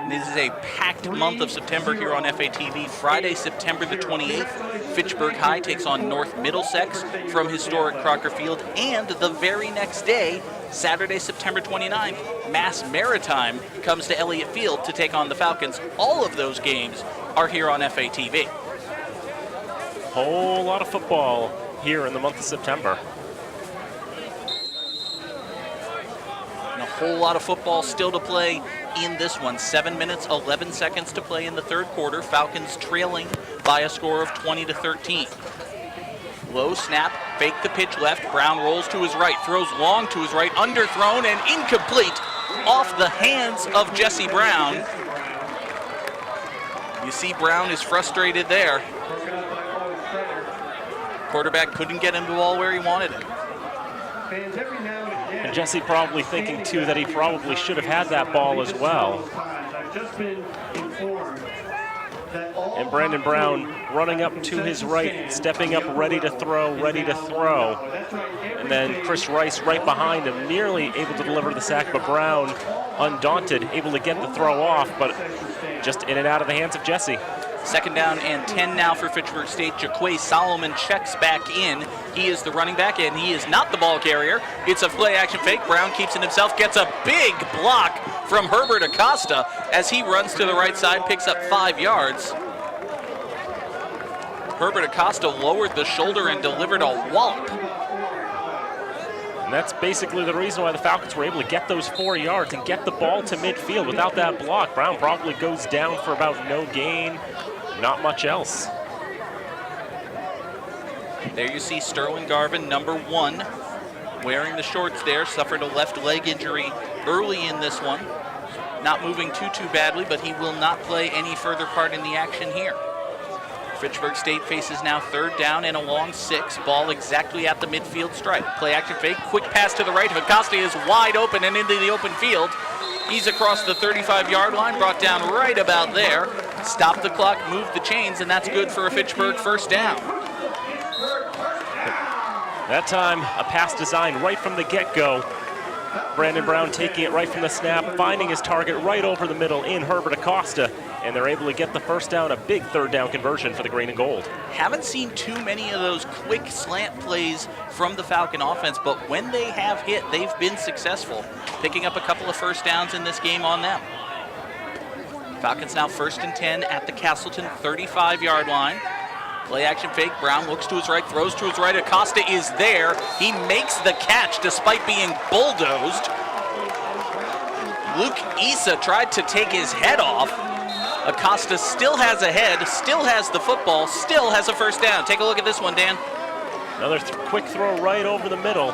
Speaker 2: This is a packed month of September here on FATV. Friday, September the 28th, Fitchburg High takes on North Middlesex from historic Crocker Field. And the very next day, Saturday, September 29th, Mass Maritime comes to Elliott Field to take on the Falcons. All of those games are here on FATV.
Speaker 5: Whole lot of football here in the month of September.
Speaker 2: And a whole lot of football still to play in this one. 7 minutes, 11 seconds to play in the third quarter. Falcons trailing by a score of 20-13. Low snap, fake the pitch left. Brown rolls to his right, throws long to his right, underthrown and incomplete off the hands of Jesse Brown. You see Brown is frustrated there. Quarterback couldn't get him the ball where he wanted it.
Speaker 5: And Jesse probably thinking, too, that he probably should have had that ball as well. And Brandon Brown running up to his right, stepping up, ready to throw. And then Chris Rice right behind him, nearly able to deliver the sack, but Brown, undaunted, able to get the throw off, but just in and out of the hands of Jesse.
Speaker 2: 2nd down and 10 now for Fitchburg State. Jaquay Solomon checks back in. He is the running back, and he is not the ball carrier. It's a play-action fake. Brown keeps it himself, gets a big block from Herbert Acosta as he runs to the right side, picks up 5 yards. Herbert Acosta lowered the shoulder and delivered a wallop.
Speaker 5: And that's basically the reason why the Falcons were able to get those 4 yards and get the ball to midfield. Without that block, Brown probably goes down for about no gain, not much else.
Speaker 2: There you see Sterling Garvin, number 1, wearing the shorts there, suffered a left leg injury early in this one. Not moving too badly, but he will not play any further part in the action here. Fitchburg State faces now 3rd down and a long 6. Ball exactly at the midfield stripe. Play action fake, quick pass to the right. Acosta is wide open and into the open field. He's across the 35-yard line, brought down right about there. Stop the clock, move the chains, and that's good for a Fitchburg 1st down.
Speaker 5: That time, a pass design right from the get-go. Brandon Brown taking it right from the snap, finding his target right over the middle in Herbert Acosta, and they're able to get the 1st down, a big 3rd down conversion for the green and gold.
Speaker 2: Haven't seen too many of those quick slant plays from the Falcon offense, but when they have hit, they've been successful, picking up a couple of 1st downs in this game on them. Falcons now 1st and 10 at the Castleton 35-yard line. Play action fake, Brown looks to his right, throws to his right, Acosta is there. He makes the catch despite being bulldozed. Luke Issa tried to take his head off. Acosta still has a head, still has the football, still has a 1st down. Take a look at this one, Dan.
Speaker 5: Another quick throw right over the middle.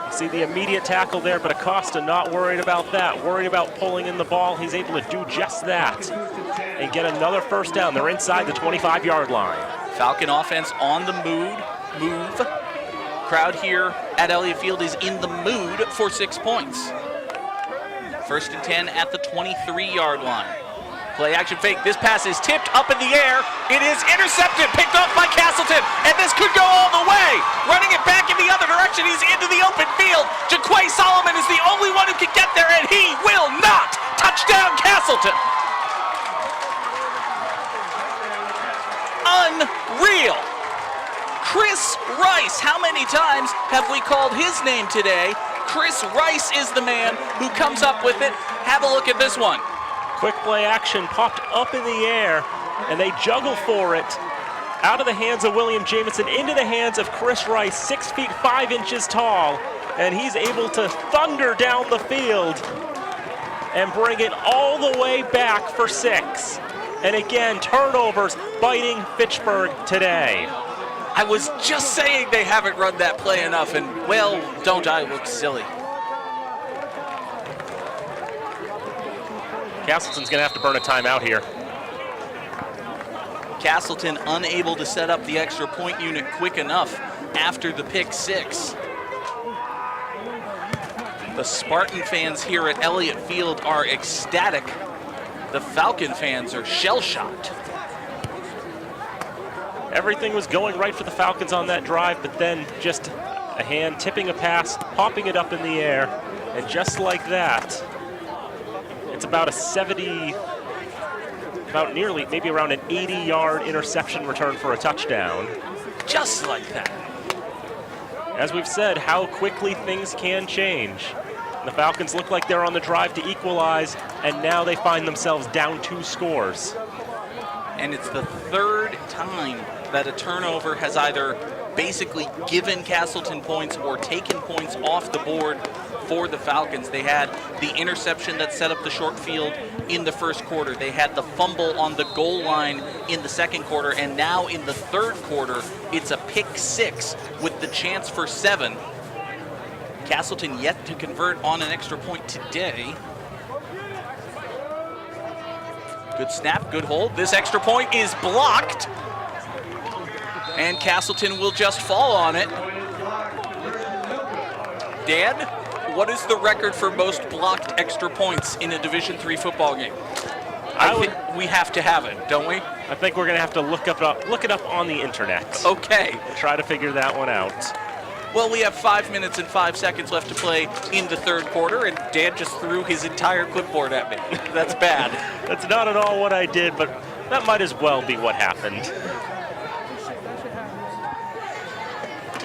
Speaker 5: You see the immediate tackle there, but Acosta not worried about that, worried about pulling in the ball. He's able to do just that and get another 1st down. They're inside the 25-yard line.
Speaker 2: Falcon offense on the move. Crowd here at Elliott Field is in the mood for 6 points. 1st and 10 at the 23-yard line. Play action fake. This pass is tipped up in the air. It is intercepted, picked off by Castleton, and this could go all the way. Running it back in the other direction. He's into the open field. Jaquay Solomon is the only one who can get there, and he will not. Touchdown, Castleton. Unreal. Chris Rice. How many times have we called his name today? Chris Rice is the man who comes up with it. Have a look at this one.
Speaker 5: Quick play action popped up in the air, and they juggle for it. Out of the hands of William Jamison, into the hands of Chris Rice, 6 feet 5 inches tall, and he's able to thunder down the field and bring it all the way back for 6. And again, turnovers biting Fitchburg today.
Speaker 2: I was just saying they haven't run that play enough, and, well, don't I look silly.
Speaker 5: Castleton's going to have to burn a timeout here.
Speaker 2: Castleton unable to set up the extra point unit quick enough after the pick 6. The Spartan fans here at Elliott Field are ecstatic. The Falcon fans are shell-shocked.
Speaker 5: Everything was going right for the Falcons on that drive, but then just a hand tipping a pass, popping it up in the air, and just like that, it's about nearly, maybe around an 80-yard interception return for a touchdown.
Speaker 2: Just like that.
Speaker 5: As we've said, how quickly things can change. The Falcons look like they're on the drive to equalize, and now they find themselves down 2 scores.
Speaker 2: And it's the third time that a turnover has either basically given Castleton points or taken points off the board for the Falcons. They had the interception that set up the short field in the first quarter. They had the fumble on the goal line in the second quarter, and now in the third quarter, it's a pick 6 with the chance for 7. Castleton yet to convert on an extra point today. Good snap, good hold. This extra point is blocked, and Castleton will just fall on it. Dan, what is the record for most blocked extra points in a Division III football game? I think we have to have it, don't we?
Speaker 5: I think we're going to have to look it up on the internet.
Speaker 2: Okay.
Speaker 5: Try to figure that one out.
Speaker 2: Well, we have 5 minutes and 5 seconds left to play in the third quarter, and Dan just threw his entire clipboard at me. That's bad.
Speaker 5: That's not at all what I did, but that might as well be what happened.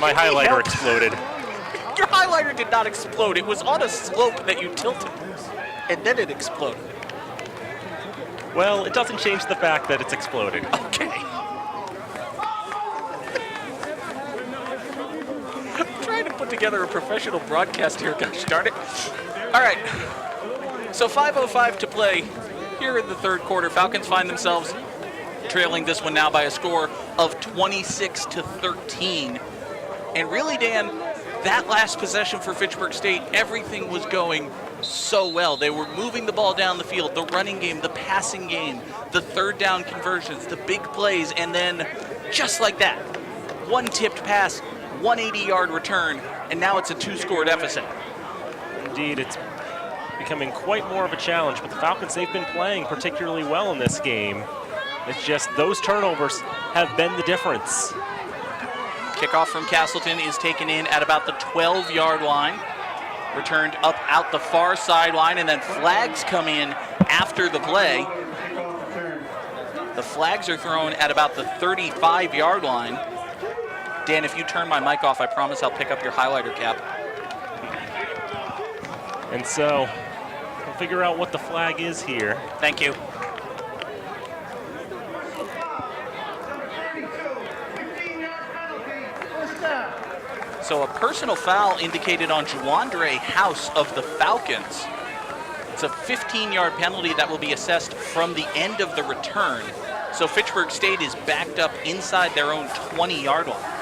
Speaker 5: My highlighter exploded.
Speaker 2: Your highlighter did not explode. It was on a slope that you tilted, and then it exploded.
Speaker 5: Well, it doesn't change the fact that it's exploded.
Speaker 2: Okay. I'm trying to put together a professional broadcast here, gosh darn it. All right, so 5:05 to play here in the third quarter. Falcons find themselves trailing this one now by a score of 26-13. And really, Dan, that last possession for Fitchburg State, everything was going so well. They were moving the ball down the field, the running game, the passing game, the third down conversions, the big plays, and then just like that, one tipped pass, 180-yard return, and now it's a 2-score deficit.
Speaker 5: Indeed, it's becoming quite more of a challenge, but the Falcons, they've been playing particularly well in this game. It's just those turnovers have been the difference.
Speaker 2: Kickoff from Castleton is taken in at about the 12-yard line. Returned up out the far sideline, and then flags come in after the play. The flags are thrown at about the 35-yard line. Dan, if you turn my mic off, I promise I'll pick up your highlighter cap.
Speaker 5: And so we'll figure out what the flag is here.
Speaker 2: Thank you. So a personal foul indicated on Juandre House of the Falcons. It's a 15-yard penalty that will be assessed from the end of the return. So Fitchburg State is backed up inside their own 20-yard line.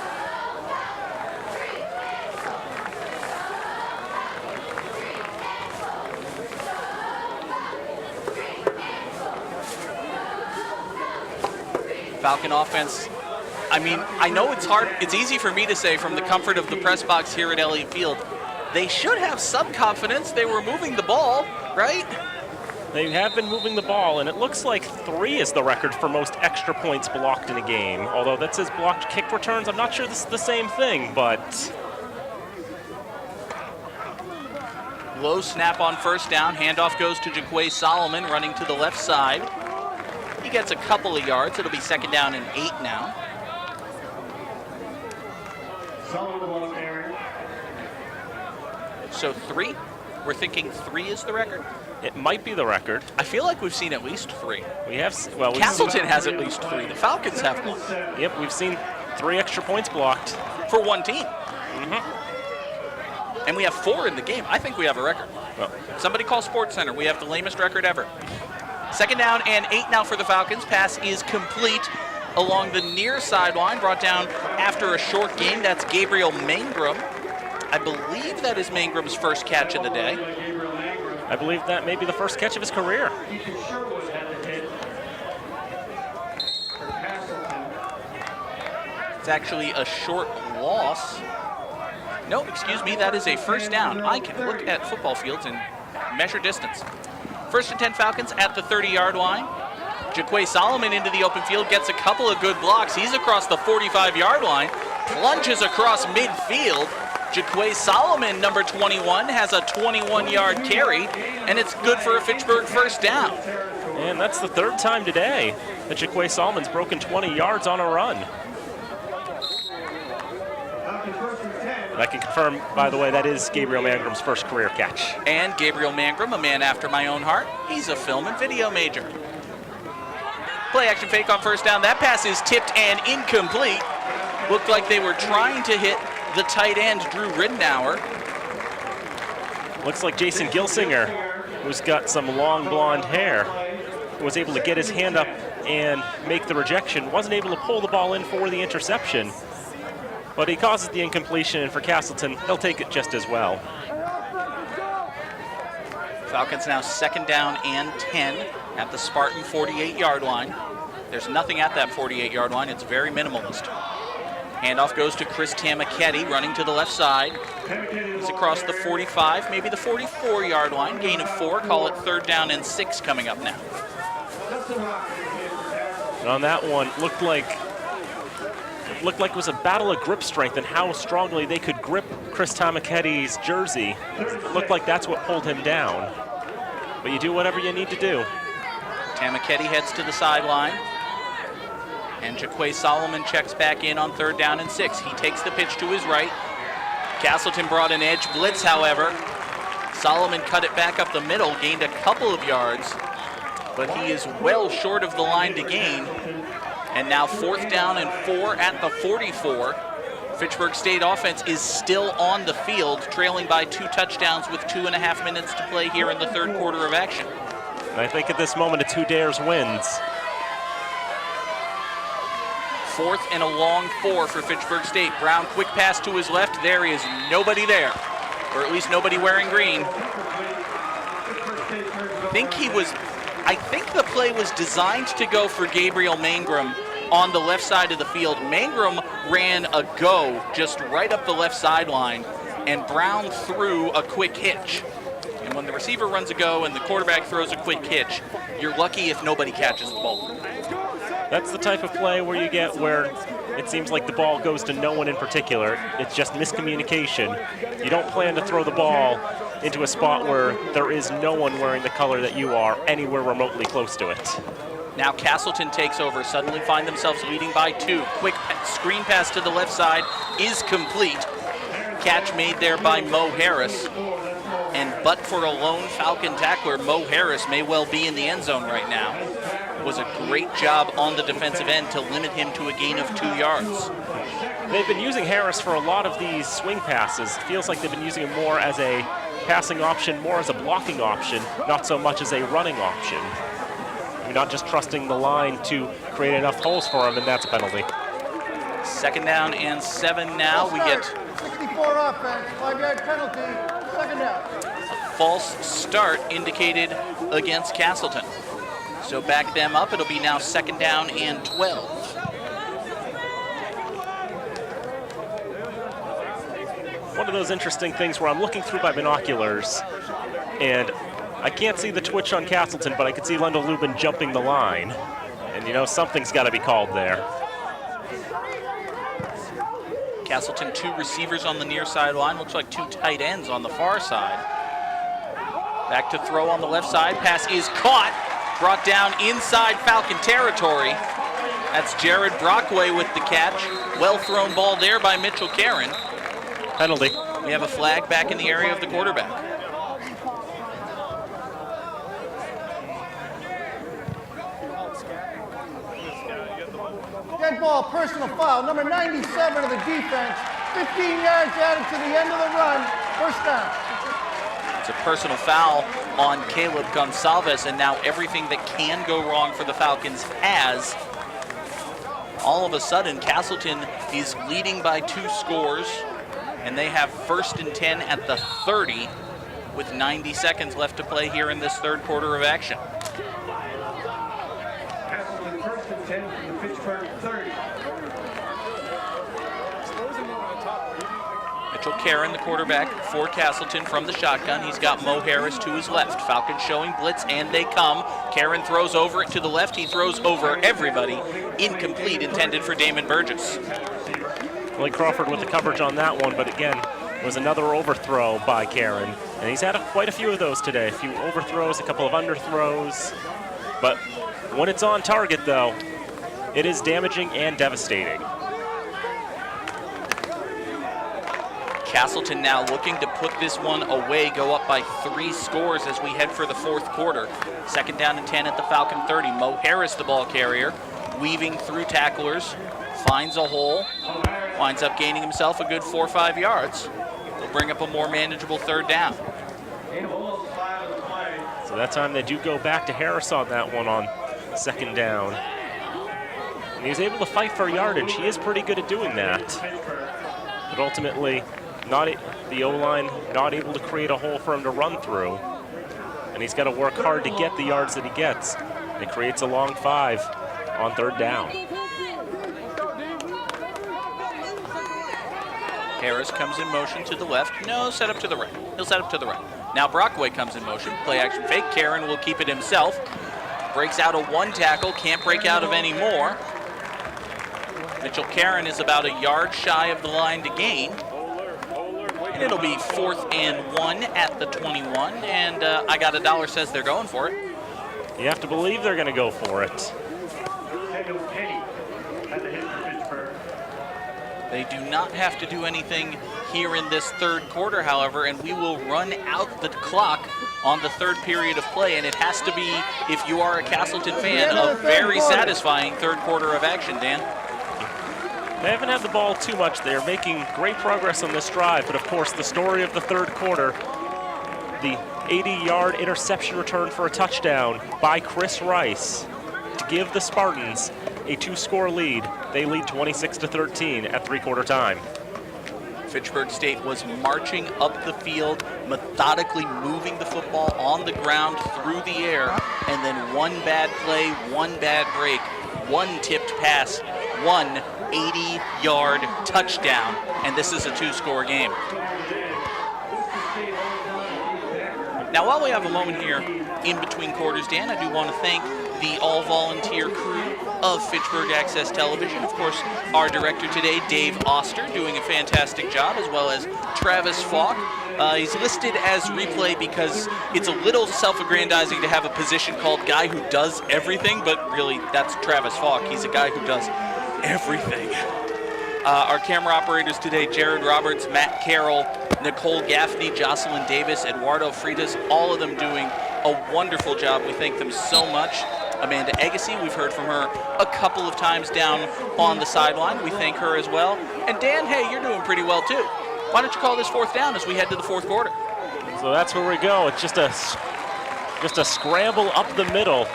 Speaker 2: Falcon offense, I mean, I know it's hard, it's easy for me to say from the comfort of the press box here at Elliott Field. They should have some confidence. They were moving the ball, right?
Speaker 5: They have been moving the ball, and it looks like 3 is the record for most extra points blocked in a game. Although that says blocked kick returns, I'm not sure this is the same thing, but...
Speaker 2: Low snap on first down. Handoff goes to Jaquay Solomon running to the left side. He gets a couple of yards. It'll be 2nd down and 8 now. So 3? We're thinking 3 is the record?
Speaker 5: It might be the record.
Speaker 2: I feel like we've seen at least 3.
Speaker 5: We have, well,
Speaker 2: Castleton has at least 3. The Falcons have 1.
Speaker 5: Yep, we've seen 3 extra points blocked.
Speaker 2: For one team. And we have 4 in the game. I think we have a record.
Speaker 5: Well,
Speaker 2: Somebody call Sports Center. We have the lamest record ever. 2nd down and 8 now for the Falcons. Pass is complete along the near sideline. Brought down after a short gain. That's Gabriel Mangrum. I believe that is Mangram's first catch of the day.
Speaker 5: I believe that may be the first catch of his career.
Speaker 2: It's actually a short loss. No, excuse me, that is a first down. I can look at football fields and measure distance. 1st and 10 Falcons at the 30-yard line. Jaquay Solomon into the open field, gets a couple of good blocks. He's across the 45-yard line, plunges across midfield. Jaquay Solomon, number 21, has a 21-yard carry, and it's good for a Fitchburg first down.
Speaker 5: And that's the 3rd time today that Jaquay Solomon's broken 20 yards on a run. I can confirm, by the way, that is Gabriel Mangram's first career catch.
Speaker 2: And Gabriel Mangrum, a man after my own heart, he's a film and video major. Play action fake on first down. That pass is tipped and incomplete. Looked like they were trying to hit the tight end, Drew Ridenour.
Speaker 5: Looks like Jason Gilsinger, who's got some long blonde hair, was able to get his hand up and make the rejection. Wasn't able to pull the ball in for the interception, but he causes the incompletion, and for Castleton, they'll take it just as well.
Speaker 2: Falcons now 2nd down and 10 at the Spartan 48-yard line. There's nothing at that 48-yard line. It's very minimalist. Handoff goes to Chris Tamaketti running to the left side. He's across the 45, maybe the 44-yard line. Gain of 4, call it 3rd down and 6 coming up now.
Speaker 5: And on that one, looked like it was a battle of grip strength and how strongly they could grip Chris Tamaketti's jersey. It looked like that's what pulled him down. But you do whatever you need to do.
Speaker 2: Tamaketti heads to the sideline. And Jaquay Solomon checks back in on 3rd down and 6. He takes the pitch to his right. Castleton brought an edge blitz, however. Solomon cut it back up the middle, gained a couple of yards, but he is well short of the line to gain. And now 4th down and 4 at the 44. Fitchburg State offense is still on the field, trailing by 2 touchdowns with 2.5 minutes to play here in the 3rd quarter of action.
Speaker 5: And I think at this moment, a 2 dares wins.
Speaker 2: 4th and a long 4 for Fitchburg State. Brown, quick pass to his left. There is nobody there, or at least nobody wearing green. I think the play was designed to go for Gabriel Mangrum on the left side of the field. Mangrum ran a go just right up the left sideline, and Brown threw a quick hitch. And when the receiver runs a go and the quarterback throws a quick hitch, you're lucky if nobody catches the ball.
Speaker 5: That's the type of play where you get where it seems like the ball goes to no one in particular. It's just miscommunication. You don't plan to throw the ball into a spot where there is no one wearing the color that you are anywhere remotely close to it.
Speaker 2: Now Castleton takes over, suddenly find themselves leading by 2. Quick screen pass to the left side is complete. Catch made there by Mo Harris. And but for a lone Falcon tackler, Mo Harris may well be in the end zone right now. It was a great job on the defensive end to limit him to a gain of 2 yards.
Speaker 5: They've been using Harris for a lot of these swing passes. It feels like they've been using him more as a passing option, more as a blocking option, not so much as a running option. You're not just trusting the line to create enough holes for him, and that's a penalty.
Speaker 2: 2nd down and 7 now. We get
Speaker 9: 64 offense, 5-yard penalty, 2nd down.
Speaker 2: a false start indicated against Castleton. So back them up. It'll be now 2nd down and 12.
Speaker 5: One of those interesting things where I'm looking through my binoculars, and I can't see the twitch on Castleton, but I can see Lendl Lubin jumping the line. And you know, something's got to be called there.
Speaker 2: Castleton, 2 receivers on the near sideline. Looks like 2 tight ends on the far side. Back to throw on the left side. Pass is caught. Brought down inside Falcon territory. That's Jared Brockway with the catch. Well thrown ball there by Mitchell Karen.
Speaker 5: Penalty.
Speaker 2: We have a flag back in the area of the quarterback.
Speaker 9: Dead ball, personal foul, number 97 of the defense. 15 yards added to the end of the run. First down.
Speaker 2: It's a personal foul on Caleb Gonsalves, and now everything that can go wrong for the Falcons has. All of a sudden, Castleton is leading by 2 scores, and they have 1st and 10 at the 30 with 90 seconds left to play here in this third quarter of action.
Speaker 6: Castleton 1st and 10 from the Fitchburg 30.
Speaker 2: Mitchell Karen, the quarterback for Castleton from the shotgun. He's got Mo Harris to his left. Falcons showing blitz, and they come. Karen throws over it to the left. He throws over everybody. Incomplete, intended for Damon Burgess.
Speaker 5: Blake Crawford with the coverage on that one, but again, it was another overthrow by Karen. And he's had quite a few of those today. A few overthrows, a couple of underthrows. But when it's on target, though, it is damaging and devastating.
Speaker 2: Castleton now looking to put this one away, go up by 3 scores as we head for the 4th quarter. 2nd down and 10 at the Falcon 30. Mo Harris, the ball carrier, weaving through tacklers, finds a hole, winds up gaining himself a good 4 or 5 yards. He'll bring up a more manageable 3rd down.
Speaker 5: So that time they do go back to Harris on that one on 2nd down. And he was able to fight for yardage. He is pretty good at doing that. But ultimately, the O-line not able to create a hole for him to run through. And he's got to work hard to get the yards that he gets. And it creates a long 5 on 3rd down.
Speaker 2: Harris comes in motion to the left. No, set up to the right. He'll set up to the right. Now Brockway comes in motion. Play action fake. Karen will keep it himself. Breaks out of 1 tackle. Can't break out of any more. Mitchell Karen is about a yard shy of the line to gain. And it'll be 4th and 1 at the 21. And I got a dollar says they're going for it.
Speaker 5: You have to believe they're going to go for it.
Speaker 2: They do not have to do anything here in this 3rd quarter, however, and we will run out the clock on the 3rd period of play, and it has to be, if you are a Castleton fan, a very satisfying 3rd quarter of action, Dan.
Speaker 5: They haven't had the ball too much. They're making great progress on this drive, but of course the story of the 3rd quarter, the 80-yard interception return for a touchdown by Chris Rice to give the Spartans a 2-score lead. They lead 26-13 at 3-quarter time.
Speaker 2: Fitchburg State was marching up the field, methodically moving the football on the ground through the air, and then 1 bad play, 1 bad break, 1 tipped pass, 1 80-yard touchdown, and this is a 2-score game. Now, while we have a moment here in between quarters, Dan, I do want to thank the all-volunteer crew of Fitchburg Access Television. Of course, our director today, Dave Oster, doing a fantastic job, as well as Travis Falk. He's listed as replay because it's a little self-aggrandizing to have a position called guy who does everything, but really, that's Travis Falk. He's a guy who does everything. Our camera operators today, Jared Roberts, Matt Carroll, Nicole Gaffney, Jocelyn Davis, Eduardo Freitas, all of them doing a wonderful job. We thank them so much. Amanda Agassi, we've heard from her a couple of times down on the sideline. We thank her as well. And Dan, hey, you're doing pretty well too. Why don't you call this 4th down as we head to the 4th quarter?
Speaker 5: So that's where we go. It's just a scramble up the middle,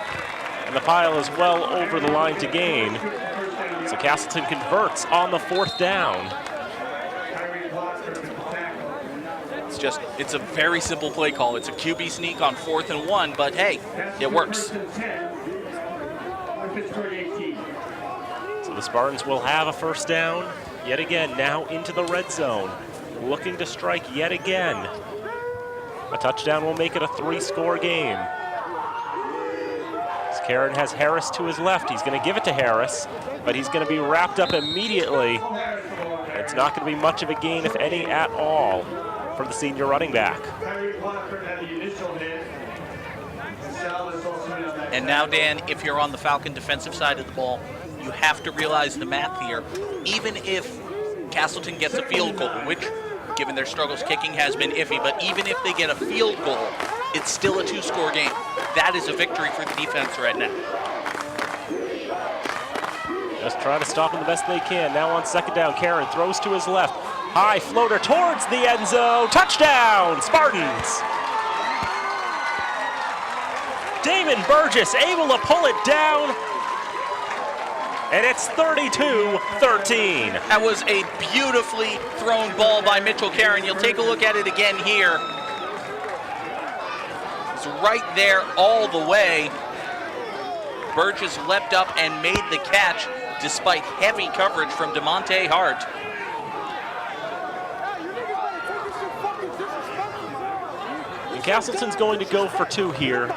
Speaker 5: and the pile is well over the line to gain. So Castleton converts on the 4th down.
Speaker 2: It's a very simple play call. It's a QB sneak on 4th and 1, but hey, it works.
Speaker 5: So the Spartans will have a 1st down yet again, now into the red zone, looking to strike yet again. A touchdown will make it a 3-score game. As Karen has Harris to his left. He's going to give it to Harris, but he's going to be wrapped up immediately. It's not going to be much of a gain, if any at all, for the senior running back.
Speaker 2: And now, Dan, if you're on the Falcon defensive side of the ball, you have to realize the math here. Even if Castleton gets a field goal, which, given their struggles kicking, has been iffy, but even if they get a field goal, it's still a 2-score game. That is a victory for the defense right now.
Speaker 5: Just trying to stop him the best they can. Now on second down, Karen throws to his left. High floater towards the end zone. Touchdown, Spartans! Damon Burgess able to pull it down. And it's 32-13.
Speaker 2: That was a beautifully thrown ball by Mitchell Karen. You'll take a look at it again here. It's right there all the way. Burgess leapt up and made the catch despite heavy coverage from DeMonte Hart.
Speaker 5: And Castleton's going to go for 2 here.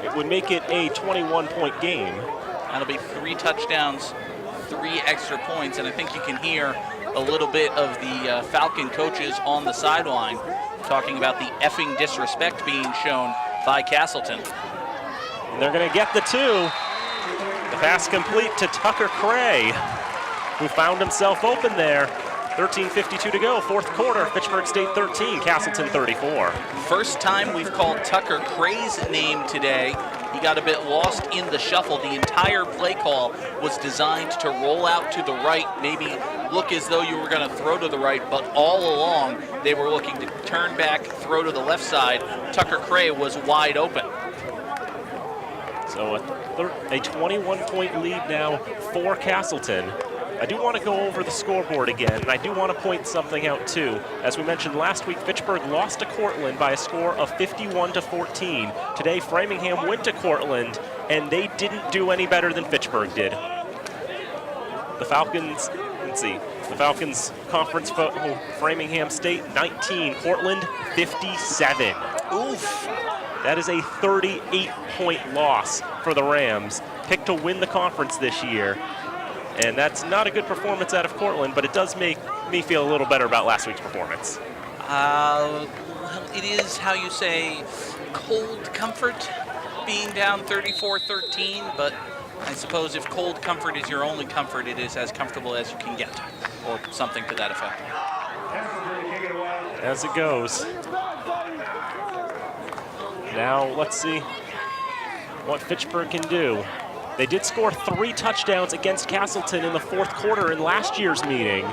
Speaker 5: It would make it a 21-point game.
Speaker 2: That'll be 3 touchdowns, 3 extra points, and I think you can hear a little bit of the Falcon coaches on the sideline talking about the effing disrespect being shown by Castleton.
Speaker 5: And they're going to get the 2. The pass complete to Tucker Cray, who found himself open there. 13:52 to go, 4th quarter. Fitchburg State 13, Castleton 34.
Speaker 2: First time we've called Tucker Cray's name today. He got a bit lost in the shuffle. The entire play call was designed to roll out to the right, maybe look as though you were going to throw to the right, but all along they were looking to turn back, throw to the left side. Tucker Cray was wide open.
Speaker 5: So a 21-point lead now for Castleton. I do want to go over the scoreboard again, and I do want to point something out too. As we mentioned last week, Fitchburg lost to Cortland by a score of 51-14. Today, Framingham went to Cortland, and they didn't do any better than Fitchburg did. The Falcons, the Falcons conference football, Framingham State 19, Cortland 57.
Speaker 2: Oof.
Speaker 5: That is a 38-point loss for the Rams, picked to win the conference this year. And that's not a good performance out of Cortland, but it does make me feel a little better about last week's performance.
Speaker 2: Well, it is, how you say, cold comfort being down 34-13, but I suppose if cold comfort is your only comfort, it is as comfortable as you can get, or something to that effect.
Speaker 5: As it goes. Now let's see what Fitchburg can do. They did score 3 touchdowns against Castleton in the 4th quarter in last year's meeting.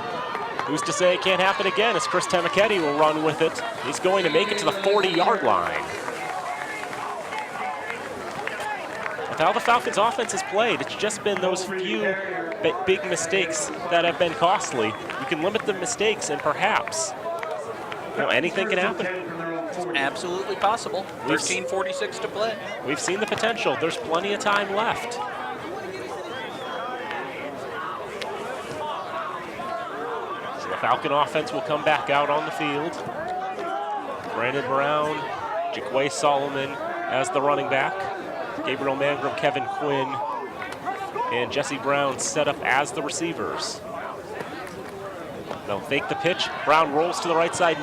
Speaker 5: Who's to say it can't happen again as Chris Tamaketti will run with it. He's going to make it to the 40-yard line. With how the Falcons' offense has played, it's just been those few big mistakes that have been costly. You can limit the mistakes and perhaps, anything can happen.
Speaker 2: It's absolutely possible. 13:46 to play.
Speaker 5: We've seen the potential. There's plenty of time left. So the Falcon offense will come back out on the field. Brandon Brown, Jaquay Solomon as the running back. Gabriel Mangrum, Kevin Quinn, and Jesse Brown set up as the receivers. They'll fake the pitch. Brown rolls to the right side,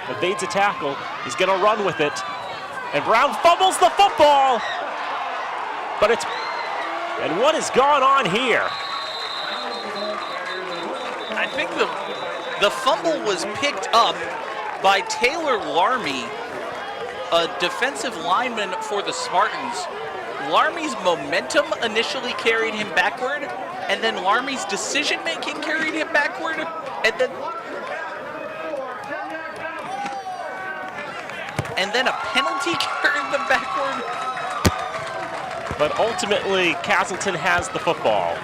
Speaker 5: evades a tackle. He's going to run with it. And Brown fumbles the football. But and what has gone on here?
Speaker 2: I think the fumble was picked up by Taylor Larmy, a defensive lineman for the Spartans. Larmy's momentum initially carried him backward, and then Larmy's decision-making carried him backward, and then a penalty carried them backward.
Speaker 5: But ultimately, Castleton has the football.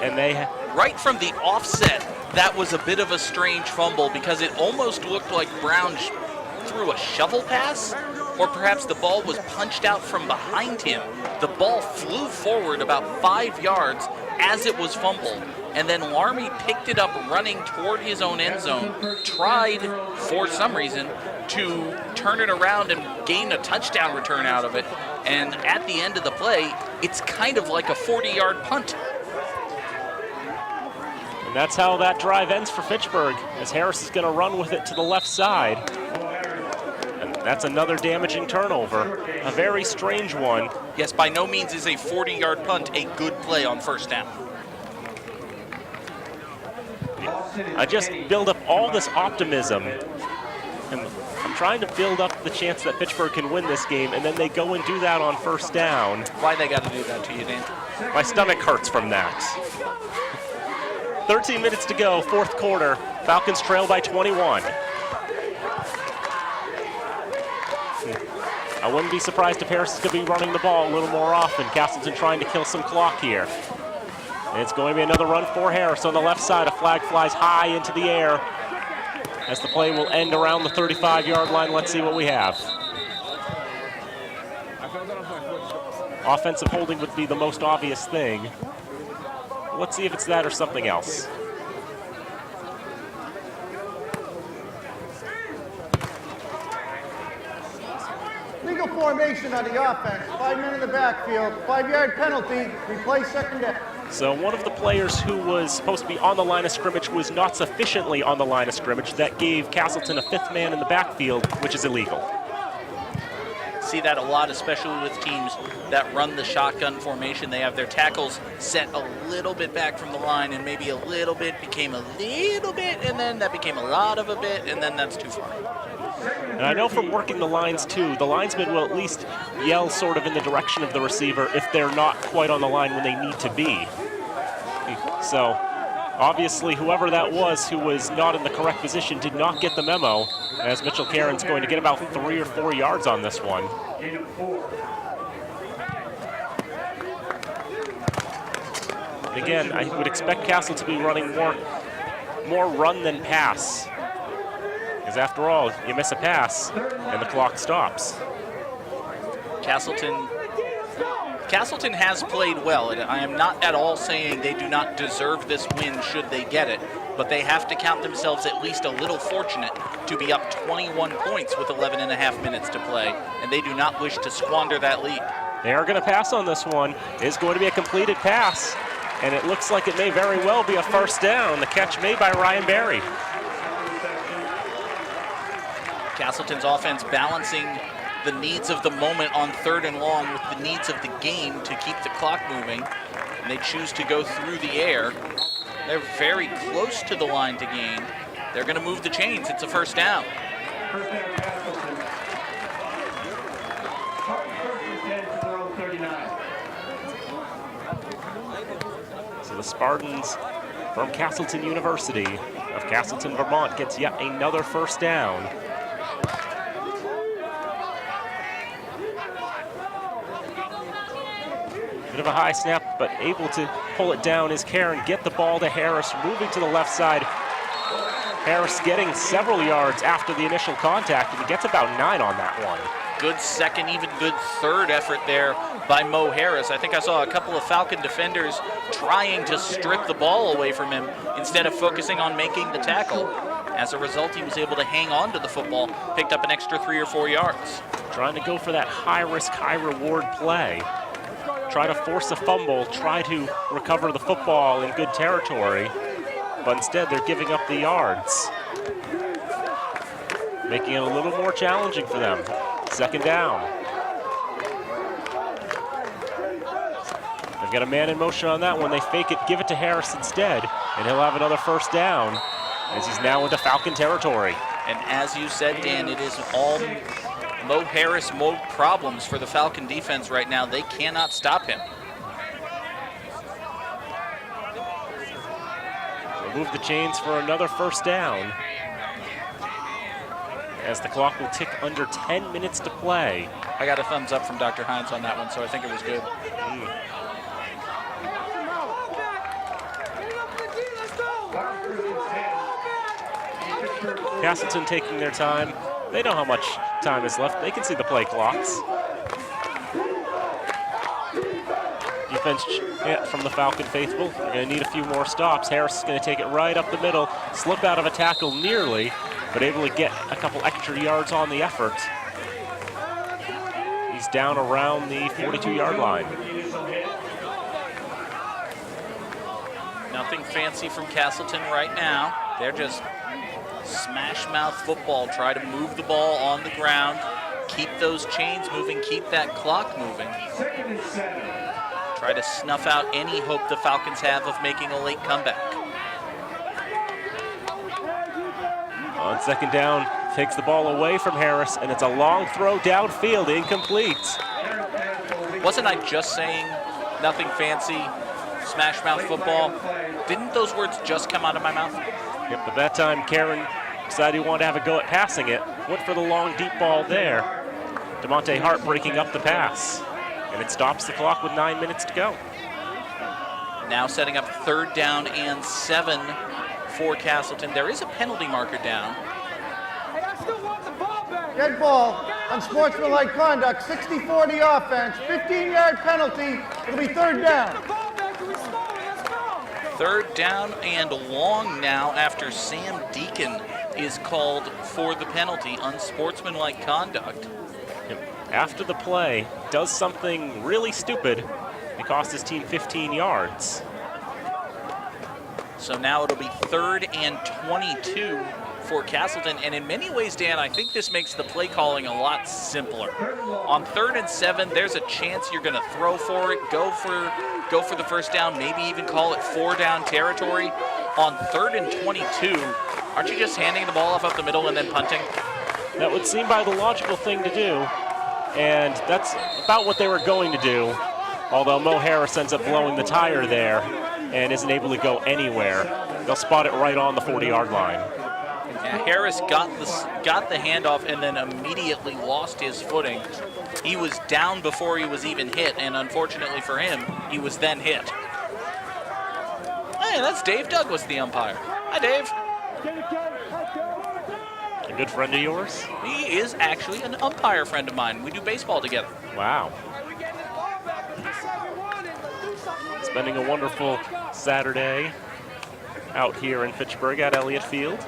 Speaker 5: And they...
Speaker 2: Right from the offset, that was a bit of a strange fumble because it almost looked like Brown threw a shovel pass, or perhaps the ball was punched out from behind him. The ball flew forward about 5 yards as it was fumbled. and then Larmy picked it up running toward his own end zone, tried, for some reason, to turn it around and gain a touchdown return out of it. And at the end of the play, it's kind of like a 40-yard punt.
Speaker 5: And that's how that drive ends for Fitchburg, as Harris is going to run with it to the left side. And that's another damaging turnover, a very strange one.
Speaker 2: Yes, by no means is a 40-yard punt a good play on first down.
Speaker 5: I just build up all this optimism, and I'm trying to build up the chance that Fitchburg can win this game, and then they go and do that on first down.
Speaker 2: Why they got to do that to you, Dan?
Speaker 5: My stomach hurts from that. 13 minutes to go, fourth quarter. Falcons trail by 21. I wouldn't be surprised if Harris is going to be running the ball a little more often. Castleton trying to kill some clock here. And it's going to be another run for Harris on the left side. A flag flies high into the air as the play will end around the 35-yard line. Let's see what we have. Offensive holding would be the most obvious thing. Let's see if it's that or something else.
Speaker 9: Legal formation on the offense. 5 men in the backfield. 5-yard penalty. Replay second down.
Speaker 5: So one of the players who was supposed to be on the line of scrimmage was not sufficiently on the line of scrimmage. That gave Castleton a 5th man in the backfield, which is illegal.
Speaker 2: See that a lot, especially with teams that run the shotgun formation. They have their tackles set a little bit back from the line, and maybe a little bit became a little bit, and then that became a lot of a bit, and then that's too far.
Speaker 5: And I know from working the lines too, the linesman will at least yell sort of in the direction of the receiver if they're not quite on the line when they need to be. So obviously whoever that was who was not in the correct position did not get the memo, as Mitchell Caron's going to get about 3 or 4 yards on this one. And again, I would expect Castle to be running more run than pass. Because after all, you miss a pass and the clock stops.
Speaker 2: Castleton has played well, and I am not at all saying they do not deserve this win should they get it, but they have to count themselves at least a little fortunate to be up 21 points with 11 and a half minutes to play, and they do not wish to squander that lead.
Speaker 5: They are going to pass on this one. It's going to be a completed pass, and it looks like it may very well be a first down. The catch made by Ryan Berry.
Speaker 2: Castleton's offense balancing the needs of the moment on 3rd and long with the needs of the game to keep the clock moving, and they choose to go through the air. They're very close to the line to gain. They're going to move the chains. It's a first down.
Speaker 5: So the Spartans from Castleton University of Castleton, Vermont gets yet another first down. Bit of a high snap, but able to pull it down is Caron. Get the ball to Harris, moving to the left side. Harris getting several yards after the initial contact, and he gets about 9 on that one.
Speaker 2: Good second, even good third effort there by Mo Harris. I think I saw a couple of Falcon defenders trying to strip the ball away from him instead of focusing on making the tackle. As a result, he was able to hang on to the football, picked up an extra 3 or 4 yards.
Speaker 5: Trying to go for that high-risk, high-reward play. Try to force a fumble, try to recover the football in good territory, but instead they're giving up the yards, making it a little more challenging for them. Second down. They've got a man in motion on that one. They fake it, give it to Harris instead, and he'll have another first down as he's now into Falcon territory.
Speaker 2: And as you said, Dan, it is all Mo Harris mode problems for the Falcon defense right now. They cannot stop him.
Speaker 5: They'll move the chains for another first down, as the clock will tick under 10 minutes to play.
Speaker 2: I got a thumbs up from Dr. Hines on that one, so I think it was good.
Speaker 5: Castleton taking their time. They know how much time is left. They can see the play clocks. You defense from the Falcon faithful. They're going to need a few more stops. Harris is going to take it right up the middle, slip out of a tackle nearly, but able to get a couple extra yards on the effort. He's down around the 42-yard line.
Speaker 2: Nothing fancy from Castleton right now. They're just smash mouth football, try to move the ball on the ground, keep those chains moving, keep that clock moving. Try to snuff out any hope the Falcons have of making a late comeback.
Speaker 5: On second down, takes the ball away from Harris, and it's a long throw downfield, incomplete.
Speaker 2: Wasn't I just saying nothing fancy, smash mouth football? Didn't those words just come out of my mouth?
Speaker 5: Yep, but that time Karen decided he wanted to have a go at passing it. Went for the long deep ball there. DeMonte Hart breaking up the pass. And it stops the clock with 9 minutes to go.
Speaker 2: Now setting up 3rd down and 7 for Castleton. There is a penalty marker down.
Speaker 9: Dead ball, unsportsmanlike conduct, 60-40 offense, 15-yard penalty. It'll be 3rd down.
Speaker 2: 3rd down and long now after Sam Deacon is called for the penalty, unsportsmanlike conduct.
Speaker 5: After the play, does something really stupid. It cost his team 15 yards.
Speaker 2: So now it'll be 3rd and 22 for Castleton. And in many ways, Dan, I think this makes the play calling a lot simpler. On 3rd and 7, there's a chance you're going to throw for it, go for the first down, maybe even call it 4-down territory. On 3rd and 22, aren't you just handing the ball off up the middle and then punting?
Speaker 5: That would seem by the logical thing to do. And that's about what they were going to do, although Mo Harris ends up blowing the tire there and isn't able to go anywhere. They'll spot it right on the 40-yard line.
Speaker 2: Yeah, Harris got the handoff and then immediately lost his footing. He was down before he was even hit, and unfortunately for him, he was then hit. Hey, that's Dave Douglas, the umpire. Hi, Dave.
Speaker 5: A good friend of yours?
Speaker 2: He is actually an umpire friend of mine. We do baseball together.
Speaker 5: Wow. Spending a wonderful Saturday out here in Fitchburg at Elliott Field.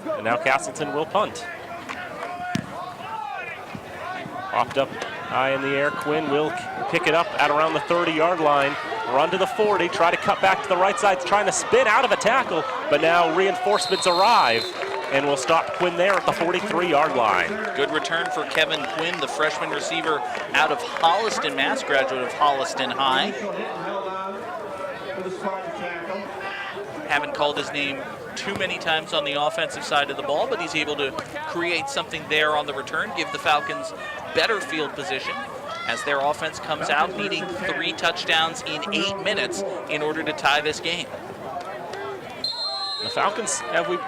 Speaker 5: And now Castleton will punt. Popped up high in the air. Quinn will pick it up at around the 30-yard line. Run to the 40, try to cut back to the right side, trying to spin out of a tackle, but now reinforcements arrive. And we'll stop Quinn there at the 43-yard line.
Speaker 2: Good return for Kevin Quinn, the freshman receiver out of Holliston, Mass, graduate of Holliston High. Haven't called his name too many times on the offensive side of the ball, but he's able to create something there on the return, give the Falcons better field position as their offense comes out needing 3 touchdowns in 8 minutes in order to tie this game.
Speaker 5: The Falcons,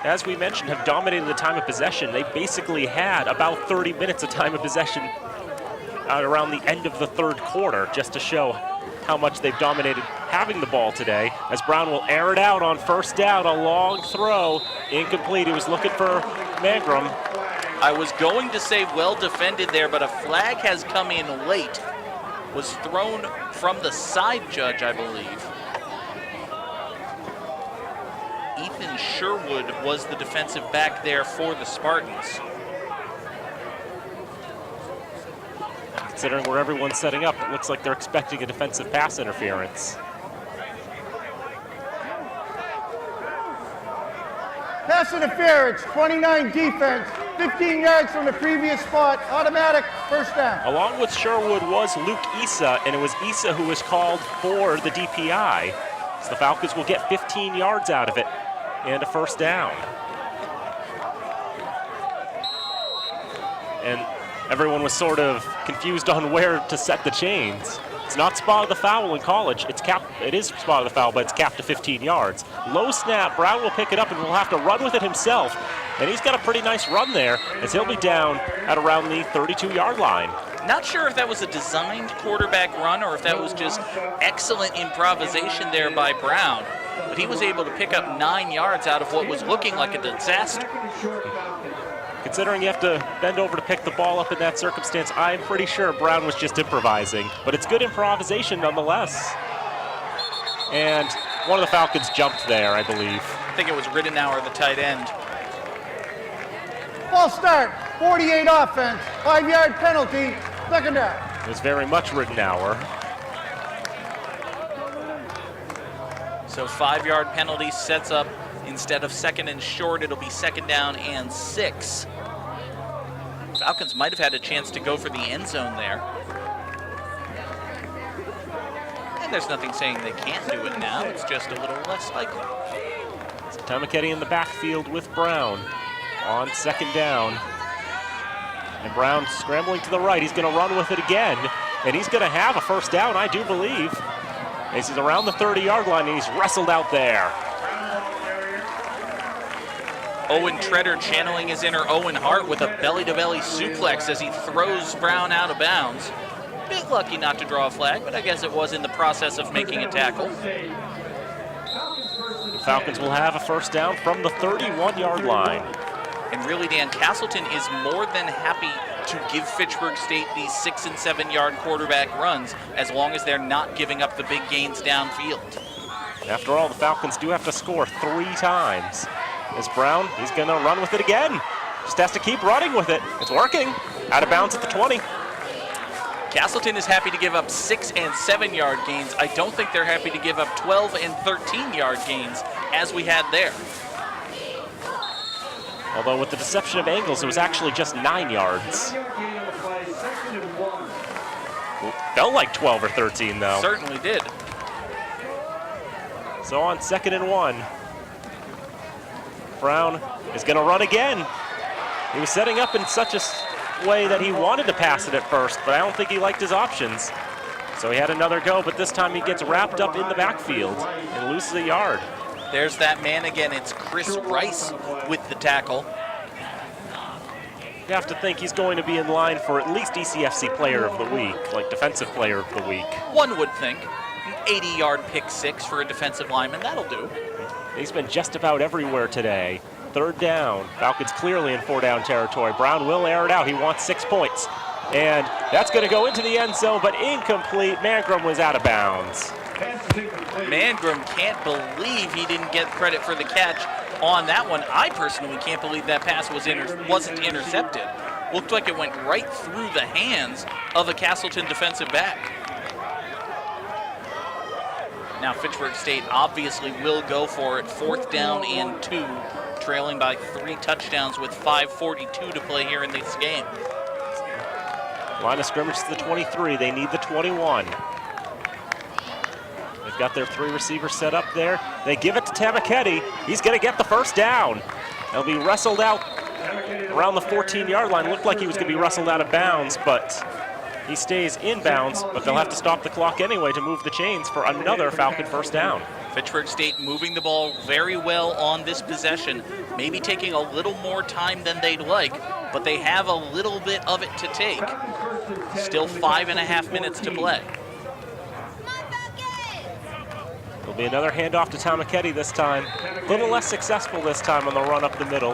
Speaker 5: as we mentioned, have dominated the time of possession. They basically had about 30 minutes of time of possession around the end of the 3rd quarter, just to show how much they've dominated having the ball today. As Brown will air it out on 1st down, a long throw, incomplete. He was looking for Mangrum.
Speaker 2: I was going to say well defended there, but a flag has come in late. Was thrown from the side judge, I believe. Ethan Sherwood was the defensive back there for the Spartans.
Speaker 5: Considering where everyone's setting up, it looks like they're expecting a defensive pass interference.
Speaker 9: Pass interference, 29 defense, 15 yards from the previous spot, automatic 1st down.
Speaker 5: Along with Sherwood was Luke Issa, and it was Issa who was called for the DPI. So the Falcons will get 15 yards out of it and a 1st down. And everyone was sort of confused on where to set the chains. It's not spot of the foul in college. It is spot of the foul, but it's capped to 15 yards. Low snap, Brown will pick it up and will have to run with it himself. And he's got a pretty nice run there as he'll be down at around the 32-yard line.
Speaker 2: Not sure if that was a designed quarterback run or if that was just excellent improvisation there by Brown. But he was able to pick up 9 yards out of what was looking like a disaster.
Speaker 5: Considering you have to bend over to pick the ball up in that circumstance, I'm pretty sure Brown was just improvising. But it's good improvisation nonetheless. And one of the Falcons jumped there, I believe.
Speaker 2: I think it was Riddenauer, the tight end.
Speaker 9: False start, 48 offense, 5-yard penalty, second down.
Speaker 5: It was very much Riddenauer.
Speaker 2: So 5-yard penalty sets up, instead of 2nd and short, it'll be 2nd down and 6. Falcons might have had a chance to go for the end zone there. And there's nothing saying they can't do it now. It's just a little less likely.
Speaker 5: So Tamiketti in the backfield with Brown on 2nd down. And Brown scrambling to the right. He's going to run with it again. And he's going to have a first down, I do believe. He's around the 30-yard line, and he's wrestled out there.
Speaker 2: Owen Treader channeling his inner Owen Hart with a belly-to-belly suplex as he throws Brown out of bounds. Bit lucky not to draw a flag, but I guess it was in the process of making a tackle.
Speaker 5: The Falcons will have a first down from the 31-yard line.
Speaker 2: And really, Dan, Castleton is more than happy to give Fitchburg State these 6- and 7-yard quarterback runs as long as they're not giving up the big gains downfield.
Speaker 5: After all, the Falcons do have to score 3 times. As Brown, he's going to run with it again. Just has to keep running with it. It's working. Out of bounds at the 20.
Speaker 2: Castleton is happy to give up 6- and 7-yard gains. I don't think they're happy to give up 12- and 13-yard gains as we had there.
Speaker 5: Although with the deception of angles, it was actually just 9 yards. Felt like 12 or 13, though.
Speaker 2: Certainly did.
Speaker 5: So on 2nd and 1, Brown is going to run again. He was setting up in such a way that he wanted to pass it at first, but I don't think he liked his options. So he had another go, but this time he gets wrapped up in the backfield and loses a yard.
Speaker 2: There's that man again. It's Chris Rice with the tackle.
Speaker 5: You have to think he's going to be in line for at least ECFC Player of the Week, like Defensive Player of the Week.
Speaker 2: One would think. An 80-yard pick 6 for a defensive lineman. That'll do.
Speaker 5: He's been just about everywhere today. 3rd down. Falcons clearly in 4-down territory. Brown will air it out. He wants 6 points. And that's going to go into the end zone, but incomplete. Mangrum was out of bounds.
Speaker 2: Mangrum can't believe he didn't get credit for the catch on that one. I personally can't believe that pass wasn't intercepted. Looked like it went right through the hands of a Castleton defensive back. Now Fitchburg State obviously will go for it. 4th down and 2, trailing by 3 touchdowns with 5:42 to play here in this game.
Speaker 5: Line of scrimmage to the 23. They need the 21. They've got their 3 receivers set up there. They give it to Tamiketti. He's going to get the first down. He'll be wrestled out around the 14-yard line. Looked like he was going to be wrestled out of bounds, but he stays in bounds. But they'll have to stop the clock anyway to move the chains for another Falcon first down.
Speaker 2: Fitchburg State moving the ball very well on this possession, maybe taking a little more time than they'd like, but they have a little bit of it to take. Still 5.5 minutes to play.
Speaker 5: There'll be another handoff to Tamiketti this time. A little less successful this time on the run up the middle,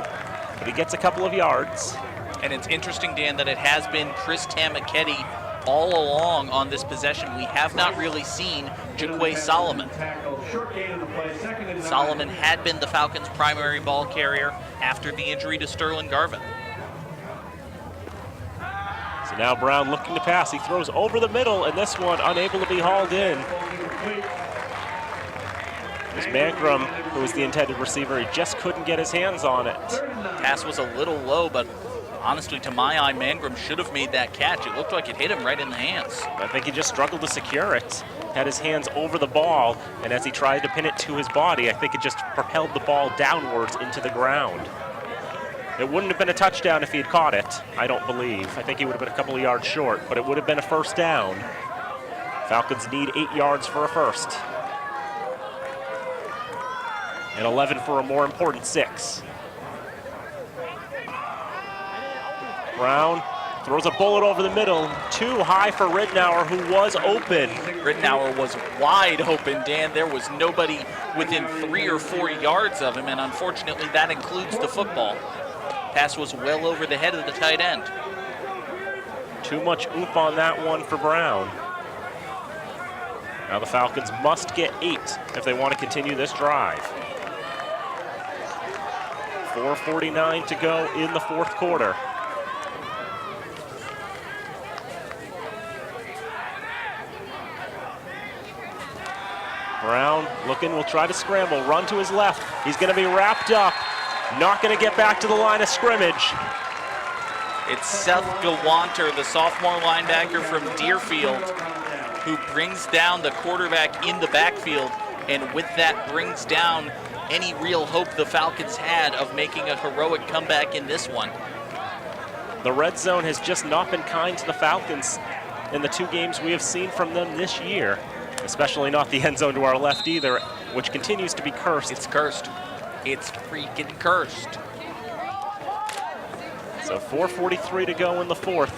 Speaker 5: but he gets a couple of yards.
Speaker 2: And it's interesting, Dan, that it has been Chris Tamiketti all along on this possession. We have not really seen Jaquay Solomon. Solomon had been the Falcons' primary ball carrier after the injury to Sterling Garvin.
Speaker 5: So now Brown looking to pass. He throws over the middle, and this one unable to be hauled in. It was Mangrum who was the intended receiver. He just couldn't get his hands on it.
Speaker 2: Pass was a little low, but honestly, to my eye, Mangrum should have made that catch. It looked like it hit him right in the hands.
Speaker 5: I think he just struggled to secure it. Had his hands over the ball, and as he tried to pin it to his body, I think it just propelled the ball downwards into the ground. It wouldn't have been a touchdown if he had caught it, I don't believe. I think he would have been a couple of yards short, but it would have been a first down. Falcons need 8 yards for a first. And 11 for a more important 6. Brown throws a bullet over the middle, too high for Riddenauer, who was open.
Speaker 2: Riddenauer was wide open, Dan. There was nobody within 3 or 4 yards of him, and unfortunately that includes the football. Pass was well over the head of the tight end.
Speaker 5: Too much oomph on that one for Brown. Now the Falcons must get 8 if they want to continue this drive. 4:49 to go in the fourth quarter. Brown looking, will try to scramble, run to his left. He's going to be wrapped up. Not going to get back to the line of scrimmage.
Speaker 2: It's Seth Gawanter, the sophomore linebacker from Deerfield, who brings down the quarterback in the backfield, and with that brings down any real hope the Falcons had of making a heroic comeback in this one.
Speaker 5: The red zone has just not been kind to the Falcons in the 2 games we have seen from them this year, especially not the end zone to our left either, which continues to be cursed.
Speaker 2: It's cursed. It's freaking cursed.
Speaker 5: So 4:43 to go in the fourth.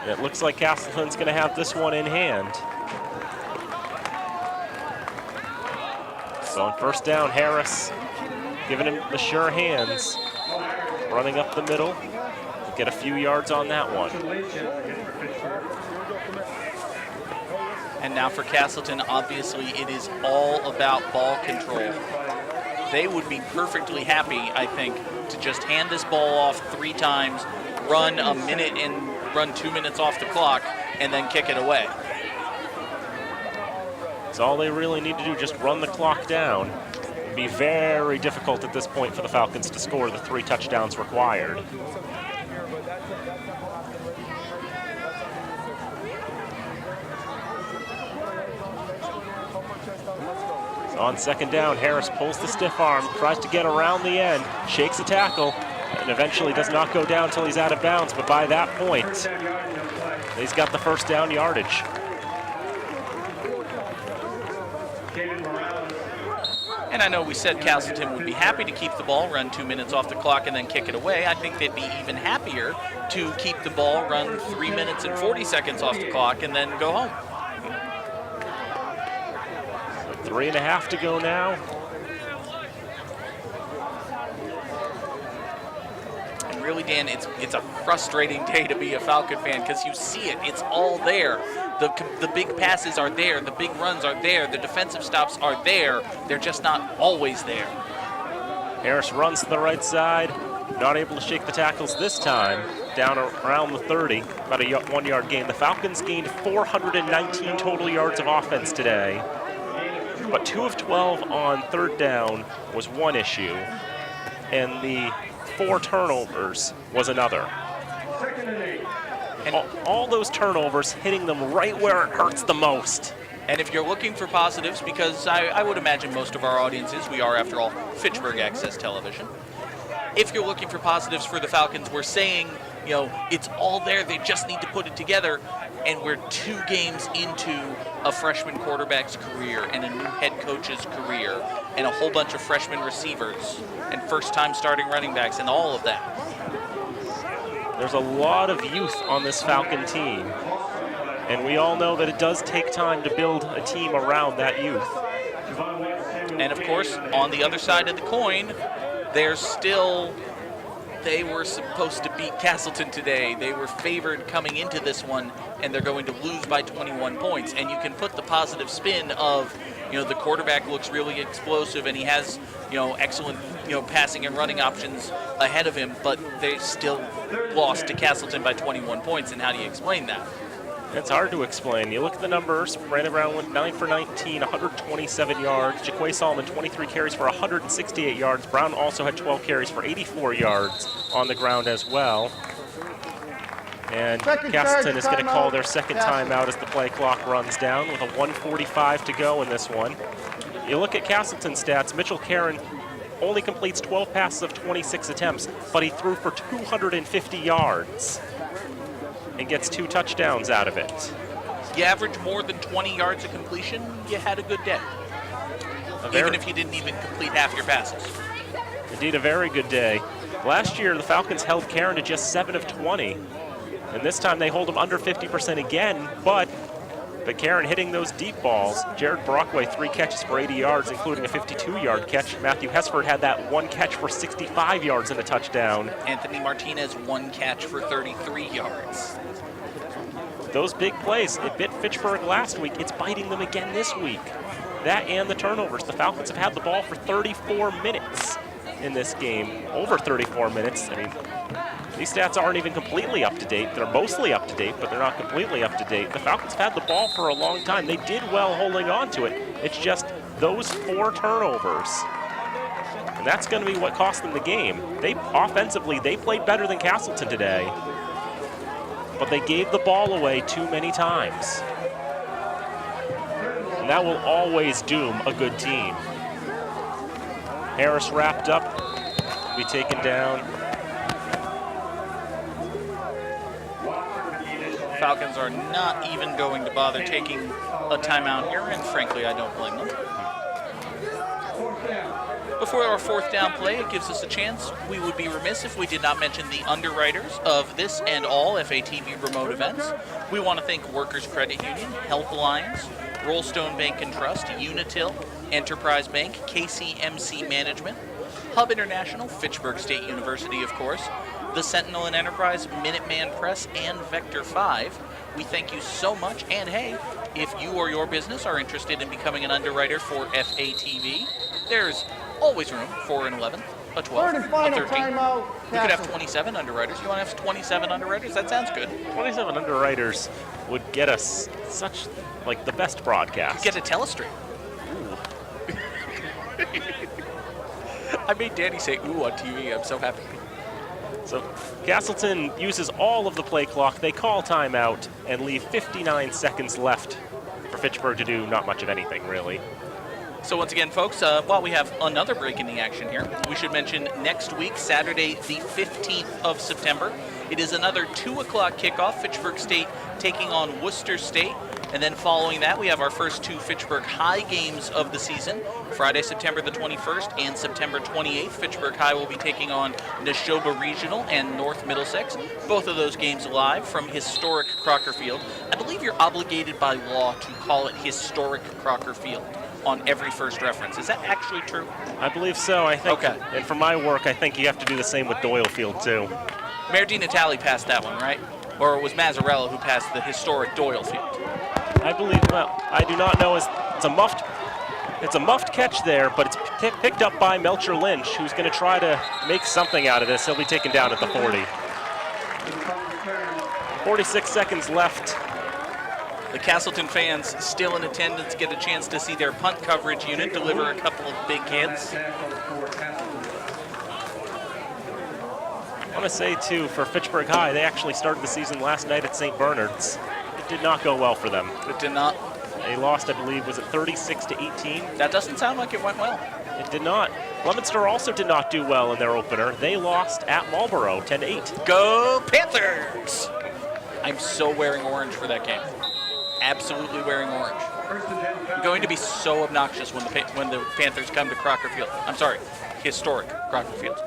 Speaker 5: And it looks like Castleton's going to have this one in hand. So on first down, Harris giving him the sure hands, running up the middle. We'll get a few yards on that one.
Speaker 2: And now for Castleton, obviously it is all about ball control. They would be perfectly happy, I think, to just hand this ball off 3 times, run a minute and run 2 minutes off the clock, and then kick it away.
Speaker 5: It's all they really need to do, just run the clock down. It'd be very difficult at this point for the Falcons to score the 3 touchdowns required. So on second down, Harris pulls the stiff arm, tries to get around the end, shakes a tackle, and eventually does not go down until he's out of bounds, but by that point, he's got the first down yardage.
Speaker 2: And I know we said Castleton would be happy to keep the ball, run 2 minutes off the clock, and then kick it away. I think they'd be even happier to keep the ball, run 3 minutes and 40 seconds off the clock, and then go home.
Speaker 5: 3.5 to go now.
Speaker 2: And really, Dan, it's a frustrating day to be a Falcon fan because you see it. It's all there. The big passes are there. The big runs are there. The defensive stops are there. They're just not always there.
Speaker 5: Harris runs to the right side. Not able to shake the tackles this time. Down around the 30, about a 1-yard gain. The Falcons gained 419 total yards of offense today. But 2 of 12 on third down was one issue, and the 4 turnovers was another. And all those turnovers hitting them right where it hurts the most.
Speaker 2: And if you're looking for positives, because I would imagine most of our audiences, we are, after all, Fitchburg Access Television. If you're looking for positives for the Falcons, we're saying, you know, it's all there. They just need to put it together. And we're 2 games into a freshman quarterback's career and a new head coach's career and a whole bunch of freshman receivers and first-time starting running backs and all of that.
Speaker 5: There's a lot of youth on this Falcon team. And we all know that it does take time to build a team around that youth.
Speaker 2: And of course, on the other side of the coin, there's still, they were supposed to beat Castleton today. They were favored coming into this one, and they're going to lose by 21 points. And you can put the positive spin of, you know, the quarterback looks really explosive and he has, you know, excellent, you know, passing and running options ahead of him, but they still lost to Castleton by 21 points. And how do you explain that?
Speaker 5: It's hard to explain. You look at the numbers. Brandon Brown went 9 for 19, 127 yards. Jaquay Solomon, 23 carries for 168 yards. Brown also had 12 carries for 84 yards on the ground as well. And Castleton is going to call their second timeout as the play clock runs down with a 1:45 to go in this one. You look at Castleton's stats. Mitchell Caron only completes 12 passes of 26 attempts, but he threw for 250 yards. And gets 2 touchdowns out of it.
Speaker 2: You average more than 20 yards of completion, you had a good day. Even if you didn't even complete half your passes.
Speaker 5: Indeed, a very good day. Last year, the Falcons held Caron to just 7 of 20. And this time they hold him under 50% again, but But Karen hitting those deep balls. Jared Brockway, 3 catches for 80 yards, including a 52-yard catch. Matthew Hesford had that 1 catch for 65 yards and a touchdown.
Speaker 2: Anthony Martinez, 1 catch for 33 yards.
Speaker 5: Those big plays, it bit Fitchburg last week. It's biting them again this week. That and the turnovers. The Falcons have had the ball for 34 minutes in this game. Over 34 minutes. I mean, these stats aren't even completely up to date. They're mostly up to date, but they're not completely up to date. The Falcons have had the ball for a long time. They did well holding on to it. It's just those 4 turnovers. And that's going to be what cost them the game. Offensively, they played better than Castleton today, but they gave the ball away too many times. And that will always doom a good team. Harris wrapped up, be taken down.
Speaker 2: Falcons are not even going to bother taking a timeout here, and frankly, I don't blame them. Before our 4th down play, it gives us a chance. We would be remiss if we did not mention the underwriters of this and all FATV remote events. We want to thank Workers Credit Union, Helplines, Rollstone Bank and Trust, Unitil, Enterprise Bank, KCMC Management, Hub International, Fitchburg State University, of course, the Sentinel and Enterprise, Minuteman Press, and Vector 5. We thank you so much, and hey, if you or your business are interested in becoming an underwriter for FATV, there's always room for an 11th, a 12th,
Speaker 9: Third and final
Speaker 2: a 13th.
Speaker 9: timeout.
Speaker 2: We could have 27 underwriters. You want to have 27 underwriters? That sounds good.
Speaker 5: 27 underwriters would get us such, like, the best broadcast.
Speaker 2: Get a telestream. I made Danny say ooh on TV. I'm so happy.
Speaker 5: So Castleton uses all of the play clock. They call timeout and leave 59 seconds left for Fitchburg to do not much of anything, really.
Speaker 2: So once again, folks, while we have another break in the action here, we should mention next week, Saturday, the 15th of September, it is another 2 o'clock kickoff, Fitchburg State taking on Worcester State. And then following that, we have our first 2 Fitchburg High games of the season. Friday, September the 21st and September 28th, Fitchburg High will be taking on Neshoba Regional and North Middlesex. Both of those games live from historic Crocker Field. I believe you're obligated by law to call it historic Crocker Field on every first reference. Is that actually true?
Speaker 5: I believe so. I think.
Speaker 2: Okay.
Speaker 5: And for my work, I think you have to do the same with Doyle Field, too.
Speaker 2: Mayor Di Natale passed that one, right? Or it was Mazzarella who passed the historic Doyle Field?
Speaker 5: I believe, well, I do not know. It's a muffed catch there, but it's picked up by Melcher Lynch, who's going to try to make something out of this. He'll be taken down at the 40. 46 seconds left.
Speaker 2: The Castleton fans still in attendance get a chance to see their punt coverage unit deliver a couple of big hits.
Speaker 5: I want to say, too, for Fitchburg High, they actually started the season last night at St. Bernard's. It did not go well for them.
Speaker 2: It did not.
Speaker 5: They lost, I believe, was it 36-18?
Speaker 2: That doesn't sound like it went well.
Speaker 5: It did not. Leominster also did not do well in their opener. They lost at Marlboro, 10-8.
Speaker 2: Go Panthers! I'm so wearing orange for that game. Absolutely wearing orange. I'm going to be so obnoxious when the Panthers come to Crocker Field. I'm sorry, historic Crocker Field.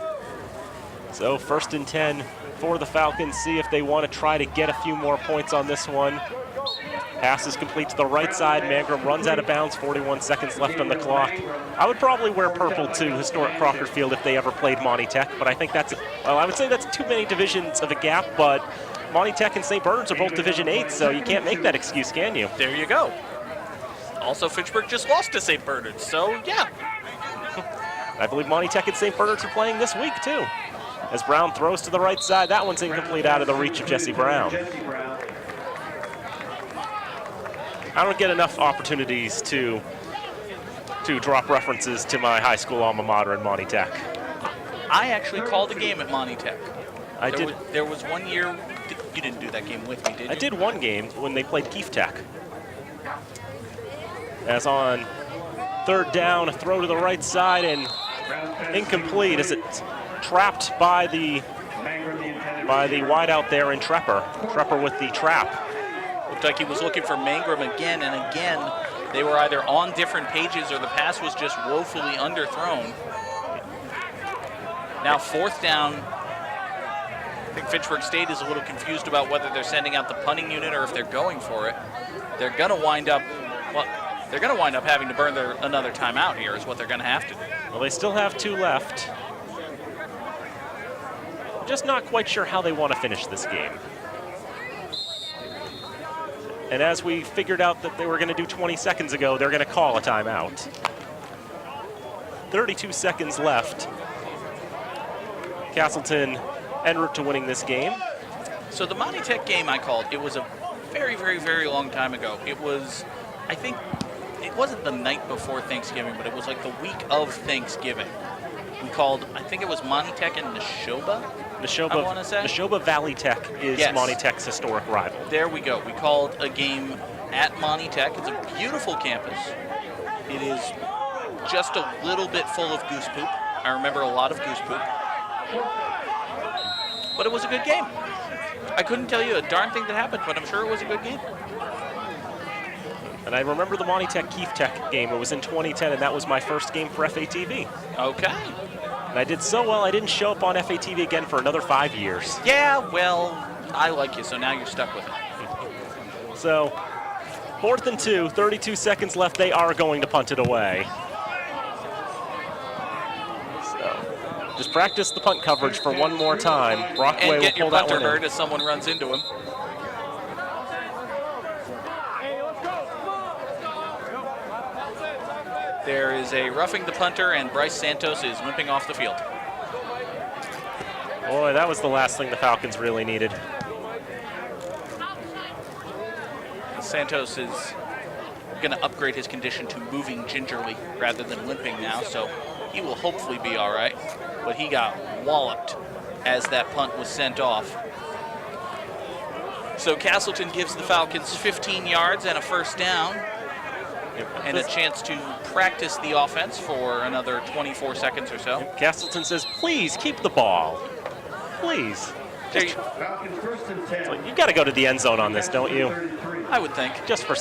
Speaker 5: So 1st and 10 for the Falcons. See if they want to try to get a few more points on this one. Pass is complete to the right side. Mangrum runs out of bounds, 41 seconds left on the clock. I would probably wear purple to historic Crocker Field if they ever played Monty Tech, but I think that's, well, I would say that's too many divisions of a gap, but Monty Tech and St. Bernard's are both Division 8, so you can't make that excuse, can you?
Speaker 2: There you go. Also, Fitchburg just lost to St. Bernard's, so yeah.
Speaker 5: I believe Monty Tech and St. Bernard's are playing this week, too. As Brown throws to the right side, that one's incomplete, out of the reach of Jesse Brown. I don't get enough opportunities to drop references to my high school alma mater in Monty Tech.
Speaker 2: I actually called a game at Monty Tech.
Speaker 5: I did.
Speaker 2: There was one year, you didn't do that game with me, did you?
Speaker 5: I did one game when they played Keefe Tech. As on 3rd down, a throw to the right side and incomplete as it's trapped by the wideout there in Trepper. Trepper with the trap.
Speaker 2: Looked like he was looking for Mangrum again and again. They were either on different pages or the pass was just woefully underthrown. Now 4th down think Fitchburg State is a little confused about whether they're sending out the punting unit or if they're going for it. They're going to wind up, having to burn another timeout here is what they're going to have to do.
Speaker 5: Well, they still have 2 left. Just not quite sure how they want to finish this game. And as we figured out that they were going to do 20 seconds ago, they're going to call a timeout. 32 seconds left. Castleton en route to winning this game.
Speaker 2: So the Monty Tech game I called, it was a very, very, very long time ago. It was, I think, it wasn't the night before Thanksgiving, but it was like the week of Thanksgiving. We called, I think it was Monty Tech and Neshoba, I want to say.
Speaker 5: Neshoba Valley Tech is
Speaker 2: Yes.
Speaker 5: Monty Tech's historic rival.
Speaker 2: There we go. We called a game at Monty Tech. It's a beautiful campus. It is just a little bit full of goose poop. I remember a lot of goose poop. But it was a good game. I couldn't tell you a darn thing that happened, but I'm sure it was a good game.
Speaker 5: And I remember the Monty Tech Keefe Tech game. It was in 2010, and that was my first game for FATV.
Speaker 2: Okay.
Speaker 5: And I did so well, I didn't show up on FATV again for another 5 years.
Speaker 2: Yeah, well, I like you, so now you're stuck with it.
Speaker 5: So, 4th and 2, 32 seconds left. They are going to punt it away. So, just practice the punt coverage for one more time. Brockway
Speaker 2: And get
Speaker 5: will
Speaker 2: your
Speaker 5: pull that
Speaker 2: punter
Speaker 5: one in.
Speaker 2: hurt as someone runs into him. There is a roughing the punter, and Bryce Santos is limping off the field.
Speaker 5: Boy, that was the last thing the Falcons really needed.
Speaker 2: Santos is going to upgrade his condition to moving gingerly rather than limping now, so he will hopefully be all right. But he got walloped as that punt was sent off. So Castleton gives the Falcons 15 yards and a first down, and a chance to practice the offense for another 24 seconds or so.
Speaker 5: Castleton says, please keep the ball. Please.
Speaker 2: There
Speaker 5: You got to go to the end zone on this, don't you?
Speaker 2: I would think.
Speaker 5: Just for...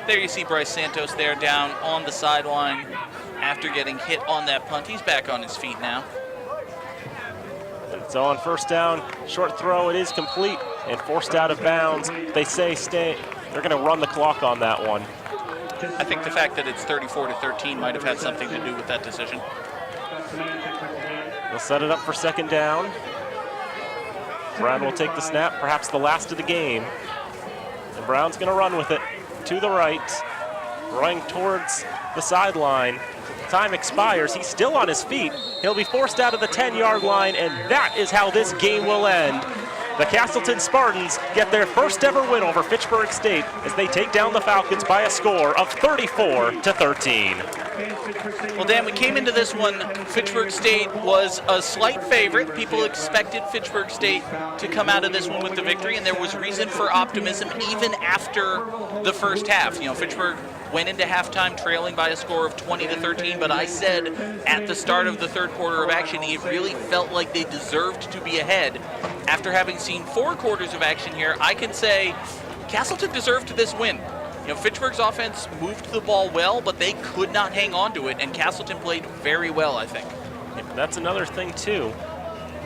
Speaker 2: There you see Bryce Santos there down on the sideline after getting hit on that punt. He's back on his feet now.
Speaker 5: So on first down, short throw, it is complete and forced out of bounds. They say stay. They're going to run the clock on that one.
Speaker 2: I think the fact that it's 34-13 might have had something to do with that decision.
Speaker 5: They'll set it up for second down. Brown will take the snap, perhaps the last of the game. And Brown's going to run with it to the right, running towards the sideline. Time expires. He's still on his feet. He'll be forced out of the 10-yard line, and that is how this game will end. The Castleton Spartans get their first ever win over Fitchburg State as they take down the Falcons by a score of 34-13.
Speaker 2: Well, Dan, we came into this one, Fitchburg State was a slight favorite. People expected Fitchburg State to come out of this one with the victory, and there was reason for optimism even after the first half. You know, Fitchburg went into halftime trailing by a score of 20-13, but I said at the start of the third quarter of action, it really felt like they deserved to be ahead. After having seen 4 quarters of action here, I can say Castleton deserved this win. You know, Fitchburg's offense moved the ball well, but they could not hang on to it, and Castleton played very well, I think.
Speaker 5: That's another thing, too.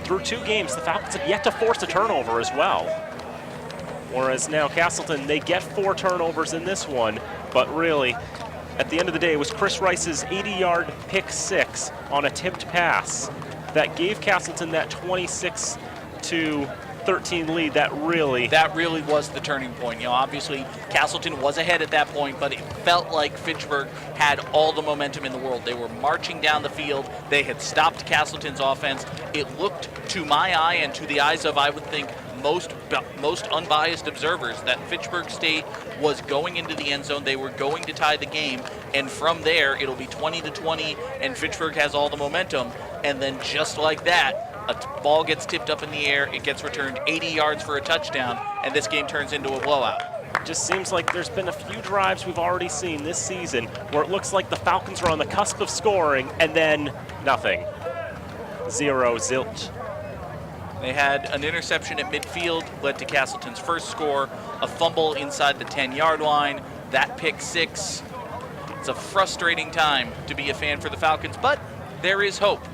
Speaker 5: Through 2 games, the Falcons have yet to force a turnover as well. Whereas now Castleton, they get 4 turnovers in this one, but really, at the end of the day, it was Chris Rice's 80-yard pick 6 on a tipped pass that gave Castleton that 26-13 lead. That really
Speaker 2: was the turning point. You know, obviously Castleton was ahead at that point, but it felt like Fitchburg had all the momentum in the world. They were marching down the field. They had stopped Castleton's offense. It looked to my eye and to the eyes of, I would think, most unbiased observers that Fitchburg State was going into the end zone. They were going to tie the game, and from there it'll be 20-20, and Fitchburg has all the momentum. And then just like that, a ball gets tipped up in the air, it gets returned 80 yards for a touchdown, and this game turns into a blowout.
Speaker 5: It just seems like there's been a few drives we've already seen this season where it looks like the Falcons are on the cusp of scoring, and then nothing. 0, zilch.
Speaker 2: They had an interception at midfield, led to Castleton's first score, a fumble inside the 10-yard line, that pick 6. It's a frustrating time to be a fan for the Falcons, but there is hope.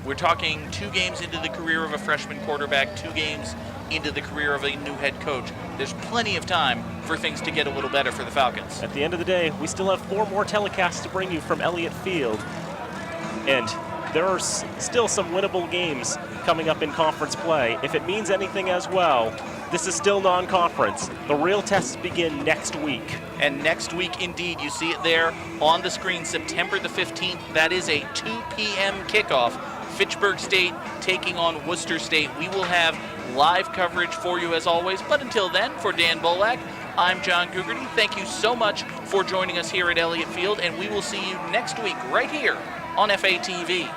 Speaker 2: We're talking 2 games into the career of a freshman quarterback, 2 games into the career of a new head coach. There's plenty of time for things to get a little better for the Falcons.
Speaker 5: At the end of the day, we still have 4 more telecasts to bring you from Elliott Field. And there are still some winnable games coming up in conference play. If it means anything as well, this is still non-conference. The real tests begin next week.
Speaker 2: And next week, indeed, you see it there on the screen, September the 15th. That is a 2 p.m. kickoff. Fitchburg State taking on Worcester State. We will have live coverage for you as always. But until then, for Dan Bolak, I'm John Gugerty. Thank you so much for joining us here at Elliott Field, and we will see you next week right here on FATV.